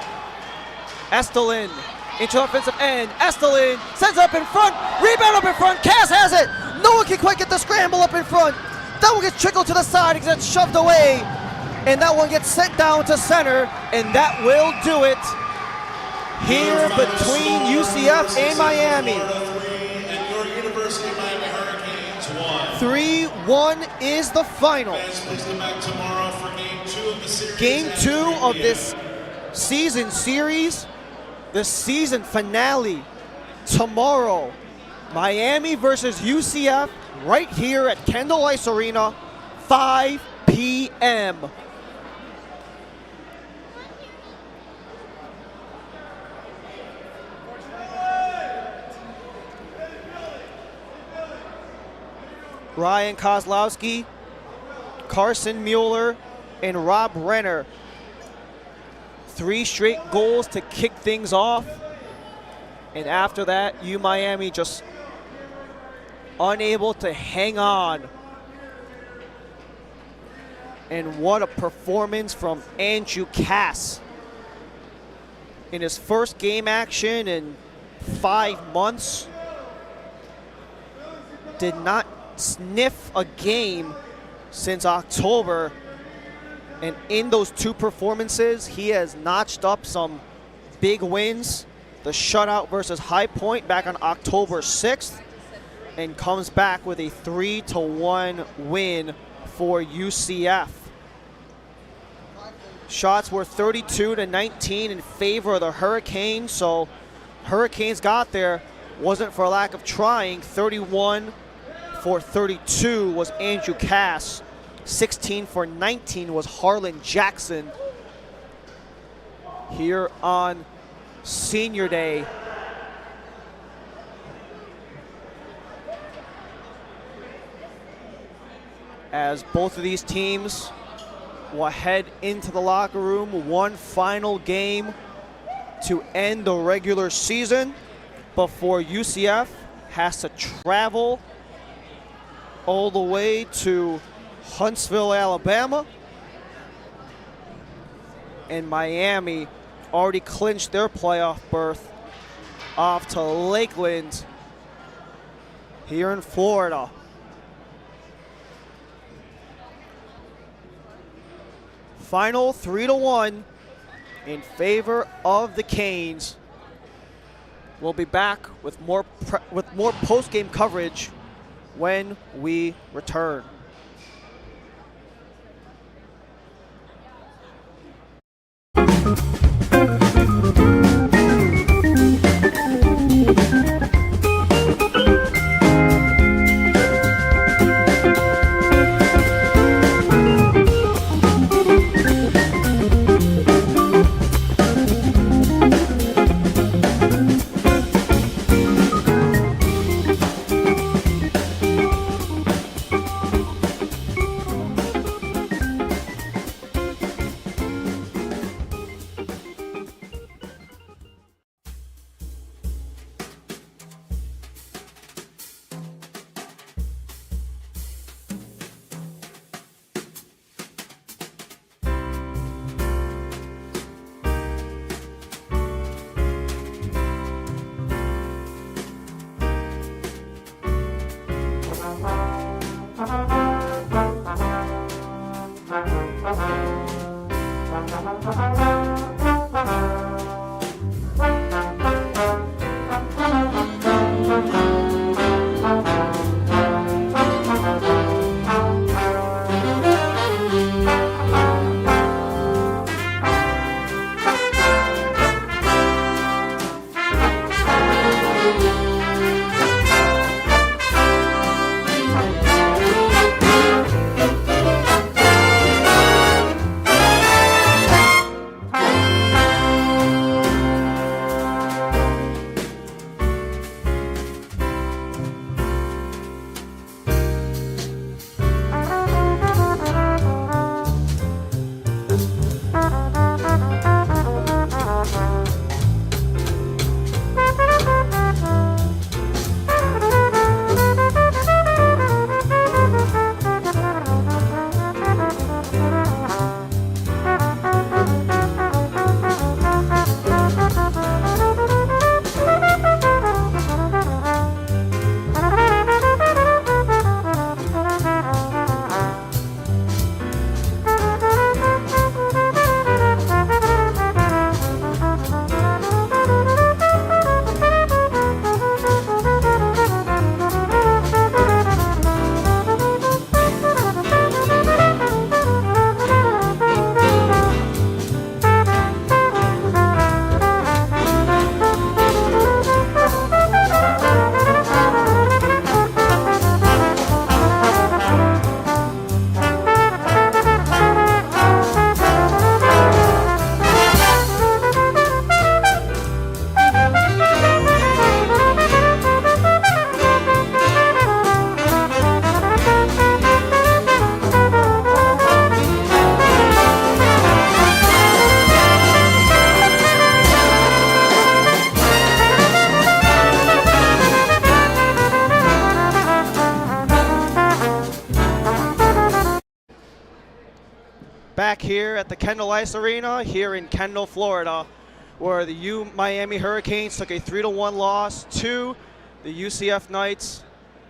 Estelin, into the offensive end. Estelin sends up in front, rebound up in front. Cass has it. No one can quite get the scramble up in front. That one gets trickled to the side and gets shoved away. And that one gets sent down to center, and that will do it here between UCF and Miami. And your University of Miami Hurricanes won. 3-1 is the final. Fans, please come back tomorrow for game 2 of the series. Game at 2 of 3 this season series, the season finale, tomorrow. Miami versus UCF right here at Kendall Ice Arena, 5 p.m. Ryan Kozlowski, Carson Mueller, and Rob Renner. 3 straight goals to kick things off. And after that, Miami just unable to hang on. And what a performance from Andrew Cass. In his first game action in 5 months, did not sniff a game since October. And in those 2 performances, he has notched up some big wins. The shutout versus High Point back on October 6th, and comes back with a 3-1 win for UCF. Shots were 32-19 in favor of the Hurricanes, so Hurricanes got there. Wasn't for lack of trying. 31 for 32 was Andrew Cass. 16 for 19 was Harlan Jackson. Here on Senior Day. As both of these teams will head into the locker room, one final game to end the regular season before UCF has to travel all the way to Huntsville, Alabama. And Miami already clinched their playoff berth off to Lakeland here in Florida. Final 3-1 in favor of the Canes. We'll be back with more post-game coverage when we return. at the Kendall Ice Arena here in Kendall, Florida, where the Miami Hurricanes took a 3-1 loss to the UCF Knights.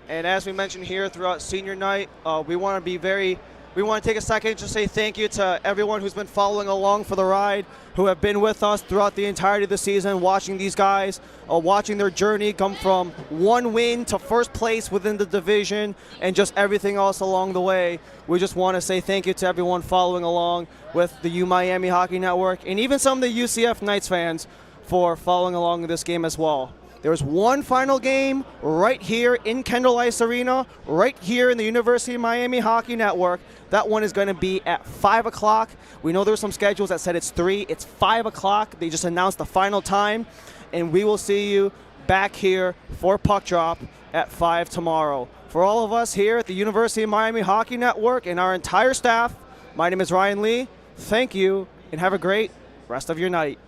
And as we mentioned here throughout senior night, we want to take a second to say thank you to everyone who's been following along for the ride, who have been with us throughout the entirety of the season, watching these guys, watching their journey come from one win to first place within the division and just everything else along the way. We just want to say thank you to everyone following along with the Miami Hockey Network, and even some of the UCF Knights fans for following along in this game as well. There's one final game right here in Kendall Ice Arena, right here in the University of Miami Hockey Network. That one is going to be at 5 o'clock. We know there's some schedules that said it's 3. It's 5 o'clock. They just announced the final time, and we will see you back here for Puck Drop at 5 tomorrow. For all of us here at the University of Miami Hockey Network and our entire staff, my name is Ryan Lee. Thank you, and have a great rest of your night.